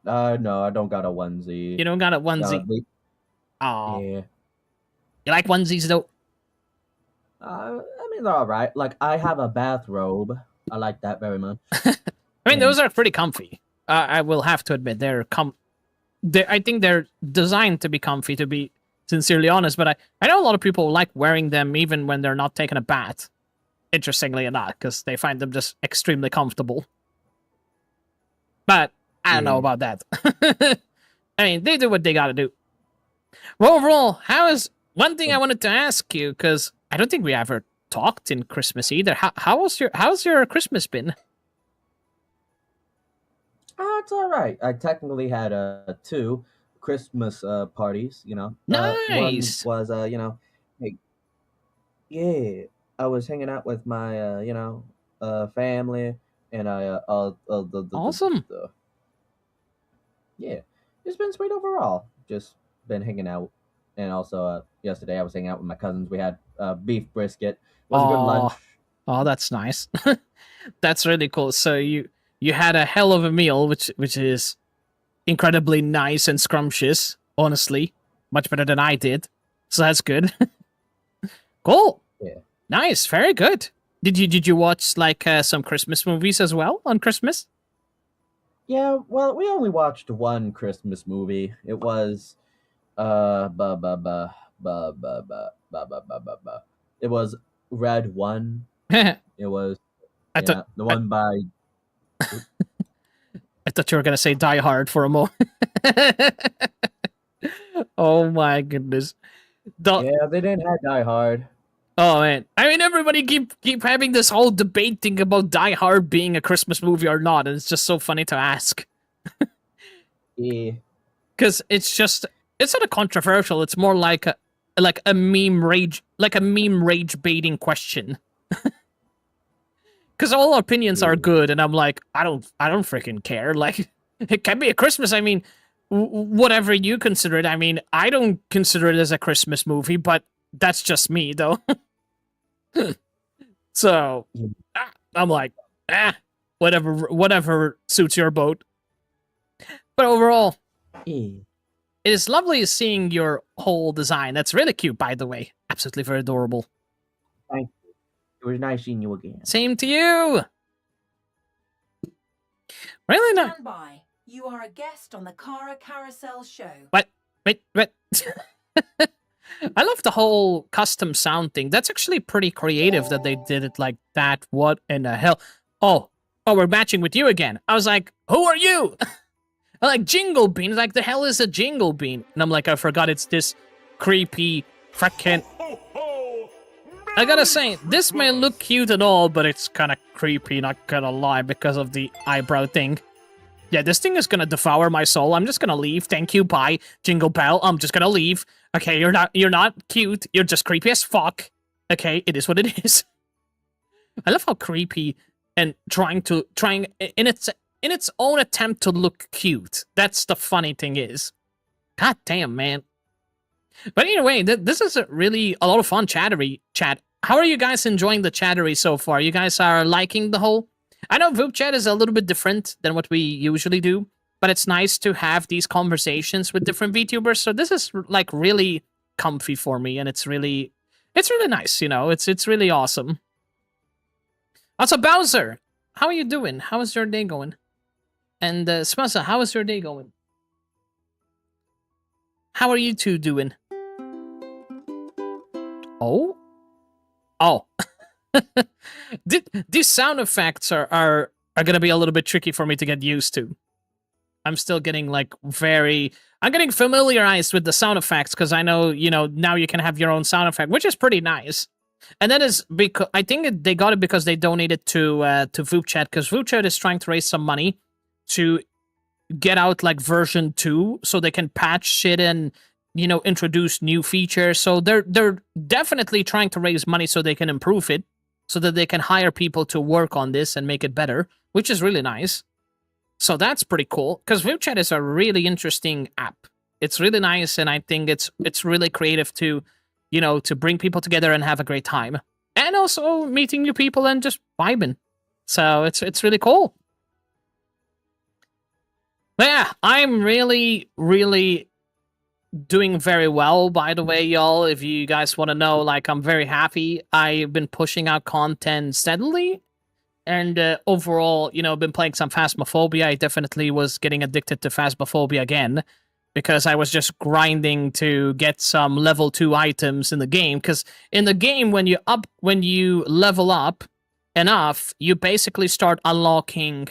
don't got a onesie. You don't got a onesie. Oh, Yeah. you like onesies though? I mean, they're all right. Like I have a bathrobe. I like that very much. I mean, those are pretty comfy. I will have to admit I think they're designed to be comfy, to be sincerely honest. But I know a lot of people like wearing them even when they're not taking a bath. Interestingly enough, because they find them just extremely comfortable. But I don't know about that. I mean, they do what they gotta do. Well, overall, one thing I wanted to ask you, because I don't think we ever talked in Christmas either. How's your Christmas been? It's all right. I technically had two Christmas parties. One Nice. was hey, yeah, I was hanging out with my family, and I Awesome. yeah, it's been sweet overall. Just been hanging out, and also yesterday I was hanging out with my cousins. We had beef brisket. It was a good lunch. Oh, that's nice. That's really cool. So you had a hell of a meal, which is incredibly nice and scrumptious. Honestly, much better than I did. So that's good. Cool. Yeah. Nice. Very good. Did you watch like some Christmas movies as well on Christmas? Yeah, well, we only watched one Christmas movie. It was ba ba ba ba ba ba ba ba ba ba ba. It was Red One. It was the one by. I thought you were gonna say Die Hard for a moment. Oh my goodness. Yeah, they didn't have Die Hard. Oh man, I mean, everybody keep having this whole debate thing about Die Hard being a Christmas movie or not, and it's just so funny to ask. Yeah, because it's not a controversial. It's more like a meme rage baiting question. Because all opinions are good, and I'm like, I don't freaking care. Like, it can be a Christmas. I mean, whatever you consider it. I mean, I don't consider it as a Christmas movie, but that's just me, though. So, I'm like, whatever suits your boat. But overall, it is lovely seeing your whole design. That's really cute, by the way. Absolutely very adorable. Thank you. It was nice seeing you again. Same to you. Really nice. Stand by. You are a guest on the Cara Carousel show. What? Wait. I love the whole custom sound thing. That's actually pretty creative that they did it like that. What in the hell? Oh, we're matching with you again. I was like, who are you? I'm like, Jingle Bean. Like, the hell is a Jingle Bean? And I'm like, I forgot it's this creepy frickin'. I gotta say, this may look cute and all, but it's kind of creepy, not gonna lie, because of the eyebrow thing. Yeah, this thing is gonna devour my soul. I'm just gonna leave. Thank you, bye. Jingle Bell, I'm just gonna leave. Okay, you're not cute. You're just creepy as fuck. Okay, it is what it is. I love how creepy and trying in its own attempt to look cute. That's the funny thing is. God damn, man. But anyway, this is really a lot of fun chat. How are you guys enjoying the chattery so far? You guys are liking the whole... I know VupeChat is a little bit different than what we usually do, but it's nice to have these conversations with different VTubers, so this is like really comfy for me, and it's really nice, you know? It's really awesome. Also, Bowser, how are you doing? How is your day going? And Smasa, how is your day going? How are you two doing? Oh? These sound effects are gonna be a little bit tricky for me to get used to. I'm still getting like I'm getting familiarized with the sound effects because I know, now you can have your own sound effect, which is pretty nice. And that is because I think they got it because they donated to VupeChat, because VupeChat is trying to raise some money to get out like version 2 so they can patch shit and introduce new features. So they're definitely trying to raise money so they can improve it, so that they can hire people to work on this and make it better, which is really nice. So that's pretty cool, because VupeChat is a really interesting app. It's really nice, and I think it's really creative to, to bring people together and have a great time. And also meeting new people and just vibing. So it's really cool. But yeah, I'm really, really doing very well, by the way, y'all. If you guys want to know, like, I'm very happy. I've been pushing out content steadily, and overall, I've been playing some Phasmophobia. I definitely was getting addicted to Phasmophobia again, because I was just grinding to get some level 2 items in the game. Because in the game, when you level up enough, you basically start unlocking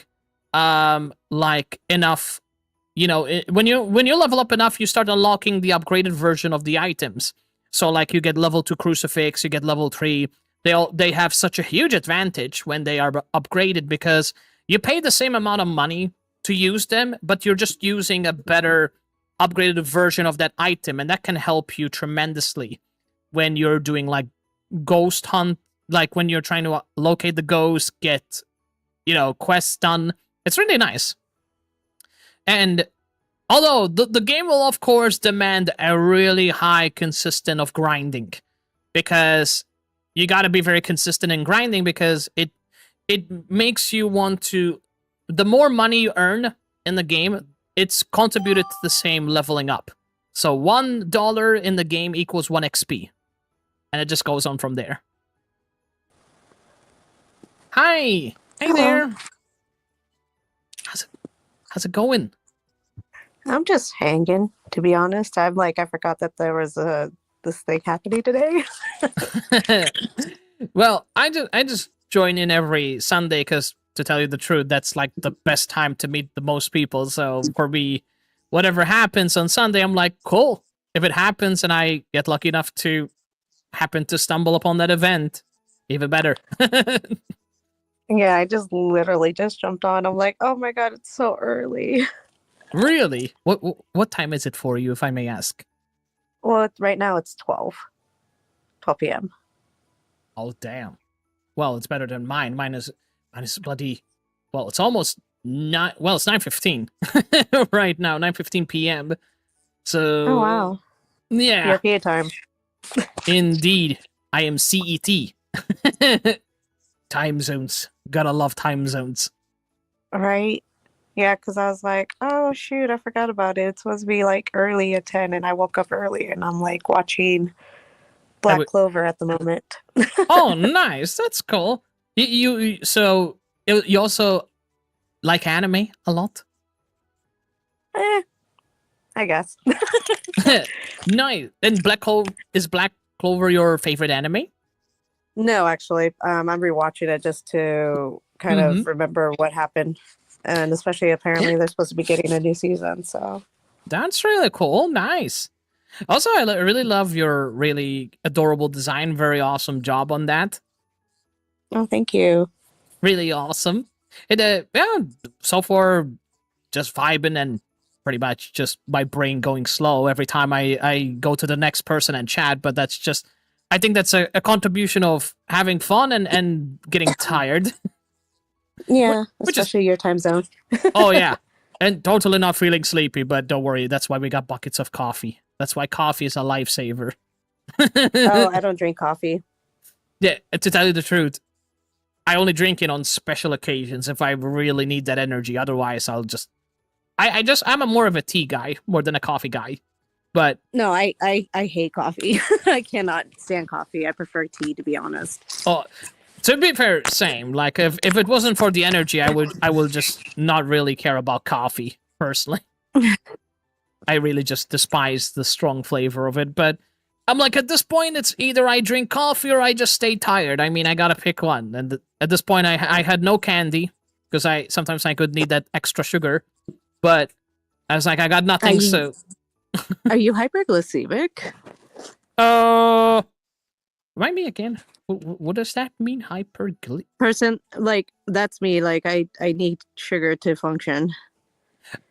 like enough. When you level up enough, you start unlocking the upgraded version of the items. So, like, you get level 2 crucifix, you get level 3. They have such a huge advantage when they are upgraded, because you pay the same amount of money to use them, but you're just using a better upgraded version of that item, and that can help you tremendously when you're doing like ghost hunt, like when you're trying to locate the ghost, get, quests done. It's really nice. And although the game will of course demand a really high consistent of grinding, because you got to be very consistent in grinding, because it makes you want to, the more money you earn in the game, it's contributed to the same leveling up. So $1 in the game equals 1 XP. And it just goes on from there. Hi! Hey Hello. there! How's it going? I'm just hanging, to be honest. I'm like, I forgot that there was this thing happening today. Well, I just join in every Sunday because, to tell you the truth, that's like the best time to meet the most people. So for me, whatever happens on Sunday, I'm like, cool. If it happens and I get lucky enough to happen to stumble upon that event, even better. Yeah, I just literally just jumped on. I'm like, oh my god, it's so early. Really? What time is it for you, if I may ask? Well, right now it's 12 p.m. Oh, damn. Well, it's better than mine. Mine is bloody... Well, it's almost... it's 9:15 right now, 9:15 p.m. So... Oh, wow. Yeah. European time. Indeed. I am CET. Time zones. Gotta love time zones. Right? Yeah, because I was like, oh, shoot, I forgot about it. It's supposed to be like early at 10, and I woke up early, and I'm like watching Black Clover at the moment. Oh, nice. That's cool. You also like anime a lot? I guess. Nice. And is Black Clover your favorite anime? No, actually, I'm rewatching it just to kind of remember what happened, and especially apparently they're supposed to be getting a new season. So that's really cool. Nice. Also, I really love your really adorable design. Very awesome job on that. Oh, thank you. Really awesome. It so far just vibing and pretty much just my brain going slow every time I go to the next person and chat. But that's just, I think that's a contribution of having fun and getting tired. Yeah, especially your time zone. Oh, yeah. And totally not feeling sleepy, but don't worry. That's why we got buckets of coffee. That's why coffee is a lifesaver. Oh, I don't drink coffee. Yeah, to tell you the truth, I only drink it on special occasions if I really need that energy. Otherwise, I'll just... I'm more of a tea guy more than a coffee guy. But no, I hate coffee. I cannot stand coffee. I prefer tea, to be honest. Oh, to be fair, same. Like if it wasn't for the energy, I will just not really care about coffee personally. I really just despise the strong flavor of it. But I'm like, at this point, it's either I drink coffee or I just stay tired. I mean, I gotta pick one. And at this point, I had no candy because sometimes I could need that extra sugar. But I was like, I got nothing. So are you hyperglycemic? Remind me again. What does that mean? Person, like, that's me. Like, I need sugar to function.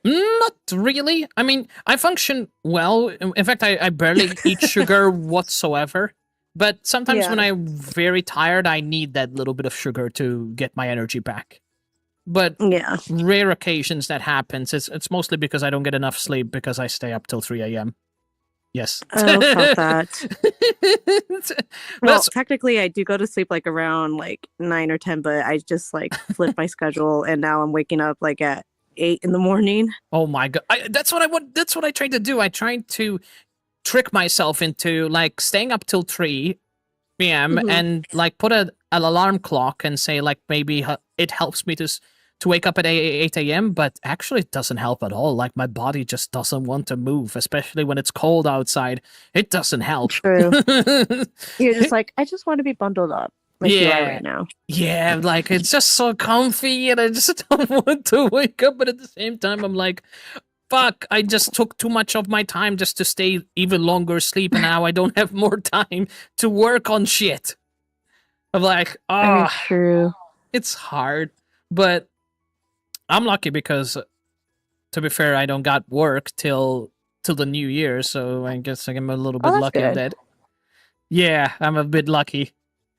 Not really. I mean, I function well. In fact, I barely eat sugar whatsoever. But sometimes when I'm very tired, I need that little bit of sugar to get my energy back. But rare occasions that happens. It's mostly because I don't get enough sleep because I stay up till 3 a.m. Yes. Oh, fuck that. Well, technically, I do go to sleep like around like 9 or 10, but I just like flip my schedule, and now I'm waking up like at 8 in the morning. Oh my god, that's what I tried to do. I tried to trick myself into like staying up till 3 p.m. and like put an alarm clock and say like maybe it helps me to wake up at 8 a.m., but actually it doesn't help at all. Like my body just doesn't want to move, especially when it's cold outside. It doesn't help. True. You're just like, I just want to be bundled up. Like you are right now. Yeah, like it's just so comfy and I just don't want to wake up, but at the same time I'm like, fuck, I just took too much of my time just to stay even longer asleep, and now I don't have more time to work on shit. I'm like, Very true. It's hard, but I'm lucky because to be fair, I don't got work till the new year, so I guess I'm a little bit that's lucky on good. that. Yeah, I'm a bit lucky.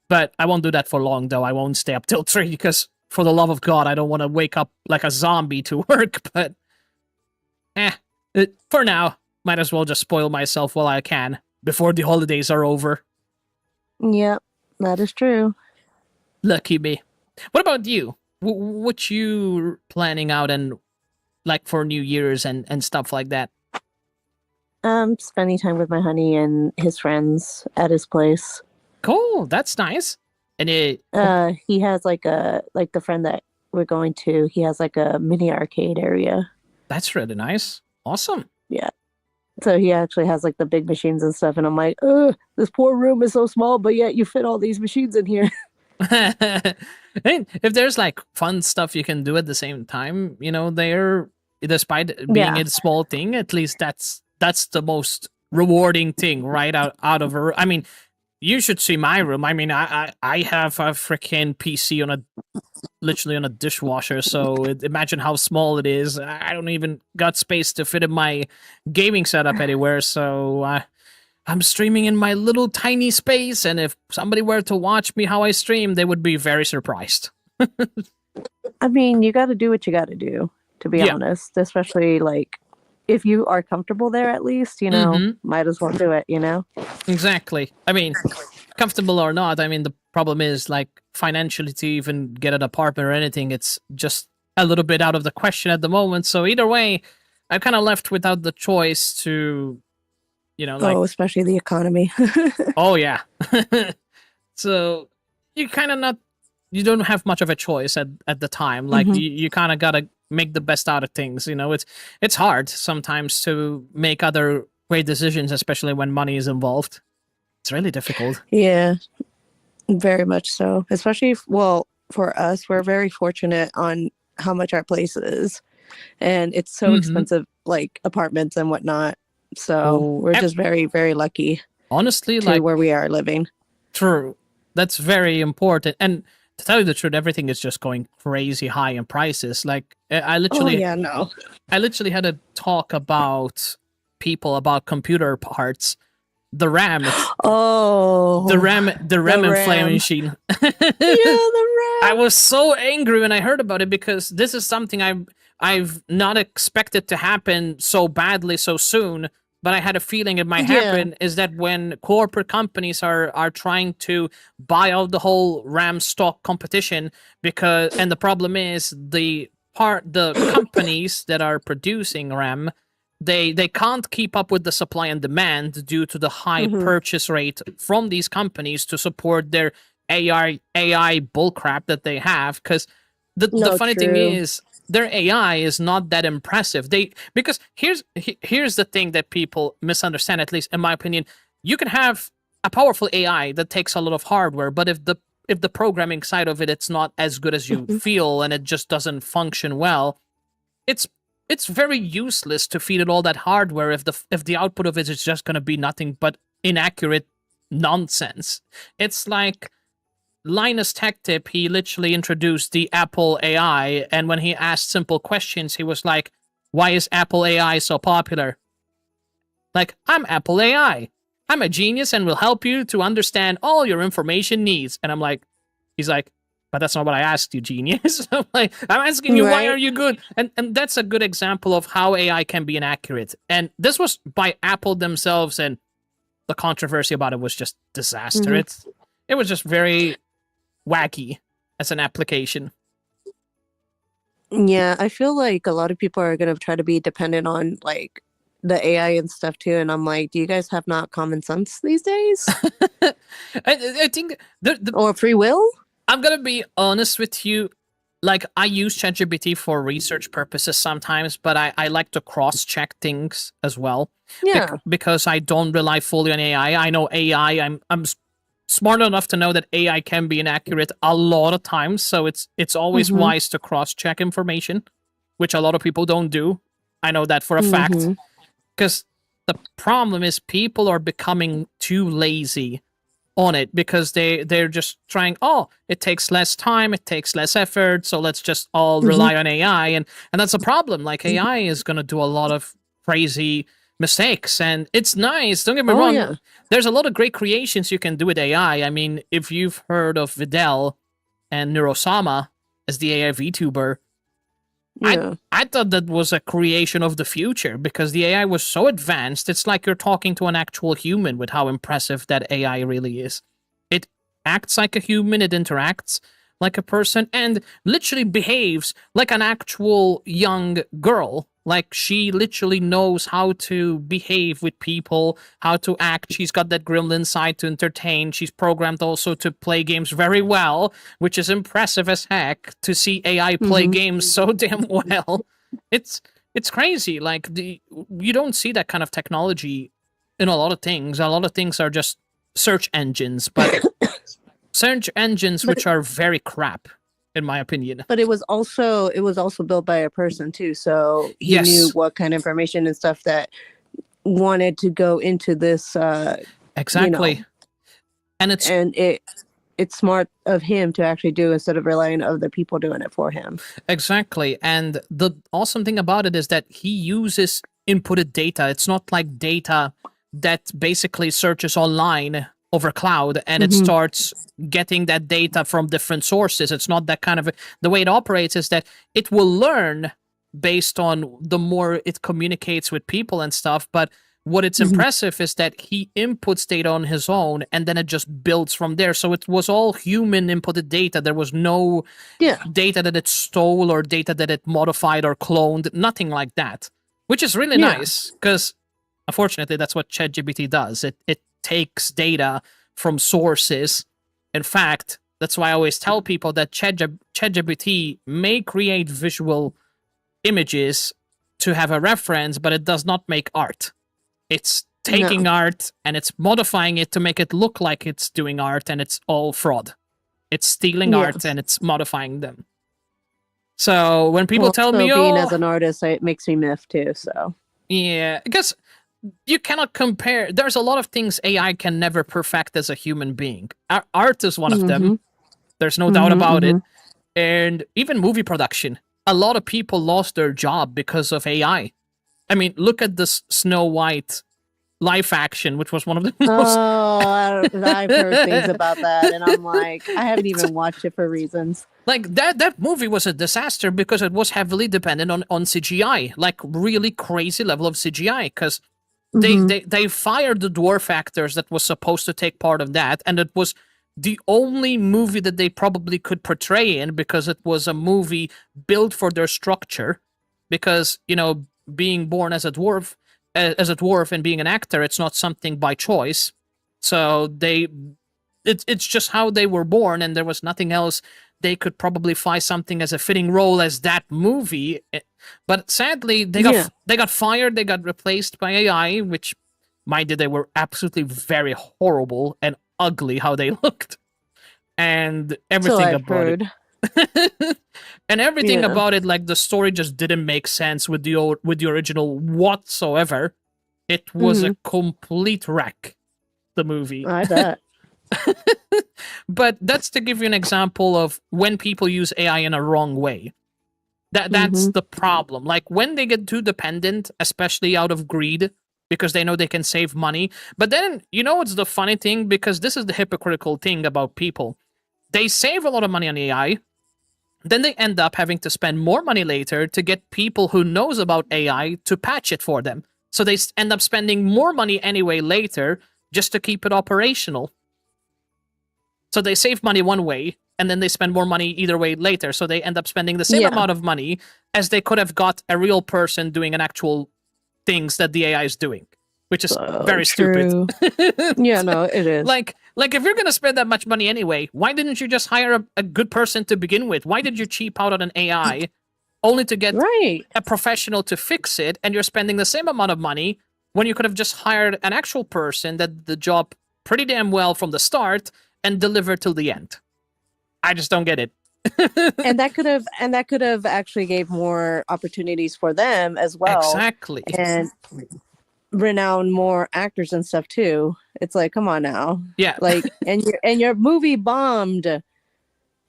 But I won't do that for long, though. I won't stay up till 3, because for the love of God, I don't want to wake up like a zombie to work, but for now, might as well just spoil myself while I can, before the holidays are over. Yep, that is true. Lucky me. What about you? What you planning out and like for New Year's and stuff like that? Spending time with my honey and his friends at his place. Cool, that's nice. And he has like the friend that we're going to, he has like a mini arcade area. That's really nice. Awesome. Yeah. So he actually has like the big machines and stuff, and I'm like, this poor room is so small, but yet you fit all these machines in here. I mean, if there's like fun stuff you can do at the same time, there, despite being a small thing, at least that's the most rewarding thing, right? Out of I mean, you should see my room. I mean, I have a freaking PC literally on a dishwasher, so imagine how small it is. I don't even got space to fit in my gaming setup anywhere, so I'm streaming in my little tiny space, and if somebody were to watch me how I stream, they would be very surprised. I mean, you got to do what you got to do, to be honest, especially like if you are comfortable there, at least, might as well do it, Exactly. I mean, comfortable or not, I mean, the problem is like financially to even get an apartment or anything, it's just a little bit out of the question at the moment. So either way, I'm kind of left without the choice to, especially the economy. Oh, yeah. So you kind of you don't have much of a choice at the time. Like you kind of got to make the best out of things. It's hard sometimes to make other great decisions, especially when money is involved. It's really difficult. Yeah, very much so. Especially, for us, we're very fortunate on how much our place is. And it's so expensive, like apartments and whatnot. So we're just very, very lucky. Honestly, to where we are living. True. That's very important. And to tell you the truth, everything is just going crazy high in prices. Like I literally had a talk about computer parts. The RAM. The RAM inflation machine. Yeah, the RAM. I was so angry when I heard about it, because this is something I've not expected to happen so badly so soon. But I had a feeling it might happen, is that when corporate companies are trying to buy out the whole RAM stock competition, and the problem is the companies that are producing RAM, they can't keep up with the supply and demand due to the high purchase rate from these companies to support their AI bullcrap that they have. Because the funny thing is, their AI is not that impressive. Because here's the thing that people misunderstand, at least in my opinion. You can have a powerful AI that takes a lot of hardware, but if the programming side of it's not as good as you feel, and it just doesn't function well, it's very useless to feed it all that hardware if the output of it is just going to be nothing but inaccurate nonsense. It's like Linus Tech Tip, he literally introduced the Apple AI, and when he asked simple questions, he was like, why is Apple AI so popular? Like, I'm Apple AI. I'm a genius and will help you to understand all your information needs. And he's like, but that's not what I asked you, genius. I'm asking you, why are you good? And that's a good example of how AI can be inaccurate. And this was by Apple themselves, and the controversy about it was just disaster. It was just very wacky as an application. Yeah, I feel like a lot of people are going to try to be dependent on like the AI and stuff too, and I'm like, do you guys have not common sense these days? I think or free will? I'm gonna be honest with you. Like, I use ChatGPT for research purposes sometimes, but I like to cross-check things as well. Yeah. Because I don't rely fully on AI. I know AI, I'm smart enough to know that AI can be inaccurate a lot of times, so it's always wise to cross-check information, which a lot of people don't do. I know that for a fact. Because the problem is people are becoming too lazy on it because they're just trying, oh, it takes less time, it takes less effort, so let's just all rely on AI, and that's a problem. Like, AI is going to do a lot of crazy mistakes, and it's nice, don't get me wrong. Yeah. There's a lot of great creations you can do with AI. I mean, if you've heard of Videl and Neurosama as the AI VTuber, Yeah. I thought that was a creation of the future because the AI was so advanced. It's like you're talking to an actual human with how impressive that AI really is. It acts like a human, it interacts like a person, and literally behaves like an actual young girl. Like, she literally knows how to behave with people, how to act. She's got that gremlin side to entertain. She's programmed also to play games very well, which is impressive as heck to see AI play games so damn well. It's crazy. Like, you don't see that kind of technology in a lot of things. A lot of things are just search engines, but search engines which are very crap, in my opinion. But it was also built by a person too, so he Yes. knew what kind of information and stuff that wanted to go into this. Exactly, and it's smart of him to actually do instead of relying on other people doing it for him. Exactly, and the awesome thing about it is that he uses inputted data. It's not like data that basically searches online over cloud and it starts getting that data from different sources. It's not that kind of the way it operates is that it will learn based on the more it communicates with people and stuff. But what it's impressive is that he inputs data on his own and then it just builds from there. So it was all human inputted data. There was no data that it stole or data that it modified or cloned, nothing like that, which is really nice because unfortunately that's what ChatGPT does. It takes data from sources. In fact, that's why I always tell people that ChatGPT may create visual images to have a reference, but it does not make art. It's taking art and it's modifying it to make it look like it's doing art, and it's all fraud. It's stealing art and it's modifying them. So when people tell me, being as an artist, it makes me miffed too. So yeah, because you cannot compare. There's a lot of things AI can never perfect as a human being. Art is one of them. There's no doubt about it. And even movie production. A lot of people lost their job because of AI. I mean, look at this Snow White live action, which was one of the most... I've heard things about that, and I'm like, I haven't even watched it for reasons. Like, that movie was a disaster because it was heavily dependent on CGI, like really crazy level of CGI, because they fired the dwarf actors that was supposed to take part of that, and it was the only movie that they probably could portray in because it was a movie built for their structure. Because, you know, being born as a dwarf and being an actor, it's not something by choice. So it's just how they were born, and there was nothing else they could probably find something as a fitting role as that movie. But sadly, they got fired, they got replaced by AI, which, mind you, they were absolutely very horrible and ugly how they looked. And everything about it. And everything about it, like the story just didn't make sense with the original whatsoever. It was a complete wreck, the movie. I bet. But that's to give you an example of when people use AI in a wrong way. That's the problem. Like when they get too dependent, especially out of greed, because they know they can save money. But then, you know what's the funny thing? Because this is the hypocritical thing about people. They save a lot of money on AI. Then they end up having to spend more money later to get people who knows about AI to patch it for them. So they end up spending more money anyway later just to keep it operational. So they save money one way, and then they spend more money either way later. So they end up spending the same amount of money as they could have got a real person doing an actual things that the AI is doing, which is very stupid. Yeah, no, it is. Like if you're gonna spend that much money anyway, why didn't you just hire a good person to begin with? Why did you cheap out on an AI only to get a professional to fix it, and you're spending the same amount of money when you could have just hired an actual person that did the job pretty damn well from the start and delivered till the end? I just don't get it. and that could have actually gave more opportunities for them as well. Exactly. renown more actors and stuff too. It's like, come on now. Yeah. Like, and your movie bombed.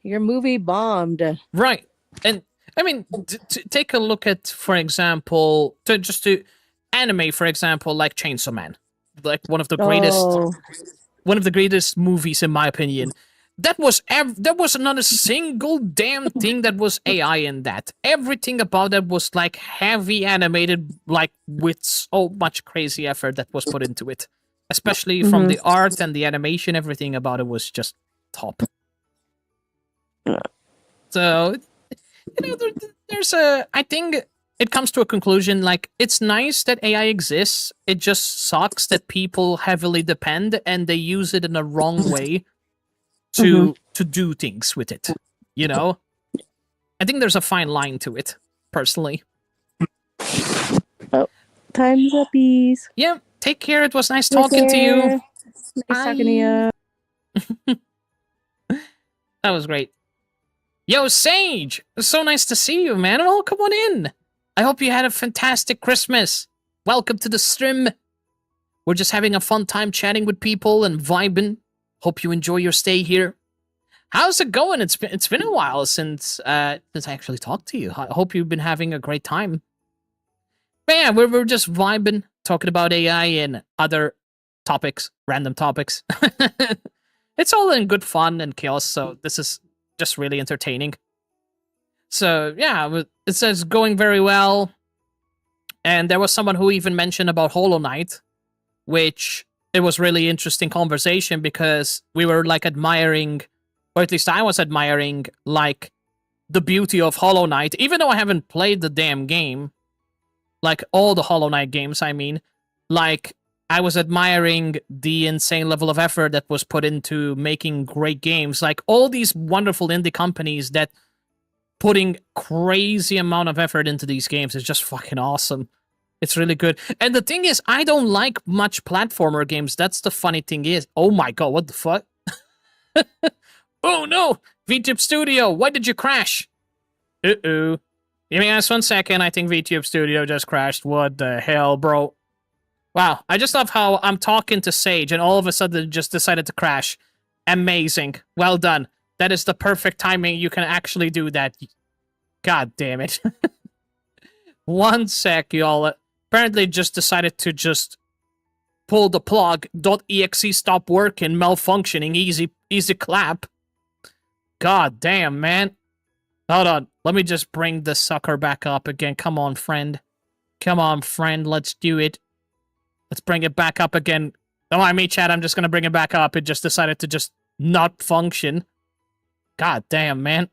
Your movie bombed. Right. And I mean, take a look at, for example, to anime, for example, like Chainsaw Man, like one of the greatest movies in my opinion. There was not a single damn thing that was AI in that. Everything about it was like heavy animated, like with so much crazy effort that was put into it. Especially from the art and the animation, everything about it was just top. So, there's I think it comes to a conclusion, like, it's nice that AI exists, it just sucks that people heavily depend and they use it in a wrong way to do things with it, you know? I think there's a fine line to it, personally. Oh, time's up, bees. Yeah, take care, it was nice talking to you. Nice talking to you. That was great. Yo, Sage! It's so nice to see you, man. Oh, come on in. I hope you had a fantastic Christmas. Welcome to the stream. We're just having a fun time chatting with people and vibing. Hope you enjoy your stay here. How's it going? It's been a while since I actually talked to you. I hope you've been having a great time. But yeah, we're just vibing, talking about AI and other topics, random topics. It's all in good fun and chaos, so this is just really entertaining. So yeah, it says going very well. And there was someone who even mentioned about Hollow Knight, which it was really interesting conversation because we were like admiring, or at least I was admiring, like the beauty of Hollow Knight, even though I haven't played the damn game, like all the Hollow Knight games, I mean, like I was admiring the insane level of effort that was put into making great games, like all these wonderful indie companies that putting crazy amount of effort into these games is just fucking awesome. It's really good. And the thing is, I don't like much platformer games. That's the funny thing is. Oh my god, what the fuck? Oh no! VTube Studio, why did you crash? Uh-oh. Give me just 1 second. I think VTube Studio just crashed. What the hell, bro? Wow, I just love how I'm talking to Sage and all of a sudden it just decided to crash. Amazing. Well done. That is the perfect timing. You can actually do that. God damn it. 1 sec, y'all. Apparently just decided to just pull the plug. .exe stop working, malfunctioning, easy clap. God damn, man. Hold on. Let me just bring the sucker back up again. Come on, friend. Come on, friend. Let's do it. Let's bring it back up again. Don't mind me, chat. I'm just gonna bring it back up. It just decided to just not function. God damn, man.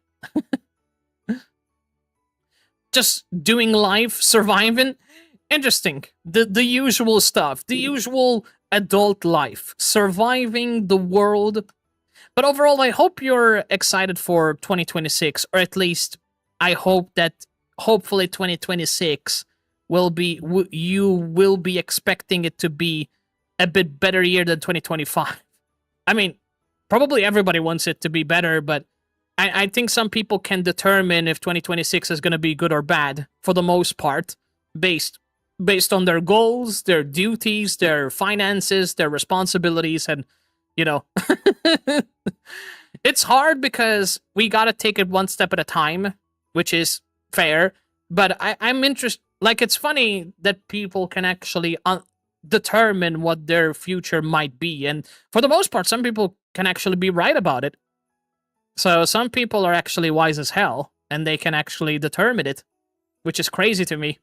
Just doing life, surviving. Interesting. The usual stuff. The usual adult life. Surviving the world. But overall, I hope you're excited for 2026. Or at least, I hope that hopefully 2026 will be... you will be expecting it to be a bit better year than 2025. I mean, probably everybody wants it to be better, but I think some people can determine if 2026 is going to be good or bad, for the most part, based on their goals, their duties, their finances, their responsibilities, and, you know. It's hard because we got to take it one step at a time, which is fair, but I'm interested. Like, it's funny that people can actually determine what their future might be, and for the most part, some people can actually be right about it. So some people are actually wise as hell, and they can actually determine it, which is crazy to me.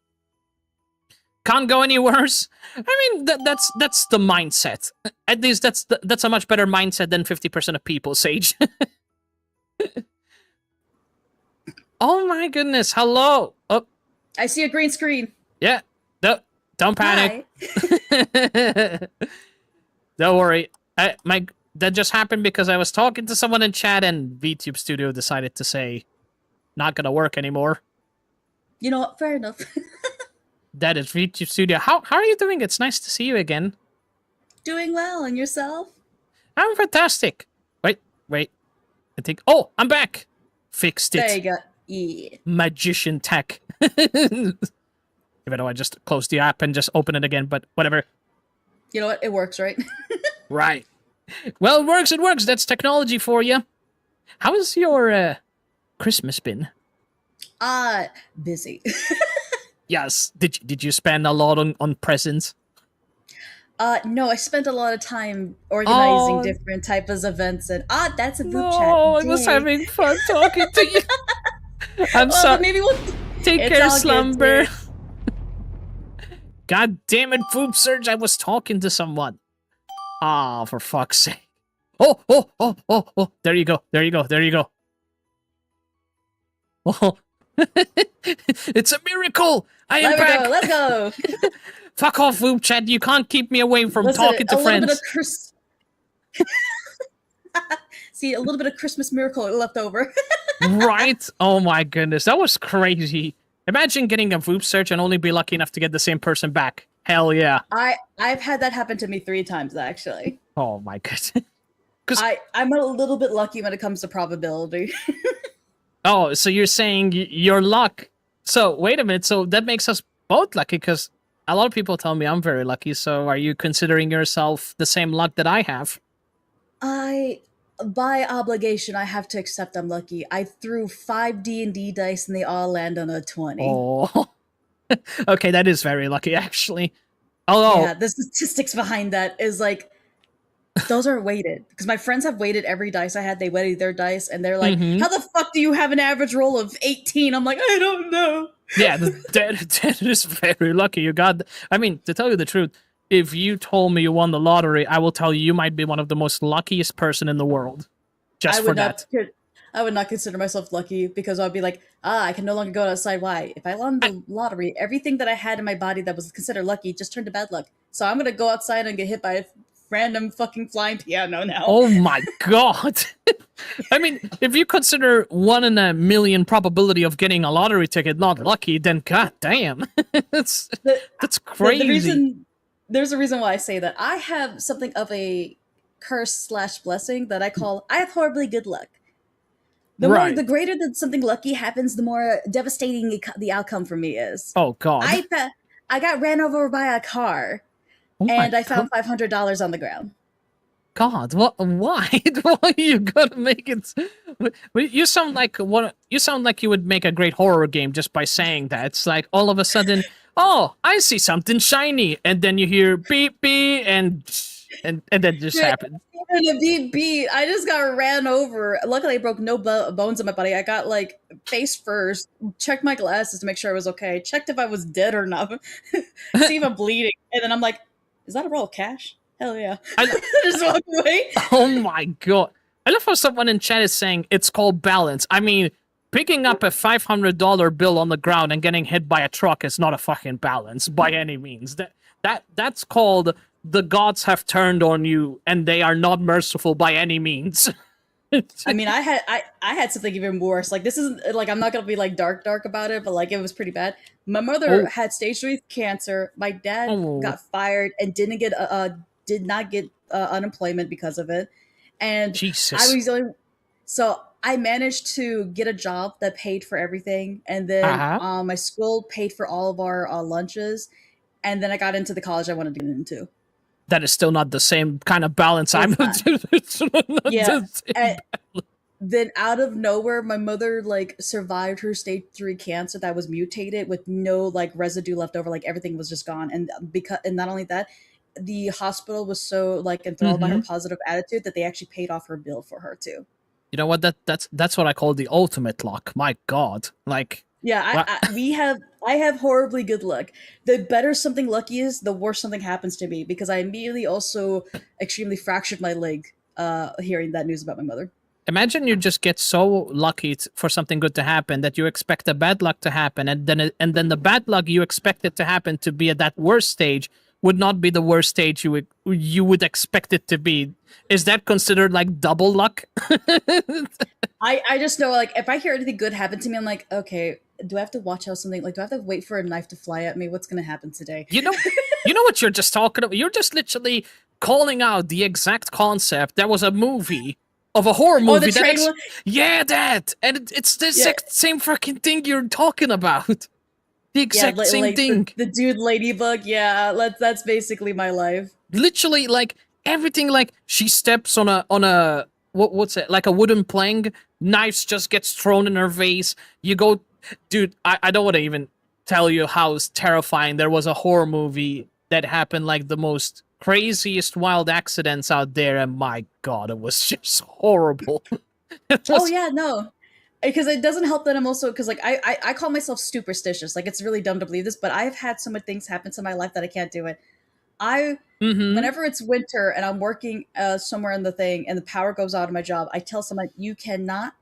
Can't go any worse. I mean, that's the mindset. At least that's a much better mindset than 50% of people, Sage. Oh my goodness! Hello. Oh, I see a green screen. yeah. No, don't panic. Don't worry. That just happened because I was talking to someone in chat and VTube Studio decided to say, not gonna work anymore. You know what? Fair enough. That is VTube Studio. How are you doing? It's nice to see you again. Doing well, and yourself? I'm fantastic. Wait. I think... Oh, I'm back. Fixed it. There you go. Yeah. Magician tech. Even though I just closed the app and just open it again, but whatever. You know what? It works, right? Right. Well, it works, it works. That's technology for you. How has your Christmas been? Busy. Yes. Did you spend a lot on presents? No, I spent a lot of time organizing Oh. different types of events, and that's a VupeChat. No, I was having fun talking to you. I'm Well, sorry. maybe we'll Take it's care, all good, Slumber. dude. God damn it, Poop Surge, I was talking to someone. Ah, for fuck's sake. Oh. There you go. Oh. It's a miracle. I am back. Let's go. Fuck off, VupeChat. You can't keep me away from talking to friends. See, a little bit of Christmas miracle left over. Right? Oh my goodness, that was crazy. Imagine getting a Voop search and only be lucky enough to get the same person back. Hell yeah. I've had that happen to me 3 times actually. Oh my goodness. I'm a little bit lucky when it comes to probability. Oh, so you're saying your luck. So wait a minute, so that makes us both lucky, because a lot of people tell me I'm very lucky, so are you considering yourself the same luck that I have? By obligation, I have to accept I'm lucky. I threw 5 D&D dice and they all land on a 20. Oh. Okay, that is very lucky, actually. Although, Yeah, the statistics behind that is like, those are weighted. Because my friends have weighted every dice I had. They weighted their dice and they're like, how the fuck do you have an average roll of 18? I'm like, I don't know. yeah, that is very lucky. You got... I mean, to tell you the truth, if you told me you won the lottery, I will tell you might be one of the most luckiest person in the world. Just for that. I would not consider myself lucky because I'd be like, I can no longer go outside. Why? If I won the lottery, everything that I had in my body that was considered lucky just turned to bad luck. So I'm gonna go outside and get hit by a random fucking flying piano now. Oh my god. I mean, if you consider 1 in a million probability of getting a lottery ticket not lucky, then god damn. that's crazy. There's a reason why I say that. I have something of a curse/blessing that I call, I have horribly good luck. The greater that something lucky happens, the more devastating the outcome for me is. Oh god. I got ran over by a car, and I found $500 on the ground. God, what? Why? Why you gotta make it? You sound like You sound like you would make a great horror game just by saying that. It's like all of a sudden, oh, I see something shiny, and then you hear beep beep, and that just happens. Even a beep. I just got ran over. Luckily, I broke no bones in my body. I got like face first. Checked my glasses to make sure I was okay. Checked if I was dead or not. See if I'm bleeding, and then I'm like, "Is that a roll of cash? Hell yeah!" Just walk away. Oh my god! I love how someone in chat is saying it's called balance. I mean, picking up a $500 bill on the ground and getting hit by a truck is not a fucking balance by any means. That's called the gods have turned on you and they are not merciful by any means. I mean, I had something even worse. Like, this isn't like, I'm not gonna be like dark about it, but like it was pretty bad. My mother had stage 3 cancer. My dad got fired and did not get unemployment because of it. And Jesus. I managed to get a job that paid for everything, and then my school paid for all of our lunches, and then I got into the college I wanted to get into. That is still not the same kind of balance. Then out of nowhere, my mother like survived her stage 3 cancer that was mutated with no like residue left over. Like everything was just gone, and not only that, the hospital was so like enthralled by her positive attitude that they actually paid off her bill for her too. You know what? That's what I call the ultimate luck. My God, like. Yeah, I have horribly good luck. The better something lucky is, the worse something happens to me, because I immediately also extremely fractured my leg hearing that news about my mother. Imagine you just get so lucky for something good to happen that you expect the bad luck to happen, and then the bad luck you expect it to happen to be at that worst stage would not be the worst stage you would expect it to be. Is that considered like double luck? I just know, like, if I hear anything good happen to me, I'm like, okay, do I have to watch out something? Like, do I have to wait for a knife to fly at me? What's going to happen today? You know what you're just talking about? You're just literally calling out the exact concept. There was a movie of a horror movie. The train one? Yeah, that. And it's the exact same fucking thing you're talking about. The exact same thing. The dude ladybug. Yeah, that's basically my life. Literally, like everything. Like she steps on a what's it? Like a wooden plank. Knives just gets thrown in her face. You go, dude. I don't want to even tell you how terrifying. There was a horror movie that happened, like the most craziest wild accidents out there, and my god, it was just horrible. Oh yeah, no. Because it doesn't help that I'm also, because like I call myself superstitious. Like it's really dumb to believe this, but I've had so many things happen to my life that I can't do it. Whenever it's winter and I'm working somewhere in the thing and the power goes out of my job, I tell someone, you cannot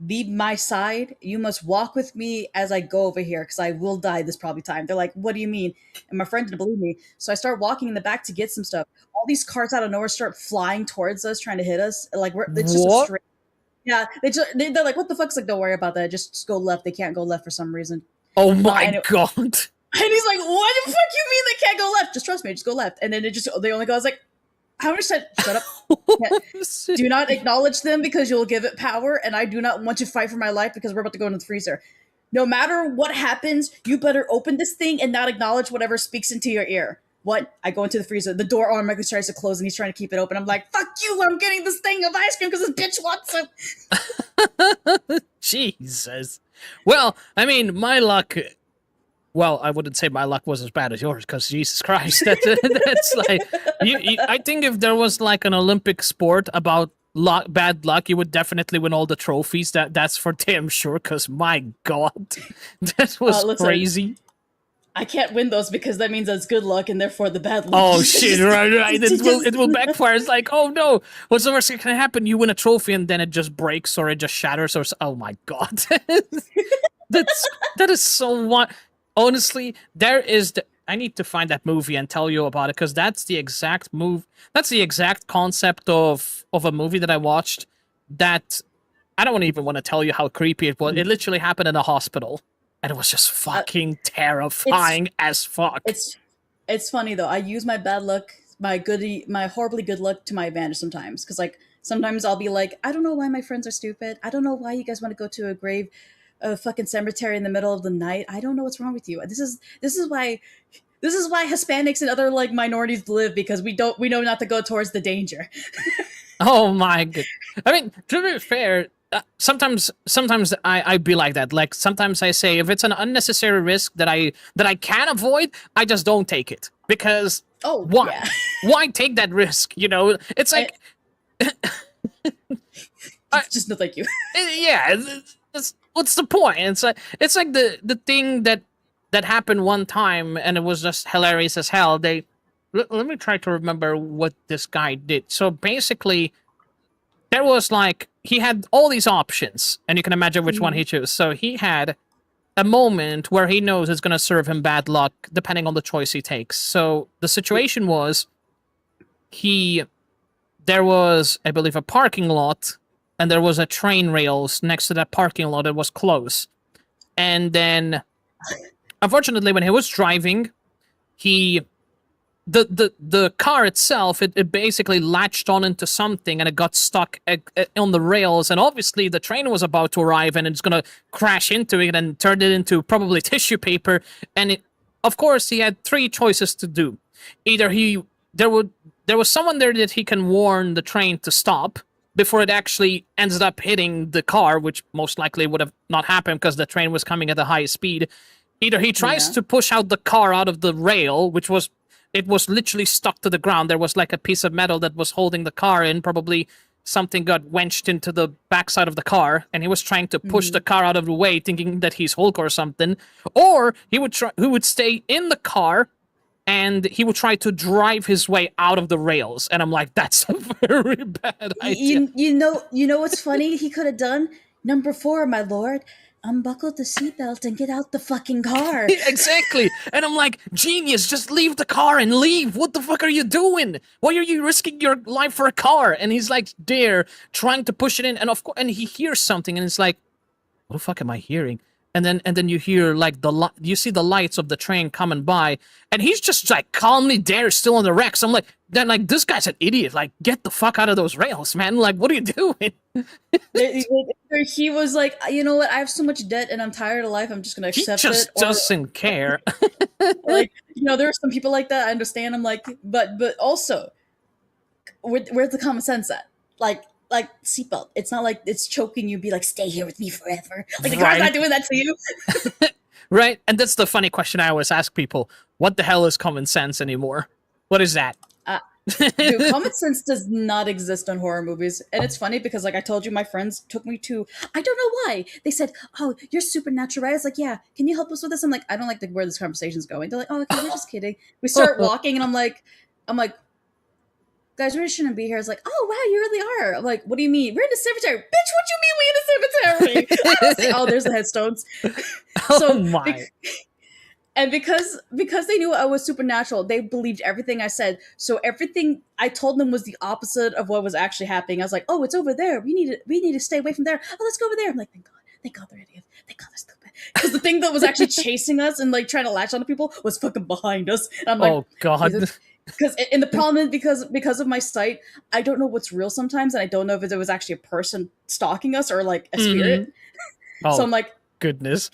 leave my side. You must walk with me as I go over here because I will die this probably time. They're like, what do you mean? And my friend didn't believe me. So I start walking in the back to get some stuff. All these cars out of nowhere start flying towards us, trying to hit us. Like it's just a straight. Yeah, they're like, what the fuck's like? Don't worry about that. Just go left. They can't go left for some reason. Oh my god! And he's like, what the fuck you mean they can't go left? Just trust me. Just go left. And then they only go. I was like, how much time? Shut up. Do not acknowledge them because you'll give it power. And I do not want to fight for my life because we're about to go into the freezer. No matter what happens, you better open this thing and not acknowledge whatever speaks into your ear. What? I go into the freezer. The door automatically tries to close and he's trying to keep it open. I'm like, fuck you. I'm getting this thing of ice cream because this bitch wants it. Jesus. Well, I mean, my luck... Well, I wouldn't say my luck was as bad as yours, because Jesus Christ, that's like... I think if there was like an Olympic sport about bad luck, you would definitely win all the trophies. That's for damn sure, because my God, that was crazy. I can't win those because that means that's good luck and therefore the bad luck. Oh shit! Right. It will backfire. It's like, oh no, what's the worst that can happen? You win a trophy and then it just breaks or it just shatters or oh my god, that is so what. Honestly, I need to find that movie and tell you about it because that's the exact move. That's the exact concept of a movie that I watched. That I don't even want to tell you how creepy it was. It literally happened in a hospital. And it was just fucking terrifying as fuck. It's funny though. I use my bad luck, my horribly good luck to my advantage sometimes. Because like sometimes I'll be like, I don't know why my friends are stupid. I don't know why you guys want to go to a fucking cemetery in the middle of the night. I don't know what's wrong with you. This is why Hispanics and other like minorities live because we know not to go towards the danger. Oh my god! I mean, to be fair. Sometimes I be like that. Like sometimes I say if it's an unnecessary risk that I can avoid, I just don't take it because why? Yeah. Why take that risk? You know, it's like just no thank you. Yeah, what's the point? It's like the thing that happened one time and it was just hilarious as hell. Let me try to remember what this guy did. So basically. There was like, he had all these options, and you can imagine which one he chose. So he had a moment where he knows it's going to serve him bad luck, depending on the choice he takes. So the situation was, there was, I believe, a parking lot, and there was a train rails next to that parking lot that was closed. And then, unfortunately, when he was driving, the car itself, it basically latched on into something and it got stuck on the rails, and obviously the train was about to arrive and it's gonna crash into it and turn it into probably tissue paper. And of course he had three choices to do. Either there was someone there that he can warn the train to stop before it actually ends up hitting the car, which most likely would have not happened because the train was coming at a high speed. Either he tries to push out the car out of the rail, it was literally stuck to the ground. There was like a piece of metal that was holding the car in. Probably something got wedged into the backside of the car, and he was trying to push the car out of the way, thinking that he's Hulk or something. Or he would stay in the car, and he would try to drive his way out of the rails. And I'm like, that's a very bad idea. You know what's funny? He could have done number 4, my lord. Unbuckle the seatbelt and get out the fucking car. Exactly. And I'm like, genius, just leave the car and leave. What the fuck are you doing? Why are you risking your life for a car? And he's like there trying to push it in. And of course, and he hears something and it's like, what the fuck am I hearing? and then you hear like you see the lights of the train coming by, and he's just like calmly there, still on the wrecks. I'm like, then like this guy's an idiot. Like, get the fuck out of those rails, man. Like, what are you doing? He was like, you know what? I have so much debt, and I'm tired of life. I'm just gonna accept it. He just doesn't care. Like, there are some people like that. I understand. I'm like, but also, where's the common sense at? Like seatbelt. It's not like it's choking you. Be like, stay here with me forever. Like the car's not doing that to you. Right? And that's the funny question I always ask people. What the hell is common sense anymore? What is that? Dude, common sense does not exist in horror movies. And it's funny because, like I told you, my friends took me to, I don't know why. They said, oh, you're supernatural, right? I was like, yeah, can you help us with this? I'm like, I don't like where this conversation's going. They're like, oh, okay, we're just kidding. We start walking, and I'm like, guys, we shouldn't be here. It's like, oh, wow, you really are. I'm like, what do you mean? We're in the cemetery. Bitch, what you mean we in the cemetery? I don't see, oh, there's the headstones. Oh, my. And because they knew I was supernatural, they believed everything I said. So everything I told them was the opposite of what was actually happening. I was like, oh, it's over there. We need to stay away from there. Oh, let's go over there. I'm like, thank God they're idiots. Thank God they're stupid. Because the thing that was actually chasing us and like trying to latch onto people was fucking behind us. And I'm like, oh God. Because the problem is because of my sight, I don't know what's real sometimes, and I don't know if it was actually a person stalking us or like a spirit. Oh, so I'm like, goodness.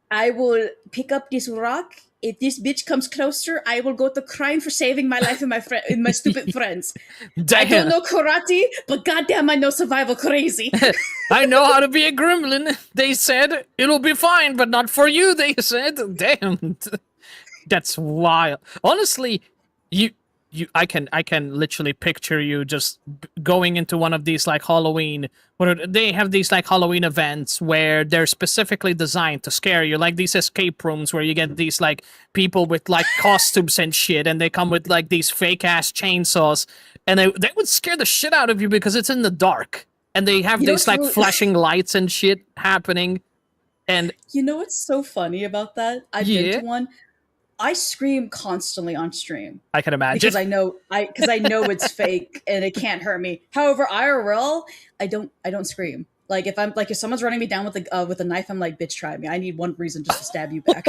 I will pick up this rock. If this bitch comes closer, I will go to crying for saving my life and my stupid friends. Damn. I don't know karate, but goddamn, I know survival crazy. I know how to be a gremlin. They said it'll be fine, but not for you. They said, damn, that's wild. Honestly, I can literally picture you just going into one of these like Halloween, where they have these like Halloween events where they're specifically designed to scare you, like these escape rooms where you get these like people with like costumes and shit, and they come with like these fake ass chainsaws, and they would scare the shit out of you because it's in the dark, and they have these like flashing lights and shit happening, and you know what's so funny about that? I've been to one. I scream constantly on stream. I can imagine because I know it's fake and it can't hurt me. However, IRL, I don't scream. Like if someone's running me down with a knife, I'm like, bitch, try me. I need one reason just to stab you back.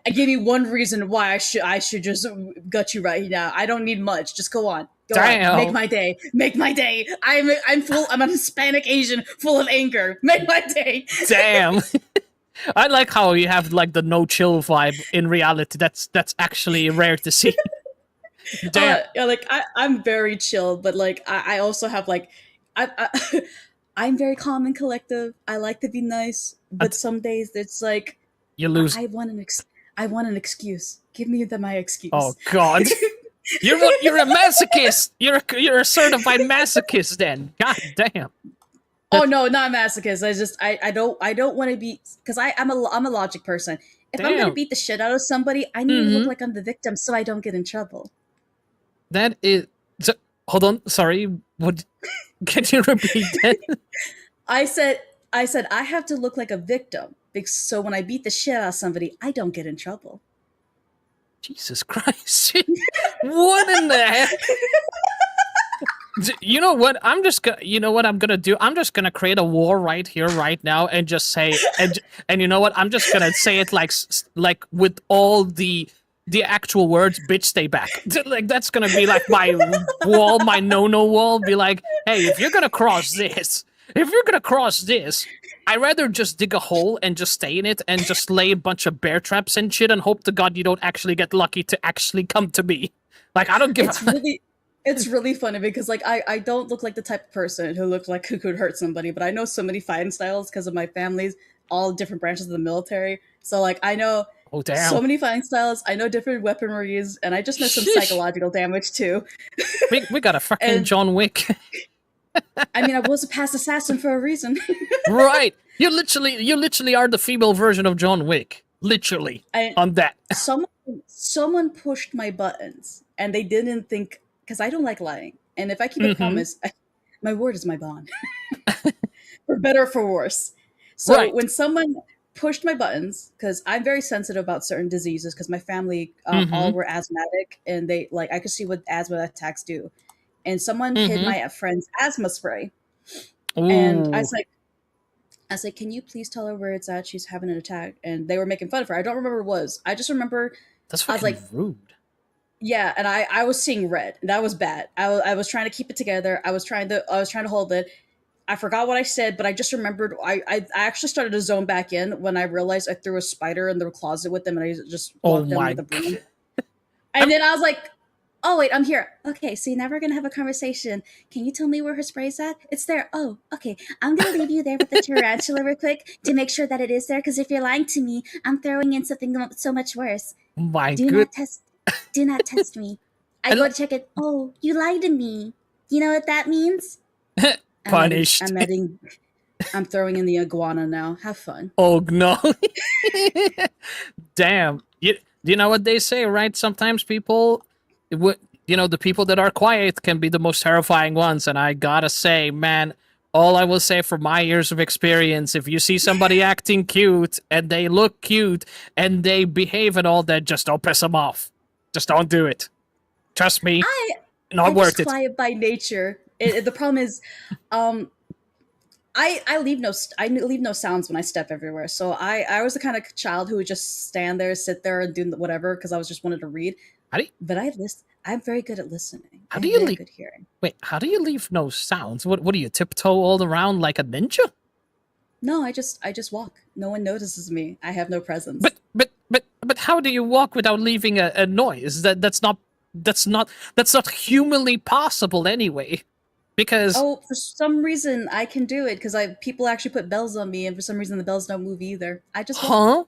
Give me one reason why I should just gut you right now. I don't need much. Just go on. Go on. Make my day. Make my day. I'm a Hispanic Asian full of anger. Make my day. Damn. I like how you have like the no chill vibe in reality. That's actually rare to see. Damn. Like I'm very chill, but like I also have like I'm very calm and collective. I like to be nice, but some days it's like you lose. I want an excuse. Give me my excuse. Oh God. You're a masochist. You're a certified masochist then. God damn. Oh no, not masochist. I don't want to be, because I'm a logic person. If I'm gonna beat the shit out of somebody, I need to look like I'm the victim so I don't get in trouble. That is. Hold on, sorry. What? Can you repeat that? I said I have to look like a victim, so when I beat the shit out of somebody, I don't get in trouble. Jesus Christ! What in the heck? You know what? You know what I'm gonna do? I'm just gonna create a war right here, right now, and just say, and you know what? I'm just gonna say it like with all the actual words. Bitch, stay back. Like that's gonna be like my wall, my no wall. Be like, hey, if you're gonna cross this, I'd rather just dig a hole and just stay in it and just lay a bunch of bear traps and shit and hope to God you don't actually get lucky to actually come to me. Like I don't give It's really funny because like I don't look like the type of person who looks like who could hurt somebody, but I know so many fighting styles because of my family's all different branches of the military. So like I know so many fighting styles. I know different weaponries, and I just know some psychological damage too. we got a fucking John Wick. I mean, I was a past assassin for a reason. Right. You literally are the female version of John Wick. Literally. On that. Someone pushed my buttons, and they didn't think. Because I don't like lying. And if I keep a promise, my word is my bond. For better or for worse. So when someone pushed my buttons, because I'm very sensitive about certain diseases, because my family all were asthmatic, and they like I could see what asthma attacks do. And someone hid my friend's asthma spray. Ooh. And I was like, I was like, "Can you please tell her where it's at? She's having an attack." And they were making fun of her. I don't remember what it was. I just remember That's I was fucking like, rude. yeah, and I was seeing red. That was bad. I was trying to keep it together. I was trying to hold it. I forgot what I said, but I just remembered. I actually started to zone back in when I realized I threw a spider in the closet with them, and I just Oh walked down my with a broom. god. And then I was like, "Oh wait, I'm here. Okay, so now we're gonna have a conversation. Can you tell me where her spray's at? It's there. Oh, okay. I'm gonna leave you there with the tarantula real quick to make sure that it is there. Because if you're lying to me, I'm throwing in something so much worse. My Do good. not test. Do not test me. I And- go to check it. Oh, you lied to me. You know what that means? Punished. I'm throwing in the iguana now. Have fun. Oh no. Damn. You know what they say, right? Sometimes people, the people that are quiet can be the most terrifying ones. And I gotta say, man, all I will say from my years of experience, if you see somebody acting cute and they look cute and they behave and all that, just don't piss them off. Just don't do it. Trust me, not I'm worth just it. quiet by nature. The problem is, I leave no sounds when I step everywhere. So I was the kind of child who would just stand there, sit there, and do whatever because I was just wanted to read. But I'm very good at listening. How do you very leave? good hearing. Wait, how do you leave no sounds? What do you tiptoe all around like a ninja? No, I just walk. No one notices me. I have no presence. But how do you walk without leaving a noise? That's not humanly possible anyway. Because for some reason I can do it because people actually put bells on me, and for some reason the bells don't move either. I just walk. Huh?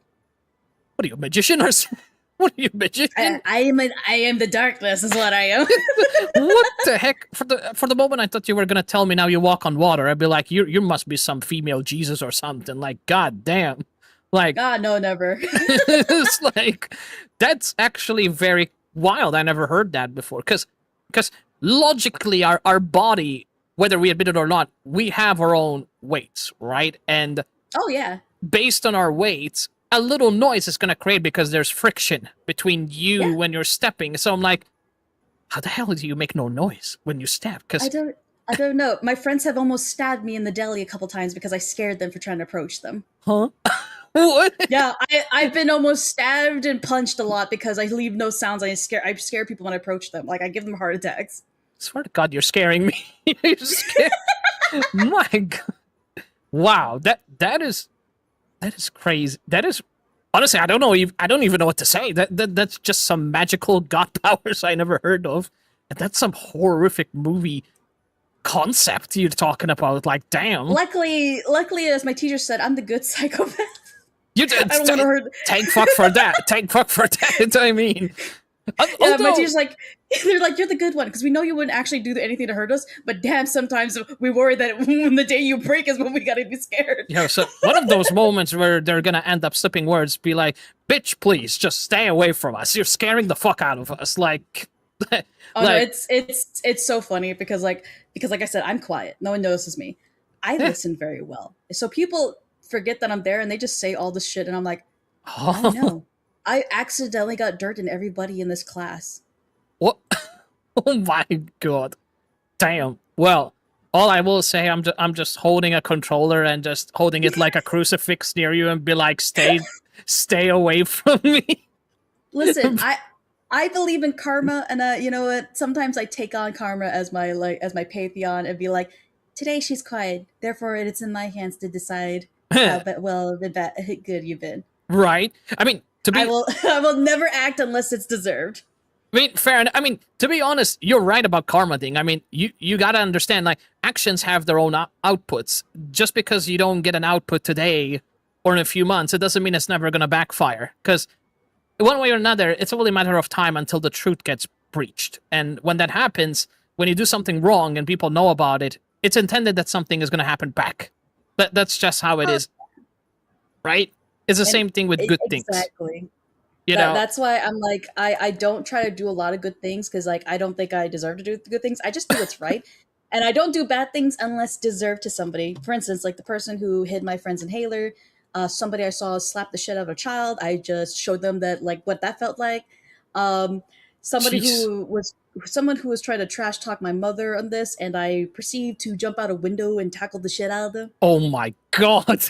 What are you, a magician or something? What are you, a magician? I am the darkness, is what I am. What the heck? For the moment, I thought you were gonna tell me now you walk on water. I'd be like, you must be some female Jesus or something. Like, god damn. Like, God, no, never. it's like that's actually very wild. I never heard that before. Because logically, our body, whether we admit it or not, we have our own weights, right? And oh yeah, based on our weights, a little noise is going to create because there's friction between you when you're stepping. So I'm like, how the hell do you make no noise when you step? Because I don't know. My friends have almost stabbed me in the deli a couple times because I scared them for trying to approach them. Huh? What? Yeah, I've been almost stabbed and punched a lot because I leave no sounds. I scare people when I approach them. Like I give them heart attacks. Swear to God, you're scaring me. You're scared. My God. Wow, that is crazy. That is honestly, I don't even know what to say. That's just some magical god powers I never heard of. And that's some horrific movie concept you're talking about. Like, damn. Luckily, as my teacher said, I'm the good psychopath. I don't want to hurt. Thank fuck for that. Thank fuck for that. I mean, yeah, my teacher's like, they're like, you're the good one because we know you wouldn't actually do anything to hurt us, but damn, sometimes we worry that when the day you break is when we gotta be scared. Yeah, so one of those moments where they're gonna end up slipping words, be like, "Bitch, please, just stay away from us. You're scaring the fuck out of us." Like, oh no, it's so funny because like I said, I'm quiet. No one notices me. I listen very well, so people forget that I'm there and they just say all this shit, and I'm like, I know. I accidentally got dirt in everybody in this class. What? Oh my God. Damn. Well, all I will say, I'm just holding a controller and just holding it like a crucifix near you and be like, stay away from me. Listen, I believe in karma, and you know what? Sometimes I take on karma as my pantheon and be like, today she's quiet, therefore it's in my hands to decide how good you've been. Right. I mean, I will never act unless it's deserved. I mean, fair enough. I mean, to be honest, you're right about karma thing. I mean, you gotta understand, like, actions have their own outputs. Just because you don't get an output today or in a few months, it doesn't mean it's never gonna backfire. Because one way or another, it's only a matter of time until the truth gets breached. And when that happens, when you do something wrong and people know about it, it's intended that something is gonna happen back. That's just how it is. Right? It's the same thing with good things. Exactly. You know? That's why I'm like, I don't try to do a lot of good things because like I don't think I deserve to do good things. I just do what's right. And I don't do bad things unless deserved to somebody. For instance, like the person who hid my friend's inhaler, somebody I saw slap the shit out of a child. I just showed them that like what that felt like. somebody Jeez. who was trying to trash talk my mother on this, and I proceeded to jump out a window and tackle the shit out of them. Oh my god.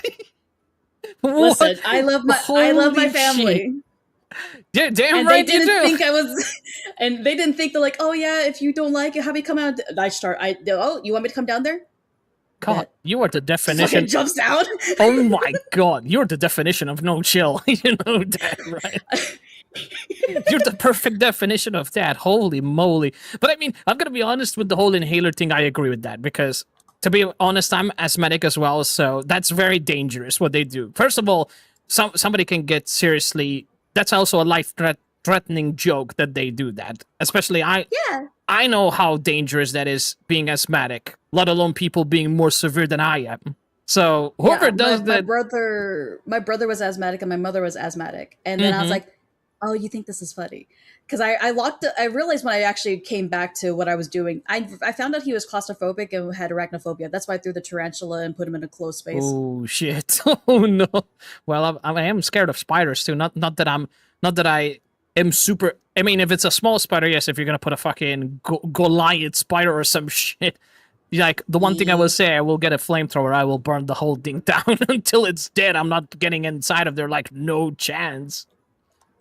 Listen, I love my Holy family. Yeah, damn And right they you didn't do. think I was, and they didn't think they're like, oh yeah, if you don't like it, have me come out. Oh, you want me to come down there? God, you are the Fucking definition. jumps down. Oh my god, you're the definition of no chill. You know that, right? You're the perfect definition of that. Holy moly. But I mean, I'm gonna be honest with the whole inhaler thing. I agree with that because, to be honest, I'm asthmatic as well, so that's very dangerous what they do. First of all, somebody can get seriously. That's also a life-threatening joke that they do that. Especially I know how dangerous that is being asthmatic, let alone people being more severe than I am. So whoever does my that, brother was asthmatic and my mother was asthmatic, and then I was like, oh, you think this is funny? Because I realized when I actually came back to what I was doing, I found out he was claustrophobic and had arachnophobia. That's why I threw the tarantula and put him in a closed space. oh shit! Oh no. Well, I am scared of spiders too. Not that I am super. I mean, if it's a small spider, yes. If you're gonna put a fucking Goliath spider or some shit, like the one thing I will say, I will get a flamethrower. I will burn the whole thing down until it's dead. I'm not getting inside of there. Like no chance.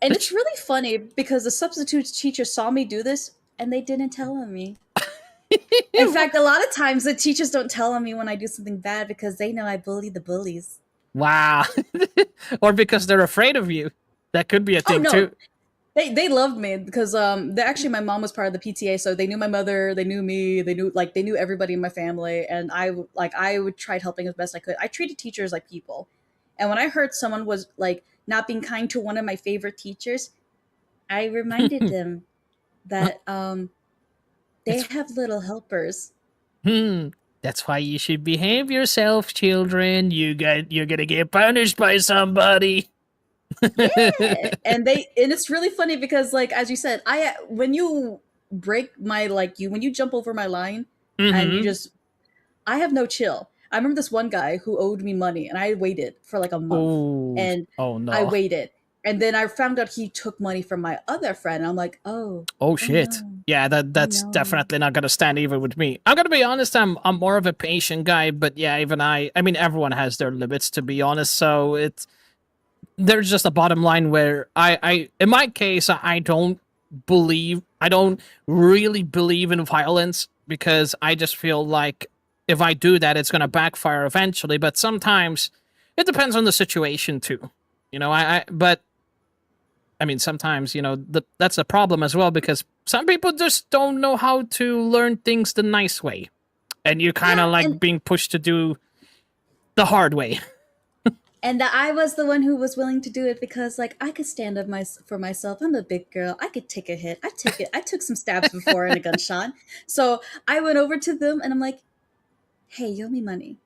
And it's really funny because the substitute teacher saw me do this and they didn't tell on me. In fact, a lot of times the teachers don't tell on me when I do something bad because they know I bully the bullies. Wow. Or because they're afraid of you. That could be a thing too. They loved me because my mom was part of the PTA, so they knew my mother, they knew me, they knew everybody in my family, and I would try helping as best I could. I treated teachers like people, and when I heard someone was like not being kind to one of my favorite teachers, I reminded them that they have little helpers. That's why you should behave yourself, children. You're gonna get punished by somebody. Yeah, and it's really funny because, like, as you said, when you break my when you jump over my line and I have no chill. I remember this one guy who owed me money, and I waited for like a month, and no. I waited, and then I found out he took money from my other friend. And I'm like, oh shit. no. Yeah, that's definitely not gonna stand even with me. I'm gonna be honest. I'm more of a patient guy, but yeah, even I mean, everyone has their limits, to be honest. So there's just a bottom line where I in my case, I don't really believe in violence because I just feel like if I do that, it's gonna backfire eventually. But sometimes it depends on the situation too. You know, but I mean, sometimes, you know, that's a problem as well because some people just don't know how to learn things the nice way. And you're kind of being pushed to do the hard way. And I was the one who was willing to do it because, like, I could stand up for myself. I'm a big girl. I could take a hit. I took it. I took some stabs before in a gunshot. So I went over to them and I'm like, hey, you owe me money.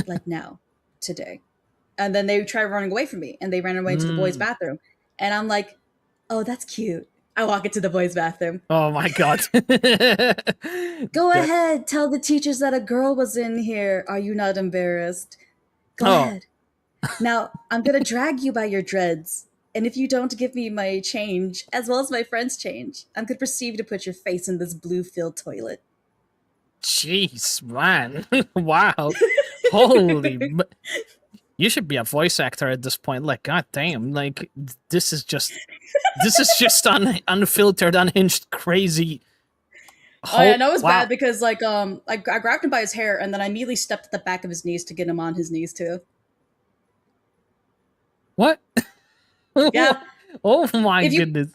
Like now, today. And then they tried running away from me and they ran away to the boys' bathroom. And I'm like, oh, that's cute. I walk into the boys' bathroom. Oh my god. Go ahead. Tell the teachers that a girl was in here. Are you not embarrassed? Go ahead. Now, I'm going to drag you by your dreads. And if you don't give me my change, as well as my friend's change, I'm going to proceed to put your face in this blue-filled toilet. Jeez, man. Wow. Holy... You should be a voice actor at this point. Like, god damn. Like, this is just unfiltered, unhinged, crazy... Oh yeah, no, it was bad because, like, I grabbed him by his hair, and then I immediately stepped at the back of his knees to get him on his knees, too. What? Yeah. Oh my goodness.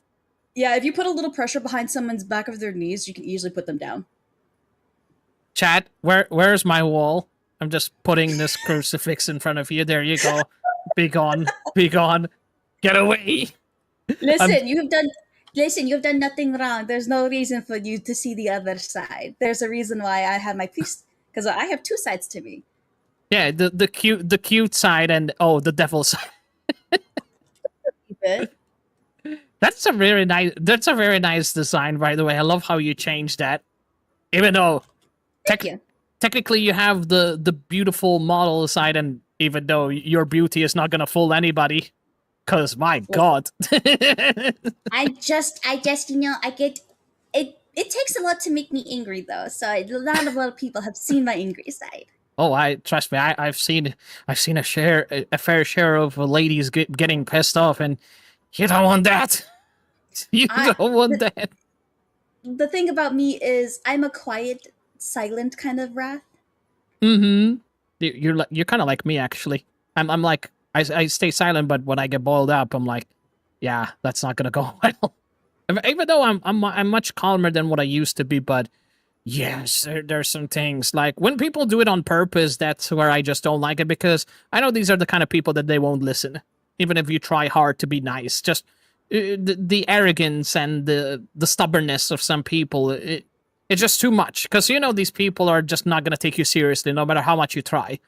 Yeah, if you put a little pressure behind someone's back of their knees, you can easily put them down. Chat, where's my wall? I'm just putting this crucifix in front of you. There you go. Be gone. Be gone. Get away. Listen, you've done nothing wrong. There's no reason for you to see the other side. There's a reason why I have my piece, because I have two sides to me. Yeah, the cute side and the devil side. That's a very nice design, by the way. I love how you changed that. Even though technically you have the beautiful model side, and even though your beauty is not gonna fool anybody. Cause my God. I just, I get it. It takes a lot to make me angry, though. So not a lot of people have seen my angry side. Oh, trust me. I've seen a fair share of ladies getting pissed off, and you don't want that. You don't want that. The thing about me is I'm a quiet, silent kind of wrath. Mm-hmm. You're kind of like me, actually. I'm like I stay silent, but when I get boiled up, I'm like, yeah, that's not gonna go well. Even though I'm much calmer than what I used to be, but yes, there's some things like when people do it on purpose. That's where I just don't like it, because I know these are the kind of people that they won't listen, even if you try hard to be nice. Just the arrogance and the stubbornness of some people. It's just too much, because these people are just not gonna take you seriously no matter how much you try,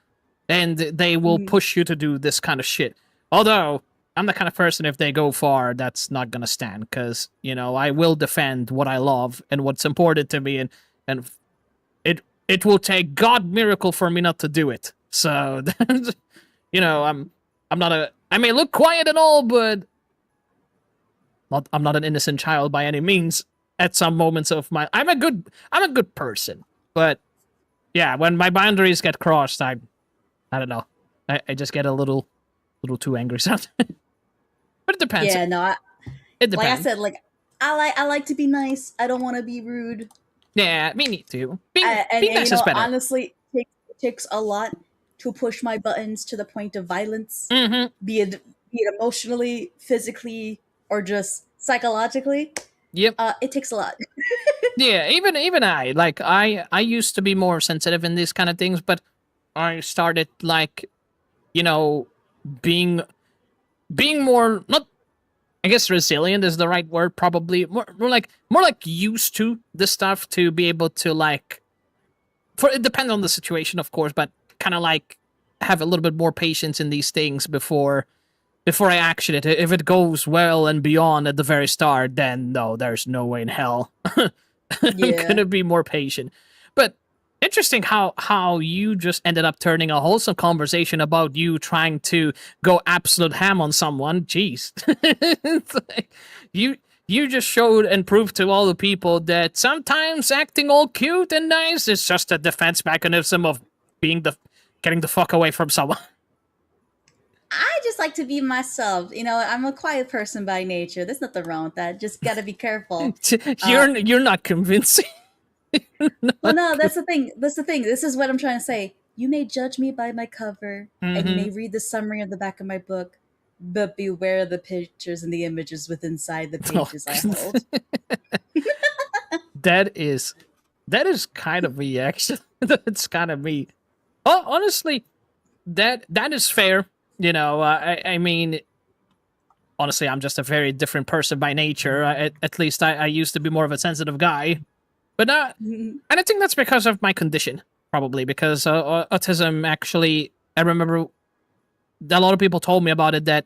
and they will push you to do this kind of shit. Although I'm the kind of person, if they go far, that's not gonna stand, because I will defend what I love and what's important to me, and it will take God miracle for me not to do it. So I'm not I may look quiet and all, but I'm not an innocent child by any means. At some moments of my, I'm a good person, but yeah, when my boundaries get crossed, I don't know, I just get a little too angry sometimes. But it depends. Yeah, no, it depends. Like I said, I like to be nice. I don't want to be rude. Yeah, me too. Being And nice is better. honestly, it takes a lot to push my buttons to the point of violence, be it emotionally, physically, or just psychologically. Yep. It takes a lot. Yeah, even I used to be more sensitive in these kind of things, but I started being more, not, I guess resilient is the right word, probably more like used to this stuff, to be able to it depends on the situation, of course, but kind of have a little bit more patience in these things before I action it. If it goes well and beyond at the very start, then no, there's no way in hell. I'm gonna be more patient. But interesting how you just ended up turning a wholesome conversation about you trying to go absolute ham on someone. Jeez. It's like, you just showed and proved to all the people that sometimes acting all cute and nice is just a defense mechanism of getting the fuck away from someone. I just like to be myself. I'm a quiet person by nature. There's nothing wrong with that. Just gotta be careful. You're not convincing. Well, no, that's the thing. This is what I'm trying to say. You may judge me by my cover, and you may read the summary on the back of my book, but beware the pictures and the images within inside the pages I hold. That is kind of me, actually. That's kind of me. Oh, honestly, that is fair. I mean, honestly, I'm just a very different person by nature. At least I used to be more of a sensitive guy. But and I think that's because of my condition, probably, because autism, actually, I remember a lot of people told me about it, that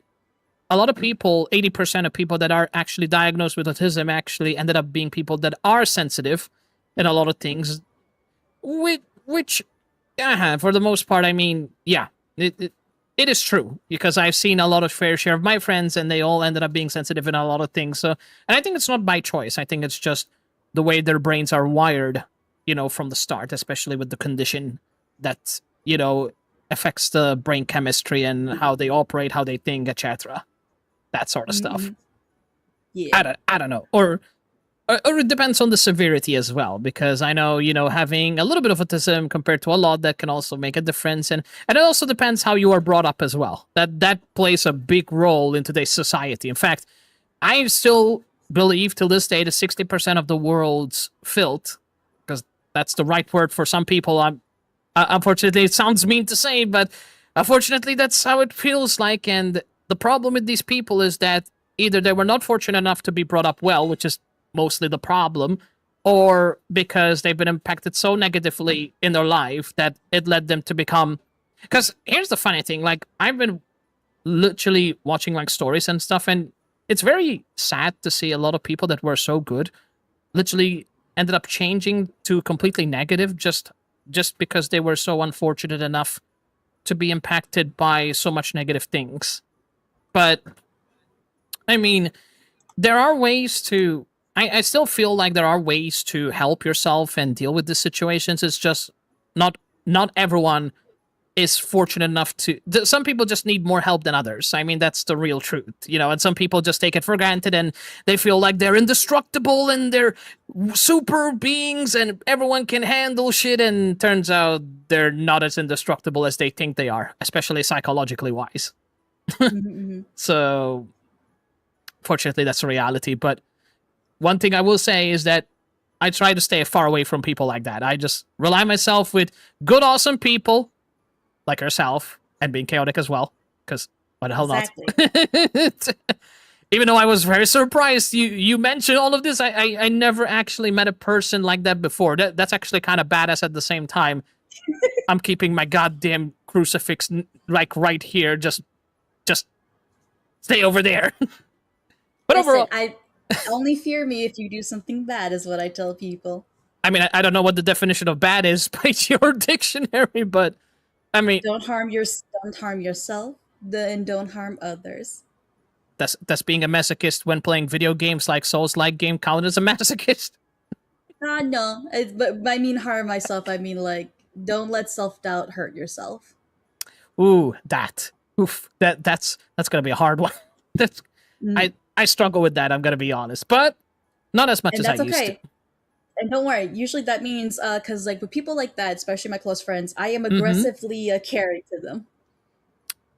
a lot of people, 80% of people that are actually diagnosed with autism actually ended up being people that are sensitive in a lot of things, which for the most part, I mean, yeah, it is true, because I've seen a lot of fair share of my friends, and they all ended up being sensitive in a lot of things. So, and I think it's not by choice. I think it's just the way their brains are wired, from the start, especially with the condition that, affects the brain chemistry and how they operate, how they think, etc. That sort of stuff. Yeah. I don't know. Or it depends on the severity as well, because I know, having a little bit of autism compared to a lot, that can also make a difference. And it also depends how you are brought up as well. That plays a big role in today's society. In fact, I still believe till this day that 60% of the world's filth, because that's the right word for some people. Unfortunately, it sounds mean to say, but unfortunately, that's how it feels like. And the problem with these people is that either they were not fortunate enough to be brought up well, which is mostly the problem, or because they've been impacted so negatively in their life that it led them to become... Because here's the funny thing, I've been literally watching stories and stuff, and it's very sad to see a lot of people that were so good literally ended up changing to completely negative just because they were so unfortunate enough to be impacted by so much negative things. But I mean, there are ways to. I still feel like there are ways to help yourself and deal with these situations. It's just not everyone is fortunate enough to. Some people just need more help than others. I mean, that's the real truth, and some people just take it for granted and they feel like they're indestructible and they're super beings and everyone can handle shit. And turns out they're not as indestructible as they think they are, especially psychologically wise. So, fortunately, that's a reality. But one thing I will say is that I try to stay far away from people like that. I just rely myself with good, awesome people like yourself and being chaotic as well. Because why the hell not? Even though I was very surprised you mentioned all of this, I never actually met a person like that before. That's actually kind of badass at the same time. I'm keeping my goddamn crucifix like right here. Just stay over there. But overall, only fear me if you do something bad, is what I tell people. I mean, I don't know what the definition of bad is by your dictionary, but I mean, don't harm yourself, and don't harm others. That's being a masochist when playing video games like Souls-like game count as a masochist. No, but I mean harm myself. I mean like don't let self-doubt hurt yourself. Ooh, that's gonna be a hard one. I struggle with that. I'm gonna be honest, but not as much as I used to. And don't worry. Usually that means because like with people like that, especially my close friends, I am aggressively caring to them.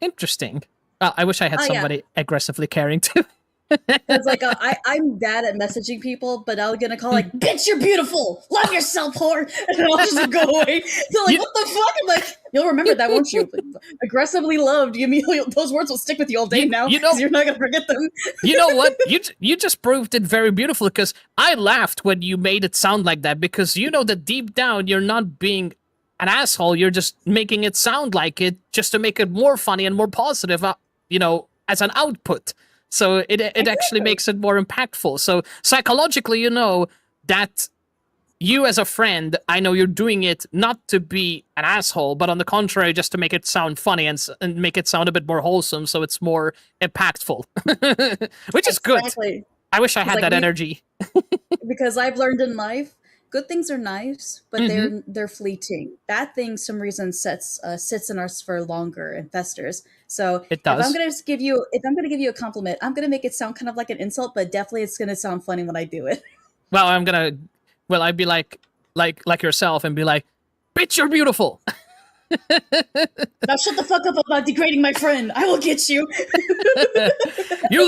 Interesting. I wish I had somebody aggressively caring too. Because like I'm bad at messaging people, but I'm gonna call like, "Bitch, you're beautiful. Love yourself, whore," and I'll just go away. So like, what the fuck? I'm like, you'll remember that, won't you? Aggressively loved. You mean those words will stick with you all day now? Because you're not gonna forget them. You know what? You just proved it very beautiful because I laughed when you made it sound like that because you know that deep down you're not being an asshole. You're just making it sound like it just to make it more funny and more positive. As an output. So it actually makes it more impactful. So psychologically, you know that you as a friend, I know you're doing it not to be an asshole, but on the contrary, just to make it sound funny and make it sound a bit more wholesome, so it's more impactful, which is good. I wish I had that energy. Because I've learned in life, good things are nice, but they're fleeting. Bad things, some reason, sits in us for longer and festers. So it does. If I'm gonna give you a compliment, I'm gonna make it sound kind of like an insult, but definitely it's gonna sound funny when I do it. Well, I'd be like yourself and be like, "Bitch, you're beautiful." Now shut the fuck up about degrading my friend. I will get you. You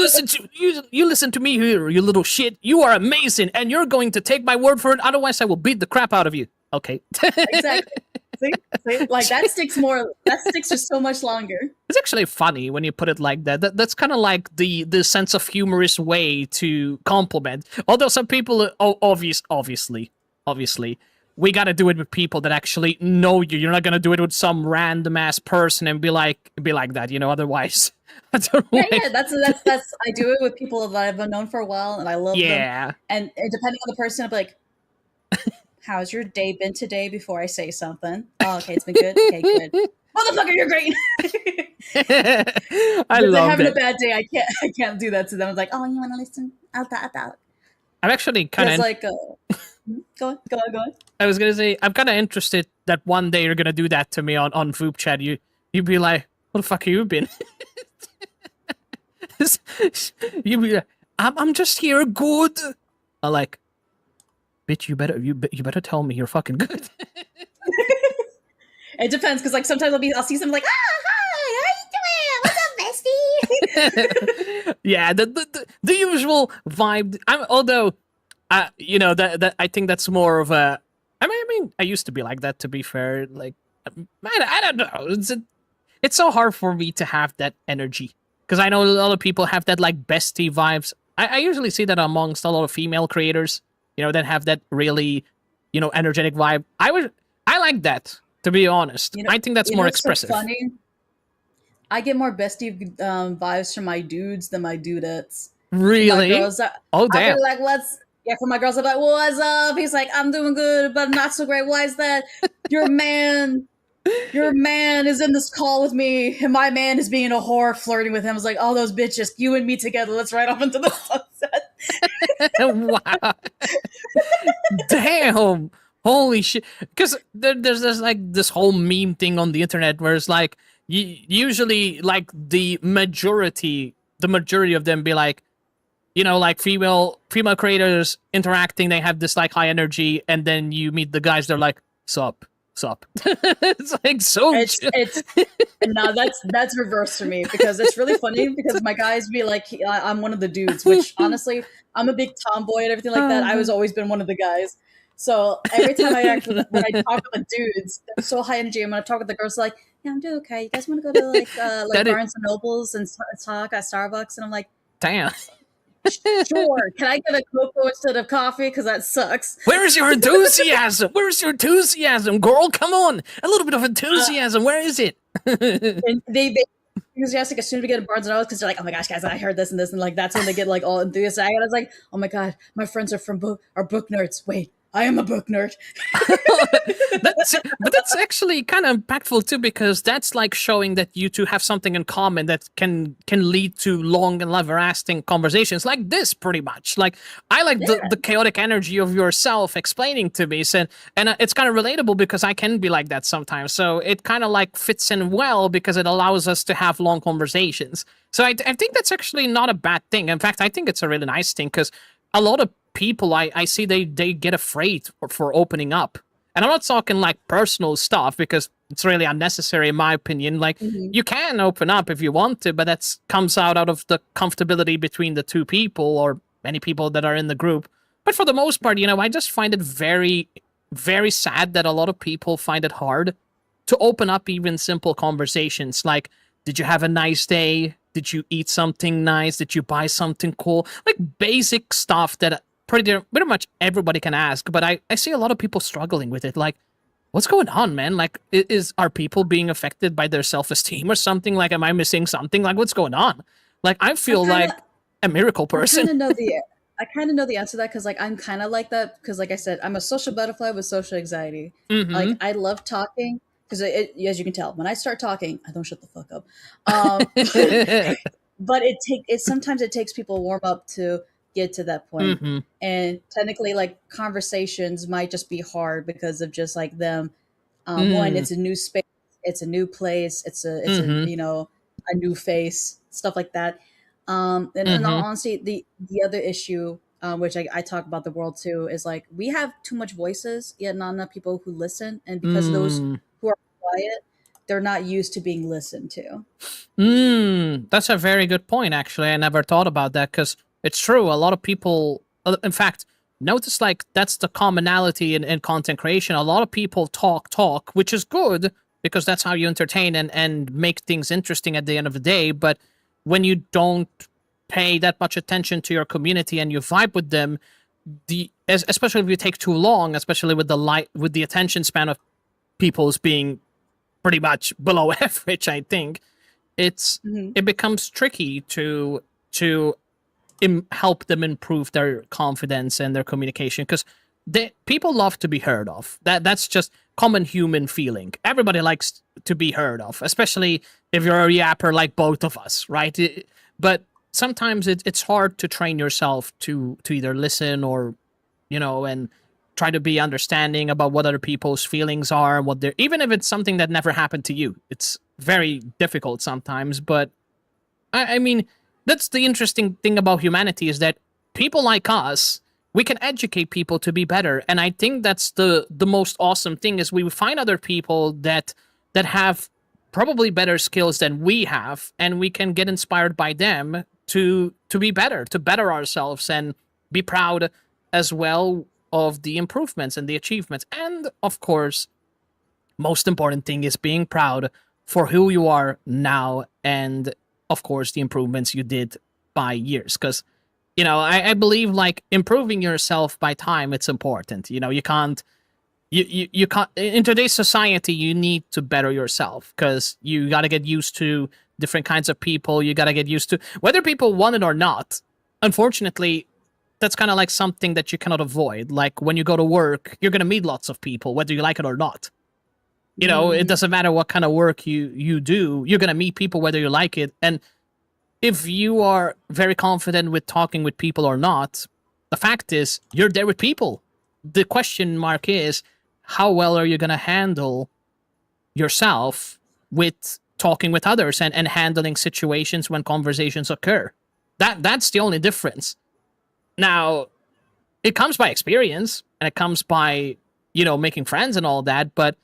listen to me here, you little shit. You are amazing, and you're going to take my word for it. Otherwise, I will beat the crap out of you. Okay. Exactly. See? Like that sticks just so much longer. It's actually funny when you put it like that. That's kind of like the sense of humorous way to compliment. Although some people, obviously, we gotta do it with people that actually know you. You're not gonna do it with some random ass person and be like that, Otherwise, yeah. That's I do it with people that I've known for a while and I love them. And depending on the person, I'll be like, "How's your day been today?" Before I say something. Oh, okay, it's been good. Okay, good. Motherfucker, you're great. I love it. Having a bad day, I can't do that to them. I was like, "Oh, you want to listen?" Out. I'm actually kind of like. Go on. I was gonna say I'm kind of interested that one day you're gonna do that to me on VupeChat. You'd be like, "What the fuck have you been?" You'd be like, "I'm just here, good." I'm like, "Bitch, you better tell me you're fucking good." It depends, because like sometimes I'll see something like, "Hi, how you doing? What's up, bestie?" Yeah, the usual vibe. Although. That I think that's more of a. I mean, I used to be like that. To be fair, like, I don't know. It's so hard for me to have that energy because I know a lot of people have that like bestie vibes. I usually see that amongst a lot of female creators. That have that really, energetic vibe. I like that, to be honest. I think that's more expressive. So funny? I get more bestie vibes from my dudes than my dudettes. Really? Oh damn! I'll be like, what's Yeah, for my girls, I'm like, "What's up?" He's like, "I'm doing good, but not so great." "Why is that?" "You're a man." Your man is in this call with me, and my man is being a whore flirting with him. I was like, all those bitches, you and me together, let's ride off into the sunset. Wow. Damn. Holy shit. Because there's like this whole meme thing on the internet where it's like, usually like the majority of them be like, you know, like female creators interacting, they have this like high energy, and then you meet the guys, they're like, sup. It's like so it's no, that's reverse for me, because it's really funny, because my guys be like, I'm one of the dudes, which honestly, I'm a big tomboy and everything like that. I was always been one of the guys. So every time when I talk with the dudes, they're so high energy, and when I talk with the girls, like, yeah, I'm doing okay. You guys want to go to like Barnes and Nobles and talk at Starbucks? And I'm like, damn. Sure. Can I get a cocoa instead of coffee? Because that sucks. Where's your enthusiasm? Where's your enthusiasm, girl? Come on, a little bit of enthusiasm. Where is it? And they enthusiastic as soon as we get to Barnes and Nobles, because they're like, oh my gosh, guys, I heard this and this, and like that's when they get like all enthusiastic. And I was like, oh my god, my friends are book nerds. Wait, I am a book nerd. But that's actually kind of impactful too, because that's like showing that you two have something in common that can lead to long and everlasting conversations like this, pretty much. Like, I like the chaotic energy of yourself explaining to me, and it's kind of relatable because I can be like that sometimes. So it kind of like fits in well because it allows us to have long conversations. So I think that's actually not a bad thing. In fact, I think it's a really nice thing, because a lot of people I see they get afraid for opening up. And I'm not talking like personal stuff, because it's really unnecessary in my opinion. Like, you can open up if you want to, but that comes out of the comfortability between the two people or many people that are in the group. But for the most part, you know, I just find it very, very sad that a lot of people find it hard to open up even simple conversations like, did you have a nice day? Did you eat something nice? Did you buy something cool? Like basic stuff that pretty much everybody can ask, but I see a lot of people struggling with it. Like, what's going on, man? Like, are people being affected by their self-esteem or something? Like, am I missing something? Like, what's going on? Like, I feel like a miracle person. I kind of know the answer to that, because like I'm kind of like that, because like I said, I'm a social butterfly with social anxiety. Like, I love talking, because as you can tell, when I start talking, I don't shut the fuck up. But sometimes it takes people warm up to get to that point. And technically, like, conversations might just be hard because of just like them. One, it's a new space, it's a new place, it's a you know, a new face, stuff like that. And in all honesty, the other issue, which I talk about the world too, is like, we have too much voices, yet not enough people who listen, and because of those who are quiet, they're not used to being listened to. That's a very good point, actually. I never thought about that, because it's true. A lot of people, in fact, notice like that's the commonality in content creation. A lot of people talk, which is good, because that's how you entertain and make things interesting at the end of the day. But when you don't pay that much attention to your community and you vibe with them, especially if you take too long, especially with the attention span of people's being pretty much below average, I think it becomes tricky to help them improve their confidence and their communication, because people love to be heard of. That's just common human feeling. Everybody likes to be heard of, especially if you're a yapper like both of us, right? But sometimes it's hard to train yourself to either listen or, you know, and try to be understanding about what other people's feelings are and what they're, even if it's something that never happened to you. It's very difficult sometimes, but I mean, that's the interesting thing about humanity, is that people like us, we can educate people to be better. And I think that's the most awesome thing, is we find other people that have probably better skills than we have, and we can get inspired by them to be better, to better ourselves, and be proud as well of the improvements and the achievements. And of course, most important thing is being proud for who you are now, and of course the improvements you did by years. Because, you know, I believe like improving yourself by time, it's important. You know, you can't in today's society, you need to better yourself, because you got to get used to different kinds of people. You got to get used to whether people want it or not. Unfortunately, that's kind of like something that you cannot avoid. Like when you go to work, you're going to meet lots of people, whether you like it or not. You know, it doesn't matter what kind of work you do. You're gonna meet people whether you like it, and if you are very confident with talking with people or not, the fact is you're there with people. The question mark is, how well are you gonna handle yourself with talking with others and handling situations when conversations occur? That's the only difference. Now, it comes by experience and it comes by, you know, making friends and all that, but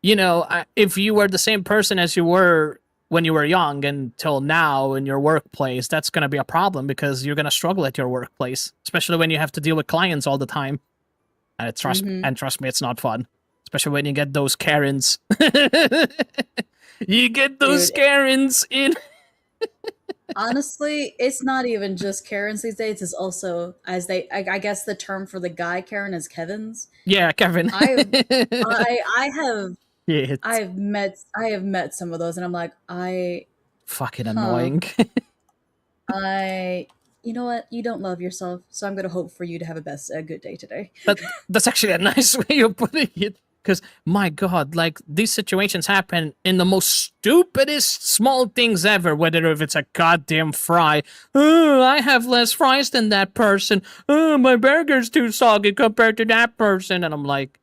you know, if you were the same person as you were when you were young until now in your workplace, that's going to be a problem because you're going to struggle at your workplace, especially when you have to deal with clients all the time. And trust me, it's not fun, especially when you get those Karens. You get those Karens in. Honestly, it's not even just Karens these days. It's also, as I guess the term for the guy Karen is Kevin's. Yeah, Kevin. I have Yeah, I have met some of those, and I'm like, fucking annoying. You know what? You don't love yourself, so I'm gonna hope for you to have a good day today. That's actually a nice way of putting it. Because, my God, like, these situations happen in the most stupidest small things ever, whether if it's a goddamn fry. Oh, I have less fries than that person. Oh, my burger's too soggy compared to that person. And I'm like,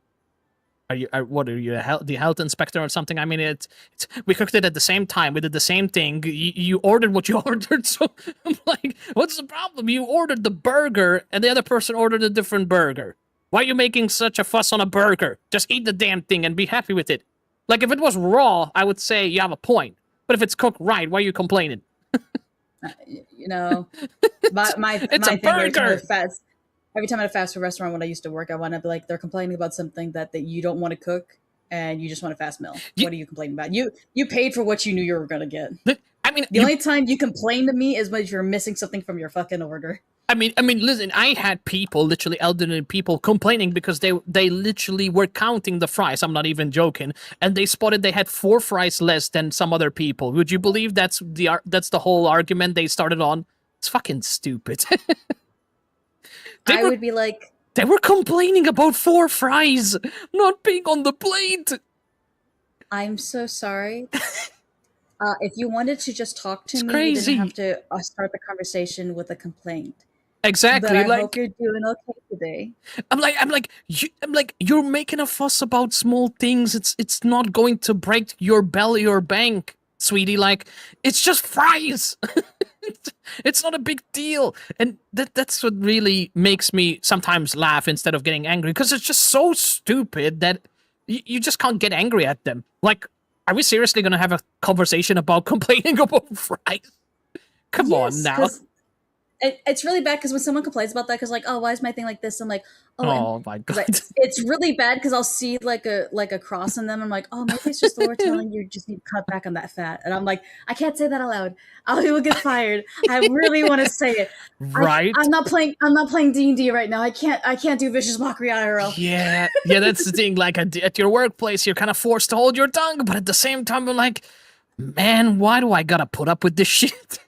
what are you, the health inspector or something? I mean, it's we cooked it at the same time. We did the same thing. You ordered what you ordered. So I'm like, what's the problem? You ordered the burger and the other person ordered a different burger. Why are you making such a fuss on a burger? Just eat the damn thing and be happy with it. Like, if it was raw, I would say you have a point. But if it's cooked right, why are you complaining? You know, it's a burger. Every time at a fast food restaurant when I used to work, I want to be like, they're complaining about something that you don't want to cook and you just want a fast meal. What are you complaining about? You paid for what you knew you were going to get. I mean, the only time you complain to me is when you're missing something from your fucking order. I mean, listen, I had people, literally elderly people, complaining because they literally were counting the fries. I'm not even joking. And they spotted they had 4 fries less than some other people. Would you believe that's the whole argument they started on? It's fucking stupid. I would be like... They were complaining about 4 fries not being on the plate. I'm so sorry. If you wanted to just talk to me, crazy. You didn't have to start the conversation with a complaint. Exactly. But I hope you're doing okay today. I'm like, you're making a fuss about small things. It's not going to break your belly or bank, sweetie. Like, it's just fries. It's not a big deal. And that's what really makes me sometimes laugh instead of getting angry, because it's just so stupid that you just can't get angry at them. Like, are we seriously going to have a conversation about complaining about fries? Come on now. It's really bad because when someone complains about that, because like, oh, why is my thing like this? I'm like, oh my God. It's really bad because I'll see like a cross in them. I'm like, oh, maybe it's just the Lord telling you just need to cut back on that fat. And I'm like, I can't say that out loud. I will get fired. I really want to say it. Right. I'm not playing D&D right now. I can't do vicious mockery IRL. Yeah, that's the thing. Like at your workplace, you're kind of forced to hold your tongue, but at the same time, I'm like, man, why do I gotta put up with this shit?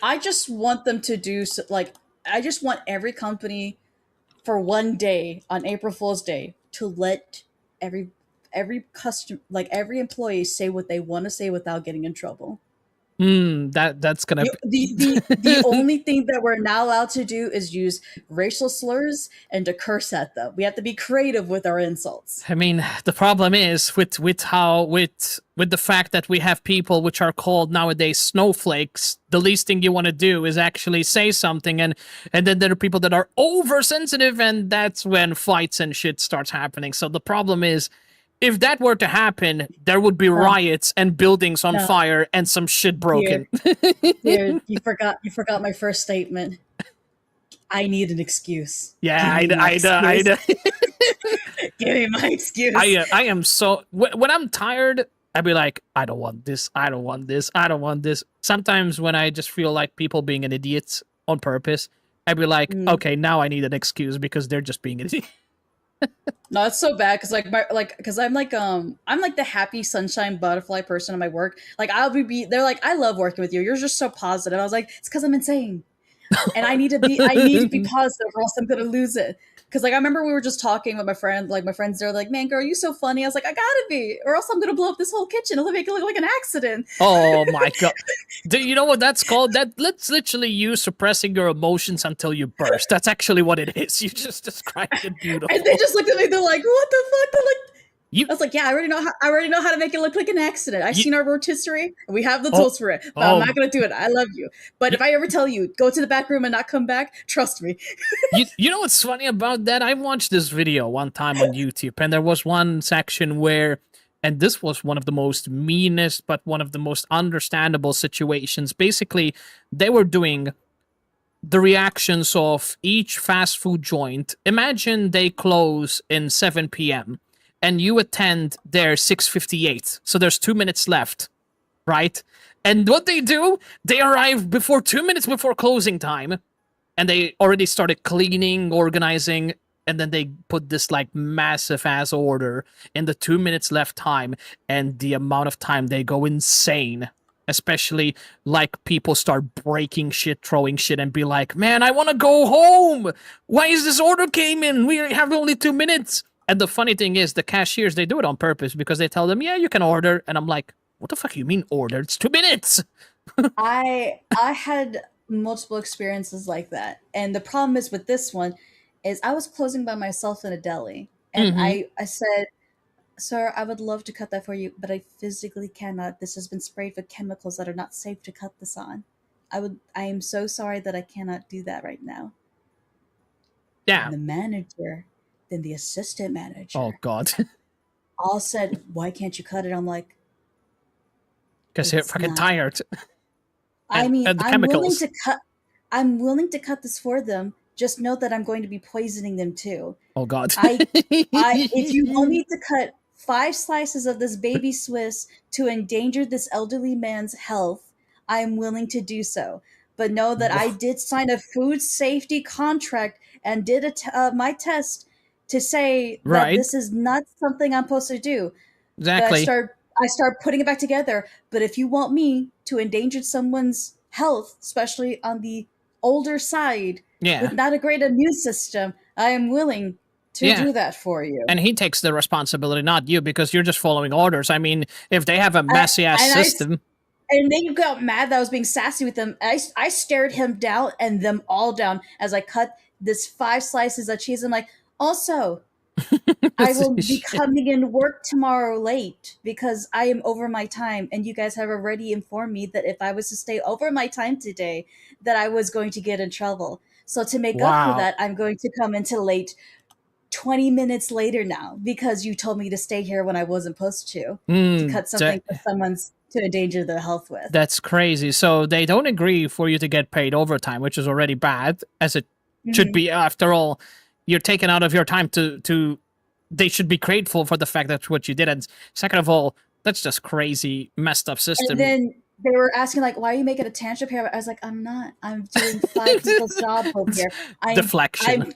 I just want them to do I just want every company for one day on April Fool's Day to let every customer, like every employee, say what they want to say without getting in trouble. That's gonna the only thing that we're not allowed to do is use racial slurs and to curse at them. We have to be creative with our insults. I mean, the problem is with the fact that we have people which are called nowadays snowflakes. The least thing you want to do is actually say something, and then there are people that are oversensitive, and that's when fights and shit starts happening. So the problem is, if that were to happen, there would be riots and buildings on fire and some shit broken. Here, you forgot my first statement. I need an excuse. Yeah, I know. Give me my excuse. I am so... When I'm tired, I'd be like, I don't want this, I don't want this, I don't want this. Sometimes when I just feel like people being an idiot on purpose, I'd be like, okay, now I need an excuse because they're just being an idiot. No, it's so bad because I'm like the happy sunshine butterfly person in my work. Like they're like, I love working with you. You're just so positive. I was like, it's because I'm insane. and I need to be positive, or else I'm gonna lose it. Because like I remember we were just talking with my friend, like my friends there, like, man, girl, you so funny. I was like, I gotta be, or else I'm gonna blow up this whole kitchen. It'll make it look like an accident. Oh my god. Do you know what that's called? That's literally you suppressing your emotions until you burst. That's actually what it is. You just described it beautiful. And they just looked at me, they're like, what the fuck? They're like, I was like, yeah, I already know how to make it look like an accident. I've seen our rotisserie, and we have the tools for it. But I'm not gonna do it. I love you. But if I ever tell you, go to the back room and not come back, trust me. You know what's funny about that? I watched this video one time on YouTube, and there was one section where, and this was one of the most meanest, but one of the most understandable situations. Basically, they were doing the reactions of each fast food joint. Imagine they close in 7 p.m. and you attend their 6:58. So there's 2 minutes left, right? And what they do, they arrive before 2 minutes before closing time, and they already started cleaning, organizing, and then they put this like massive ass order in the 2 minutes left time, and the amount of time they go insane. Especially like people start breaking shit, throwing shit, and be like, man, I want to go home. Why is this order came in? We have only 2 minutes. And the funny thing is, the cashiers, they do it on purpose because they tell them, yeah, you can order. And I'm like, what the fuck you mean order? It's 2 minutes. I had multiple experiences like that. And the problem is with this one is I was closing by myself in a deli. And I said, sir, I would love to cut that for you, but I physically cannot. This has been sprayed with chemicals that are not safe to cut this on. I am so sorry that I cannot do that right now. Yeah. And the manager, then the assistant manager. Oh God. all said, why can't you cut it? I'm like, because you're fucking tired. I mean, and the I'm willing chemicals. to cut. I'm willing to cut this for them. Just note that I'm going to be poisoning them too. Oh God. If you want me to cut 5 slices of this baby Swiss to endanger this elderly man's health, I am willing to do so. But know that I did sign a food safety contract and did my test to say that this is not something I'm supposed to do. Exactly. But I start putting it back together. But if you want me to endanger someone's health, especially on the older side, with not a great immune system, I am willing to do that for you. And he takes the responsibility, not you, because you're just following orders. I mean, if they have a messy ass system. And they got mad that I was being sassy with them. I stared him down and them all down as I cut this 5 slices of cheese. I'm like, also, I will be coming in work tomorrow late because I am over my time. And you guys have already informed me that if I was to stay over my time today, that I was going to get in trouble. So to make up for that, I'm going to come into late 20 minutes later now because you told me to stay here when I wasn't supposed to cut something for someone's to endanger their health with. That's crazy. So they don't agree for you to get paid overtime, which is already bad, as it should be. After all, you're taken out of your time to they should be grateful for the fact that's what you did. And second of all, that's just crazy, messed up system. And then they were asking, like, why are you making a tangent here? I was like, I'm not. I'm doing 5 people's job over here. Deflection.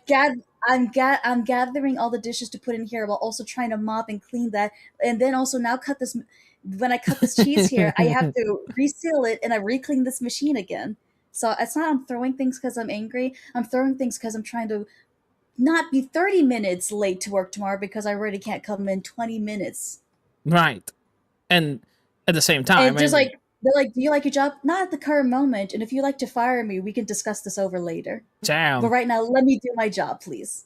I'm gathering all the dishes to put in here while also trying to mop and clean that. And then also now when I cut this cheese here, I have to reseal it and I re-clean this machine again. So it's not I'm throwing things because I'm angry. I'm throwing things because I'm trying to not be 30 minutes late to work tomorrow because I already can't come in 20 minutes. Right. And at the same time, and just like they're like, do you like your job? Not at the current moment. And if you'd like to fire me, we can discuss this over later. Damn. But right now, let me do my job, please.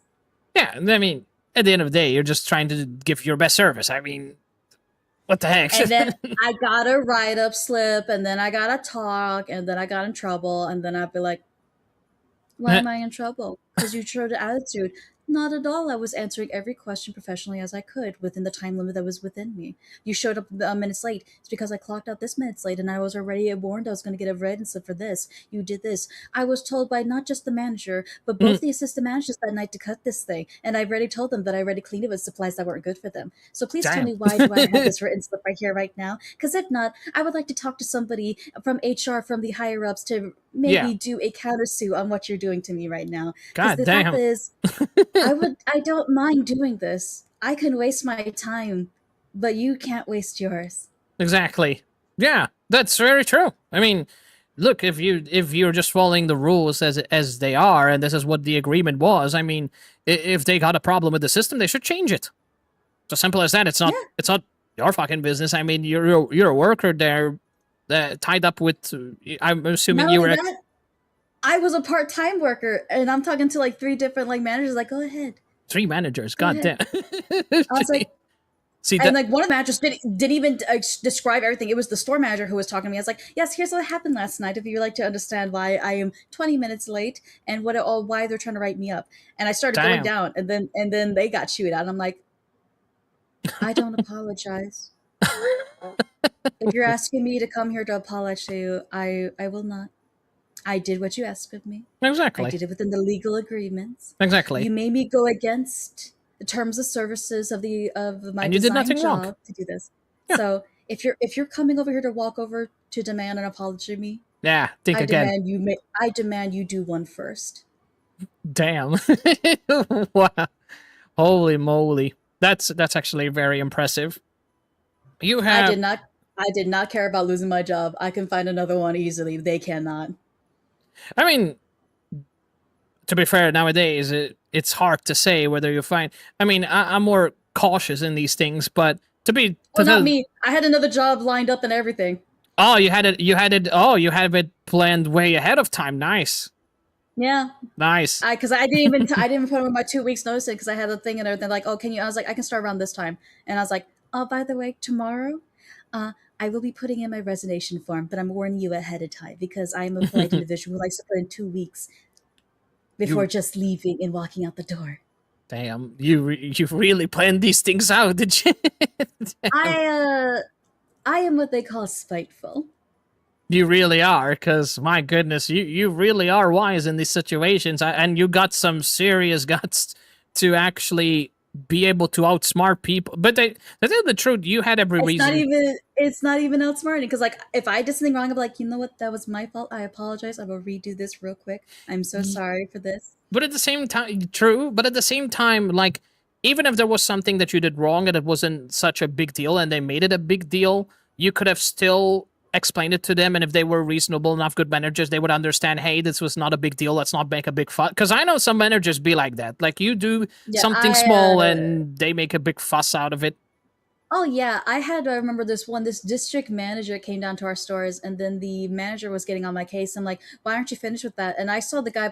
Yeah, I mean, at the end of the day, you're just trying to give your best service. I mean, what the heck? And then I got a write-up slip, and then I got a talk, and then I got in trouble, and then I'd be like, why am I in trouble? Because you showed an attitude. Not at all. I was answering every question professionally as I could within the time limit that was within me. You showed up minutes late. It's because I clocked out this minutes late and I was already warned I was going to get a red instead for this. You did this. I was told by not just the manager, but both the assistant managers that night to cut this thing. And I already told them that I already cleaned it with supplies that weren't good for them. So please tell me why do I have this written slip right here, right now? Because if not, I would like to talk to somebody from HR, from the higher ups to maybe do a countersuit on what you're doing to me right now. God the damn. fact is, I don't mind doing this. I can waste my time, but you can't waste yours. Exactly. Yeah, that's very true. I mean, look, if you're just following the rules as they are, and this is what the agreement was, I mean, if they got a problem with the system, they should change it. It's as simple as that. It's not your fucking business. I mean, you're a worker there, tied up with. I'm assuming Not you only were. that, I was a part-time worker, and I'm talking to like 3 different like managers. Like, go ahead. 3 managers. Go God damn. I was like, See, and like one of the managers didn't even describe everything. It was the store manager who was talking to me. I was like, yes, here's what happened last night. If you'd like to understand why I am 20 minutes late and why they're trying to write me up. And I started going down, and then they got chewed out. And I'm like, I don't apologize. If you're asking me to come here to apologize to you, I will not. I did what you asked of me. Exactly. I did it within the legal agreements. Exactly. You made me go against the terms of services of my And you did design nothing job wrong. to do this. Yeah. So if you're coming over here to walk over to demand an apology to me, Yeah, think I again. demand you do one first. Damn. Wow. Holy moly. That's actually very impressive. You have I did not care about losing my job. I can find another one easily. They cannot. I mean, to be fair, nowadays it's hard to say whether you find. I mean, I'm more cautious in these things, but Not me. I had another job lined up and everything. Oh, you had it. Oh, you had it planned way ahead of time. Nice. Yeah. Nice. Because I didn't even put in my 2 weeks notice because I had a thing and everything. Like, oh, can you? I was like, I can start around this time, and I was like, oh, by the way, tomorrow, I will be putting in my resignation form, but I'm warning you ahead of time because I'm a polite individual who likes to put in 2 weeks before just leaving and walking out the door. Damn, you really planned these things out, did you? I am what they call spiteful. You really are, because my goodness, you really are wise in these situations, and you got some serious guts to actually be able to outsmart people. But to tell the truth, you had every reason. It's not even outsmarting because like if I did something wrong, I'm like, you know what, that was my fault. I apologize. I will redo this real quick. I'm so sorry for this. But at the same time, true. But at the same time, like even if there was something that you did wrong and it wasn't such a big deal, and they made it a big deal, you could have still explained it to them, and if they were reasonable enough, good managers, they would understand, hey, this was not a big deal, let's not make a big fuss. Because I know some managers be like that, like you do something small and they make a big fuss out of it. Oh yeah, I remember this district manager came down to our stores, and then the manager was getting on my case. I'm like, why aren't you finished with that? And I saw the guy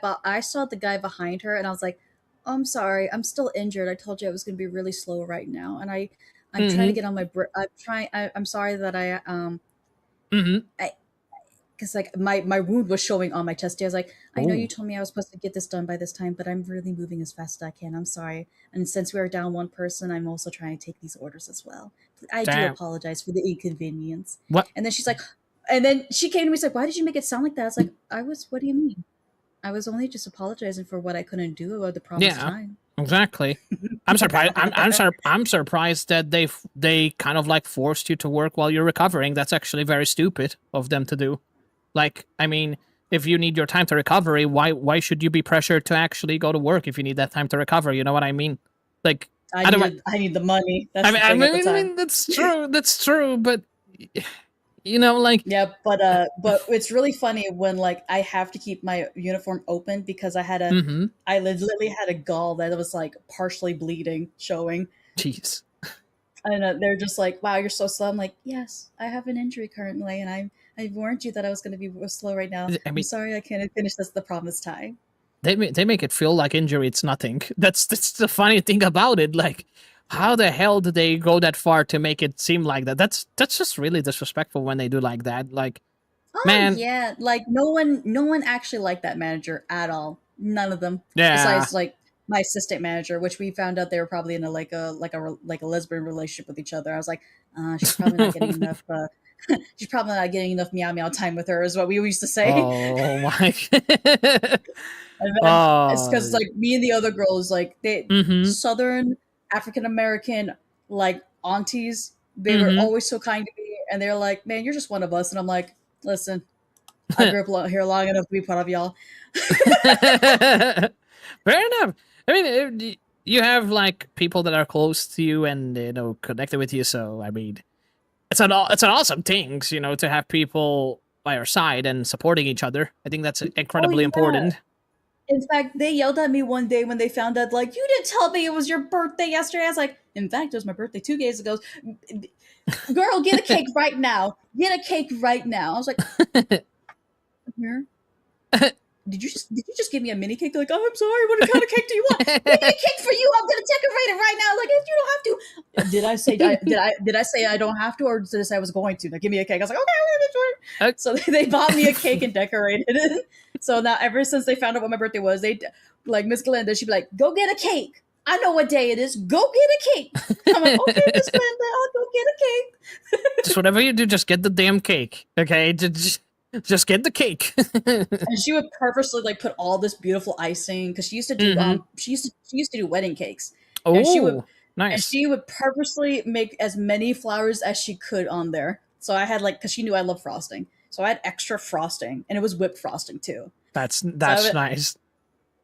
behind her, and I was like, oh, I'm sorry, I'm still injured. I told you I was going to be really slow right now, and I'm trying to get on my I'm sorry that because like my wound was showing on my chest. I was like, I know you told me I was supposed to get this done by this time, but I'm really moving as fast as I can. I'm sorry. And since we are down one person, I'm also trying to take these orders as well. I do apologize for the inconvenience. What? And then she's like, and then she came to me and said, why did you make it sound like that? I was like, what do you mean? I was only just apologizing for what I couldn't do at the promised time. Exactly. I'm surprised. I'm surprised that they kind of like forced you to work while you're recovering. That's actually very stupid of them to do. Like, I mean, if you need your time to recovery, why should you be pressured to actually go to work if you need that time to recover? You know what I mean? Like, I need the money. That's I mean, that's true. That's true. But you know, like, yeah, but it's really funny when like I have to keep my uniform open because I literally had a gall that was like partially bleeding, showing. Jeez. And they're just like, "Wow, you're so slow." I'm like, "Yes, I have an injury currently, and I warned you that I was going to be slow right now. I'm sorry, I can't finish this the promised time." They make it feel like injury it's nothing. That's the funny thing about it. Like, how the hell did they go that far to make it seem like that? That's just really disrespectful when they do like that. Like, man, yeah, like no one actually liked that manager at all. None of them. Yeah. Besides like my assistant manager, which we found out they were probably in a lesbian relationship with each other. I was like, she's probably not getting enough. She's probably not getting enough meow meow time with her, is what we used to say. Oh my! It's because like me and the other girls, like they Southern African American like aunties, they were always so kind to me, and they're like, "Man, you're just one of us," and I'm like, "Listen, I grew up here long enough to be part of y'all." Fair enough. I mean, you have like people that are close to you and connected with you. So I mean, it's an awesome thing, to have people by our side and supporting each other. I think that's incredibly yeah. important. In fact, they yelled at me one day when they found out, like, you didn't tell me it was your birthday yesterday. I was like, in fact, it was my birthday 2 days ago. Girl, get a cake right now. Get a cake right now. I was like, here. Did you just give me a mini cake? They're like, oh, I'm sorry. What kind of cake do you want? Give me a cake for you. I'm gonna decorate it right now. Like, you don't have to. Did I say I don't have to, or did I say I was going to? Like, give me a cake. I was like, okay, I'm gonna do it. So they bought me a cake and decorated it. So now, ever since they found out what my birthday was, they like Miss Glenda. She'd be like, go get a cake. I know what day it is. Go get a cake. I'm like, okay, Miss Glenda, I'll go get a cake. Just whatever you do, just get the damn cake, okay? Just get the cake. And she would purposely like put all this beautiful icing because she used to do she used to do wedding cakes. Oh, and she would, nice. And she would purposely make as many flowers as she could on there. So I had like, because she knew I love frosting, so I had extra frosting, and it was whipped frosting too. That's nice.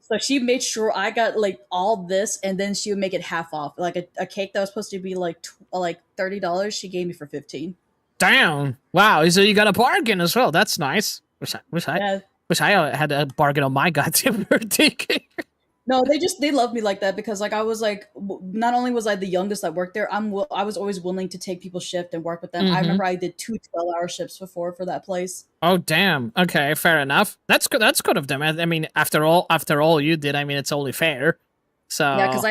So she made sure I got like all this, and then she would make it half off. Like a cake that was supposed to be like $30, she gave me for $15. Damn! Wow, so you got a bargain as well. That's nice. Wish I had a bargain on my goddamn birthday cake. No, they loved me like that because like I was like, not only was I the youngest that worked there, I was always willing to take people's shift and work with them. I remember I did 2 12-hour shifts before for that place. Oh damn! Okay, fair enough. That's good. That's good of them. I mean, after all you did, I mean, it's only fair. So yeah, because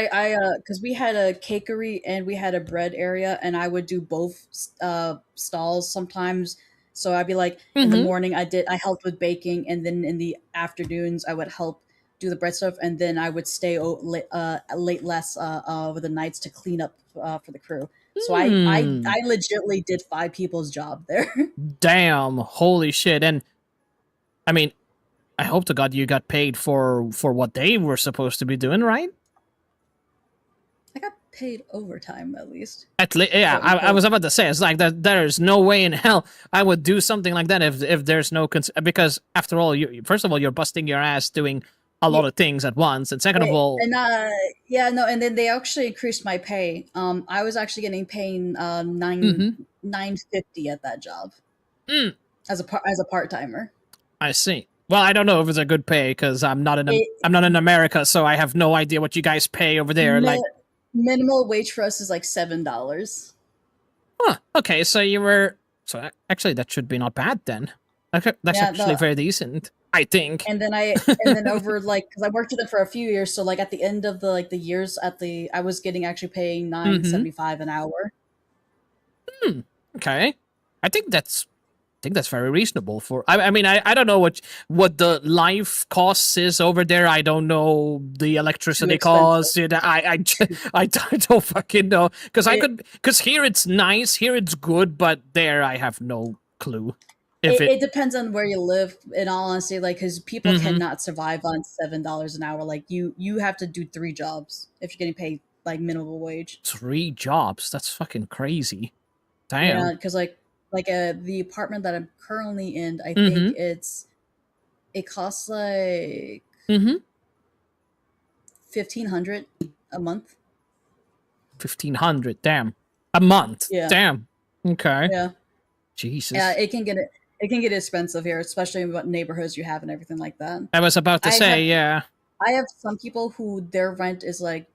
because we had a cakery and we had a bread area, and I would do both stalls sometimes. So I'd be like, in the morning I helped with baking, and then in the afternoons I would help do the bread stuff, and then I would stay late less over the nights to clean up for the crew. So I legitimately did 5 people's job there. Damn! Holy shit! And I mean, I hope to God you got paid for what they were supposed to be doing, right? I got paid overtime at least. At least, yeah. I was about to say, it's like that. There's no way in hell I would do something like that if there's no because after all, first of all, you're busting your ass doing a lot of things at once, and second of all, and and then they actually increased my pay. I was actually getting paid $9.50 at that job as a part timer. I see. Well, I don't know if it's a good pay because I'm not in America, so I have no idea what you guys pay over there. Like minimal wage for us is like $7. Huh. Okay, so you were actually that should be not bad then. Okay, that's actually very decent, I think. And then over like because I worked with them for a few years, so like at the end of the years I was getting actually paying $9.75 an hour. Okay, I think that's very reasonable for. I mean, I don't know what the life costs is over there. I don't know the electricity costs. I don't fucking know because here it's nice, here it's good, but there I have no clue. It depends on where you live. In all honesty, like because people cannot survive on $7 an hour. Like you have to do 3 jobs if you're getting paid like minimum wage. 3 jobs? That's fucking crazy. Damn. Yeah, because like the apartment that I'm currently in, I think it costs like $1,500 a month. 1,500, damn, a month. Yeah. Damn. Okay. Yeah. Jesus. Yeah, it can get expensive here, especially in what neighborhoods you have and everything like that. I was about to say, yeah. I have some people who their rent is like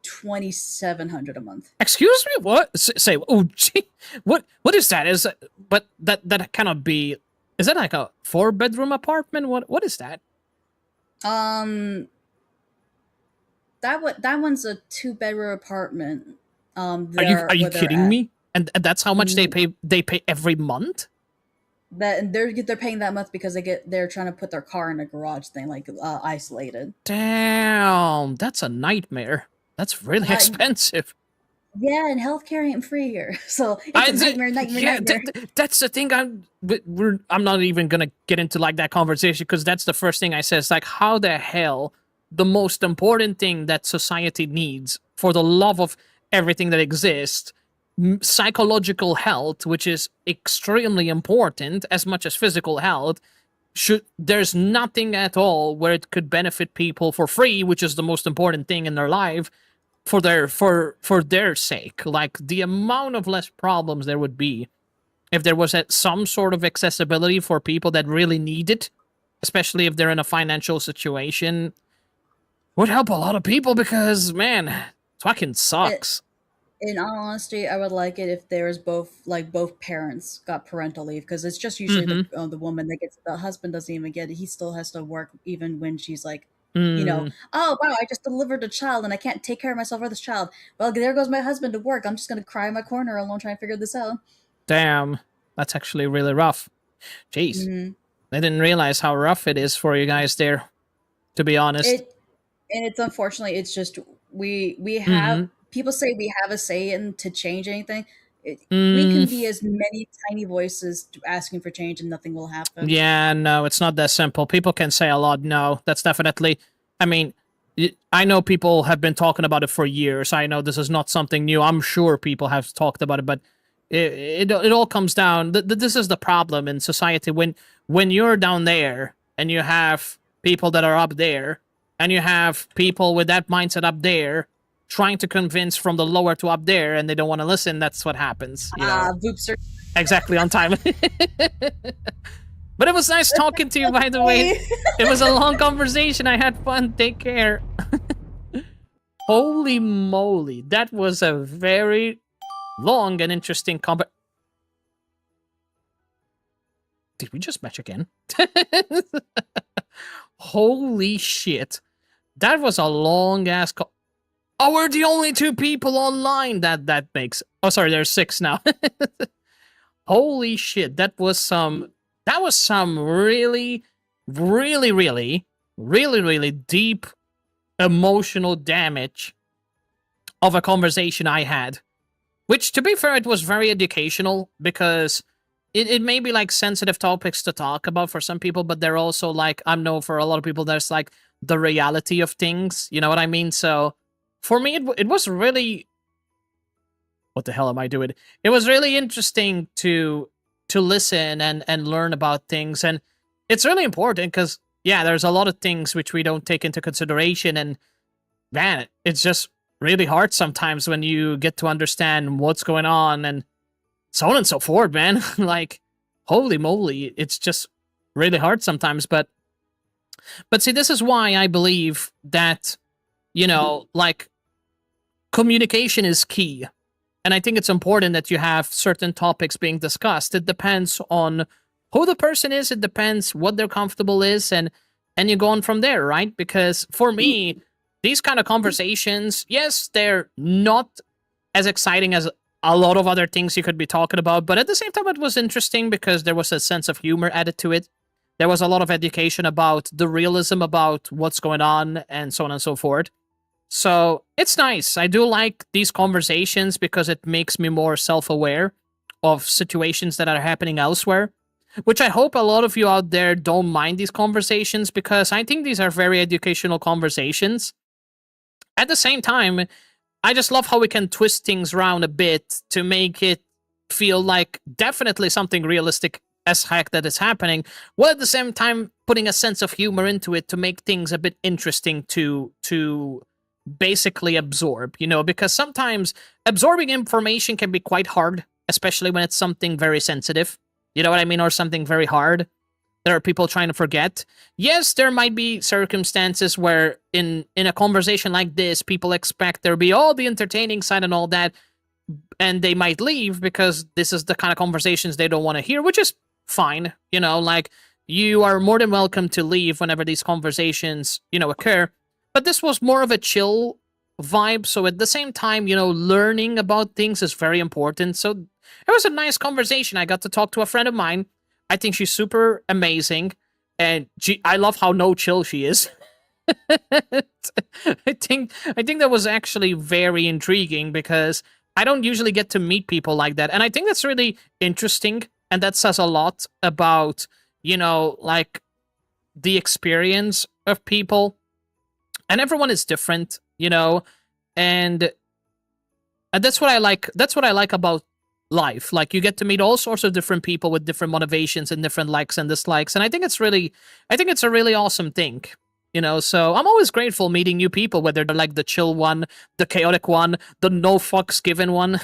$2,700 a month. Excuse me, what? Say, oh, gee, what is that? But that cannot be. Is that like a 4-bedroom apartment? What is that? That one's a 2-bedroom apartment. Are you kidding me? And that's how much they pay. They pay every month. That they're paying that much because they're trying to put their car in a garage thing, like isolated. Damn, that's a nightmare. That's really expensive. Yeah, and healthcare ain't free here, so it's a nightmare. That's the thing. I'm not even gonna get into like that conversation because that's the first thing I say. It's like, how the hell the most important thing that society needs for the love of everything that exists, psychological health, which is extremely important as much as physical health, there's nothing at all where it could benefit people for free, which is the most important thing in their life, for their sake. Like the amount of less problems there would be if there was some sort of accessibility for people that really need it, especially if they're in a financial situation, would help a lot of people because, man, it fucking sucks. In all honesty, I would like it if there was both parents got parental leave, because it's just usually the woman that gets it. The husband doesn't even get it. He still has to work even when she's like, oh wow, I just delivered a child and I can't take care of myself or this child. Well, there goes my husband to work. I'm just gonna cry in my corner alone trying to figure this out. Damn, that's actually really rough. Jeez, I didn't realize how rough it is for you guys there, to be honest. And it's unfortunately, it's just we have people say we have a say in to change anything. We can be as many tiny voices asking for change and nothing will happen. Yeah, no, it's not that simple. People can say a lot. No, that's definitely, I mean, I know people have been talking about it for years. I know this is not something new. I'm sure people have talked about it, but it all comes down. This is the problem in society. When you're down there and you have people that are up there, and you have people with that mindset up there trying to convince from the lower to up there, and they don't want to listen, that's what happens. Voopster. Exactly on time. But it was nice talking to you, by the way. It was a long conversation. I had fun. Take care. Holy moly. That was a very long and interesting Did we just match again? Holy shit. That was a long-ass call. Oh, we're the only 2 people online. That makes... Oh, sorry, there's 6 now. Holy shit, that was some really, really, really, really, really deep emotional damage of a conversation I had. Which, to be fair, it was very educational, because it may be like sensitive topics to talk about for some people, but they're also like, I know for a lot of people, there's like the reality of things, you know what I mean? So for me, it was really... What the hell am I doing? It was really interesting to listen and learn about things, and it's really important because, yeah, there's a lot of things which we don't take into consideration, and man, it's just really hard sometimes when you get to understand what's going on and so on and so forth, man. Like, holy moly, it's just really hard sometimes, but see, this is why I believe that, like, communication is key. And I think it's important that you have certain topics being discussed. It depends on who the person is. It depends what their comfortable is. And you go on from there, right? Because for me, these kind of conversations, yes, they're not as exciting as a lot of other things you could be talking about. But at the same time, it was interesting because there was a sense of humor added to it. There was a lot of education about the realism about what's going on and so on and so forth. So it's nice. I do like these conversations because it makes me more self-aware of situations that are happening elsewhere, which I hope a lot of you out there don't mind these conversations, because I think these are very educational conversations. At the same time, I just love how we can twist things around a bit to make it feel like definitely something realistic as heck that is happening, while at the same time putting a sense of humor into it to make things a bit interesting to basically absorb, because sometimes absorbing information can be quite hard, especially when it's something very sensitive, you know what I mean, or something very hard. There are people trying to forget. Yes, there might be circumstances where in a conversation like this, people expect there be all the entertaining side and all that, and they might leave because this is the kind of conversations they don't want to hear, which is fine, like, you are more than welcome to leave whenever these conversations, occur. But this was more of a chill vibe, so at the same time, learning about things is very important. So it was a nice conversation. I got to talk to a friend of mine. I think she's super amazing, and I love how no chill she is. I think that was actually very intriguing because I don't usually get to meet people like that, and I think that's really interesting, and that says a lot about, like, the experience of people. And everyone is different, and that's what I like. That's what I like about life. Like, you get to meet all sorts of different people with different motivations and different likes and dislikes. And I think it's a really awesome thing, So I'm always grateful meeting new people, whether they're like the chill one, the chaotic one, the no fucks given one.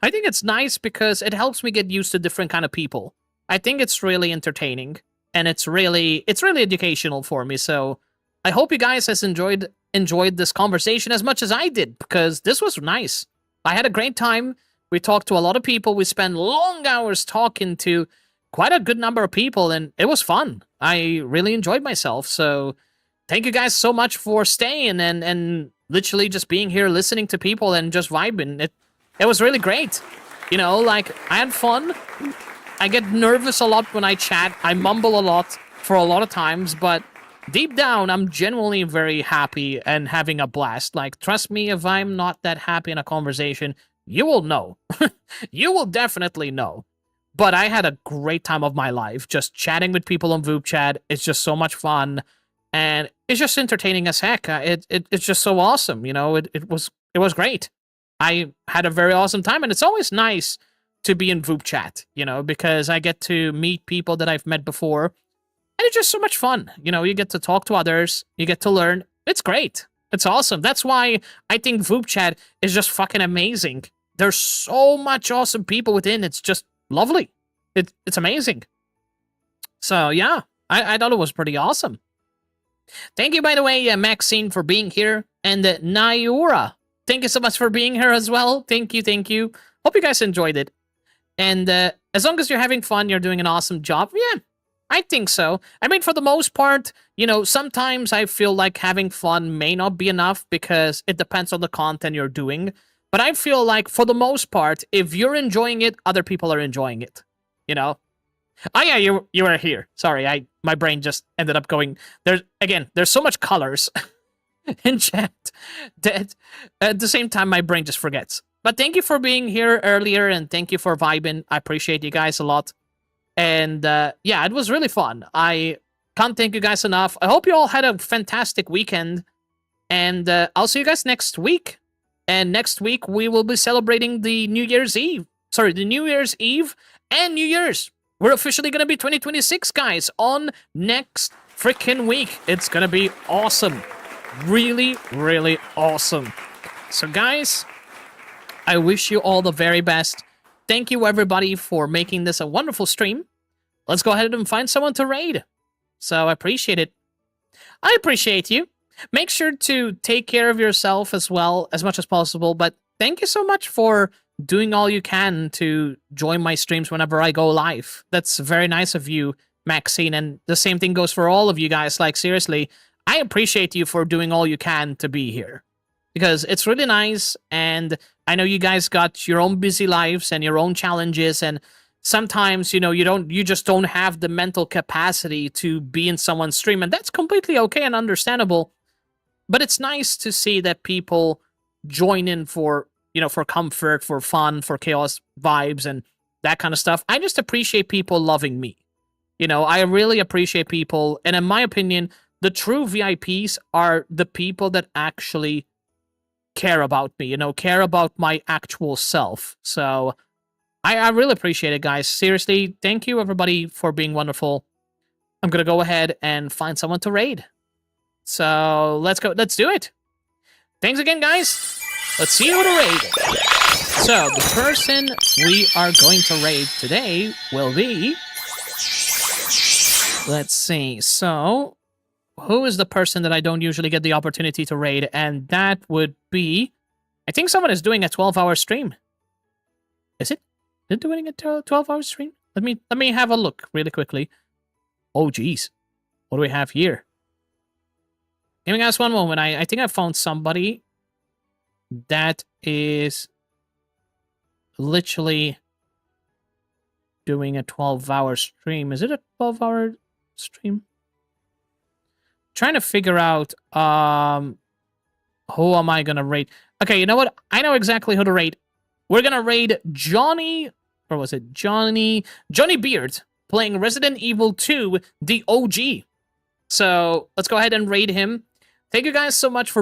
I think it's nice because it helps me get used to different kind of people. I think it's really entertaining and it's really educational for me. So I hope you guys has enjoyed this conversation as much as I did, because this was nice. I had a great time. We talked to a lot of people. We spent long hours talking to quite a good number of people, and it was fun. I really enjoyed myself. So thank you guys so much for staying and literally just being here, listening to people and just vibing. It was really great. You know, like, I had fun. I get nervous a lot when I chat. I mumble a lot for a lot of times, but deep down, I'm genuinely very happy and having a blast. Like, trust me, if I'm not that happy in a conversation, you will know. You will definitely know. But I had a great time of my life just chatting with people on VupeChat. It's just so much fun, and it's just entertaining as heck. It's just so awesome, you know. It was great. I had a very awesome time, and it's always nice to be in VupeChat, you know, because I get to meet people that I've met before, and it's just so much fun. You know, you get to talk to others, you get to learn. It's great. It's awesome. That's why I think VupeChat is just fucking amazing. There's so much awesome people within. It's just lovely. It's amazing. So yeah, I thought it was pretty awesome. Thank you, by the way, Maxine, for being here, and Nayura, thank you so much for being here as well. Thank you. Hope you guys enjoyed it. And as long as you're having fun, you're doing an awesome job. Yeah, I think so. I mean, for the most part, you know, sometimes I feel like having fun may not be enough because it depends on the content you're doing. But I feel like, for the most part, if you're enjoying it, other people are enjoying it. You know? Oh yeah, you were here. Sorry, my brain just ended up going. There's so much colors in chat that at the same time my brain just forgets. But thank you for being here earlier, and thank you for vibing. I appreciate you guys a lot. And yeah, it was really fun. I can't thank you guys enough. I hope you all had a fantastic weekend. And I'll see you guys next week. And next week, we will be celebrating the New Year's Eve. Sorry, the New Year's Eve and New Year's. We're officially going to be 2026, guys, on next freaking week. It's going to be awesome. Really, really awesome. So, guys, I wish you all the very best. Thank you, everybody, for making this a wonderful stream. Let's go ahead and find someone to raid. So, I appreciate it. I appreciate you. Make sure to take care of yourself as well, as much as possible. But thank you so much for doing all you can to join my streams whenever I go live. That's very nice of you, Maxine. And the same thing goes for all of you guys. Like, seriously, I appreciate you for doing all you can to be here, because it's really nice. And I know you guys got your own busy lives and your own challenges. And sometimes, you know, you just don't have the mental capacity to be in someone's stream. And that's completely okay and understandable. But it's nice to see that people join in for, you know, for comfort, for fun, for chaos vibes and that kind of stuff. I just appreciate people loving me. You know, I really appreciate people. And in my opinion, the true VIPs are the people that actually care about me, you know, care about my actual self. So I really appreciate it, guys. Seriously, thank you, everybody, for being wonderful. I'm going to go ahead and find someone to raid. So let's go. Let's do it. Thanks again, guys. Let's see who to raid. So the person we are going to raid today will be... Let's see. So who is the person that I don't usually get the opportunity to raid? And that would be... I think someone is doing a 12-hour stream. Is it? Is it doing a 12-hour stream? Let me have a look really quickly. Oh, geez. What do we have here? Give me guys one moment. I think I found somebody that is literally doing a 12-hour stream. Is it a 12-hour stream? Trying to figure out who am I gonna raid. Okay, you know what? I know exactly who to raid. We're gonna raid Johnny, or was it Johnny Beard, playing Resident Evil 2, the OG. So let's go ahead and raid him. Thank you guys so much for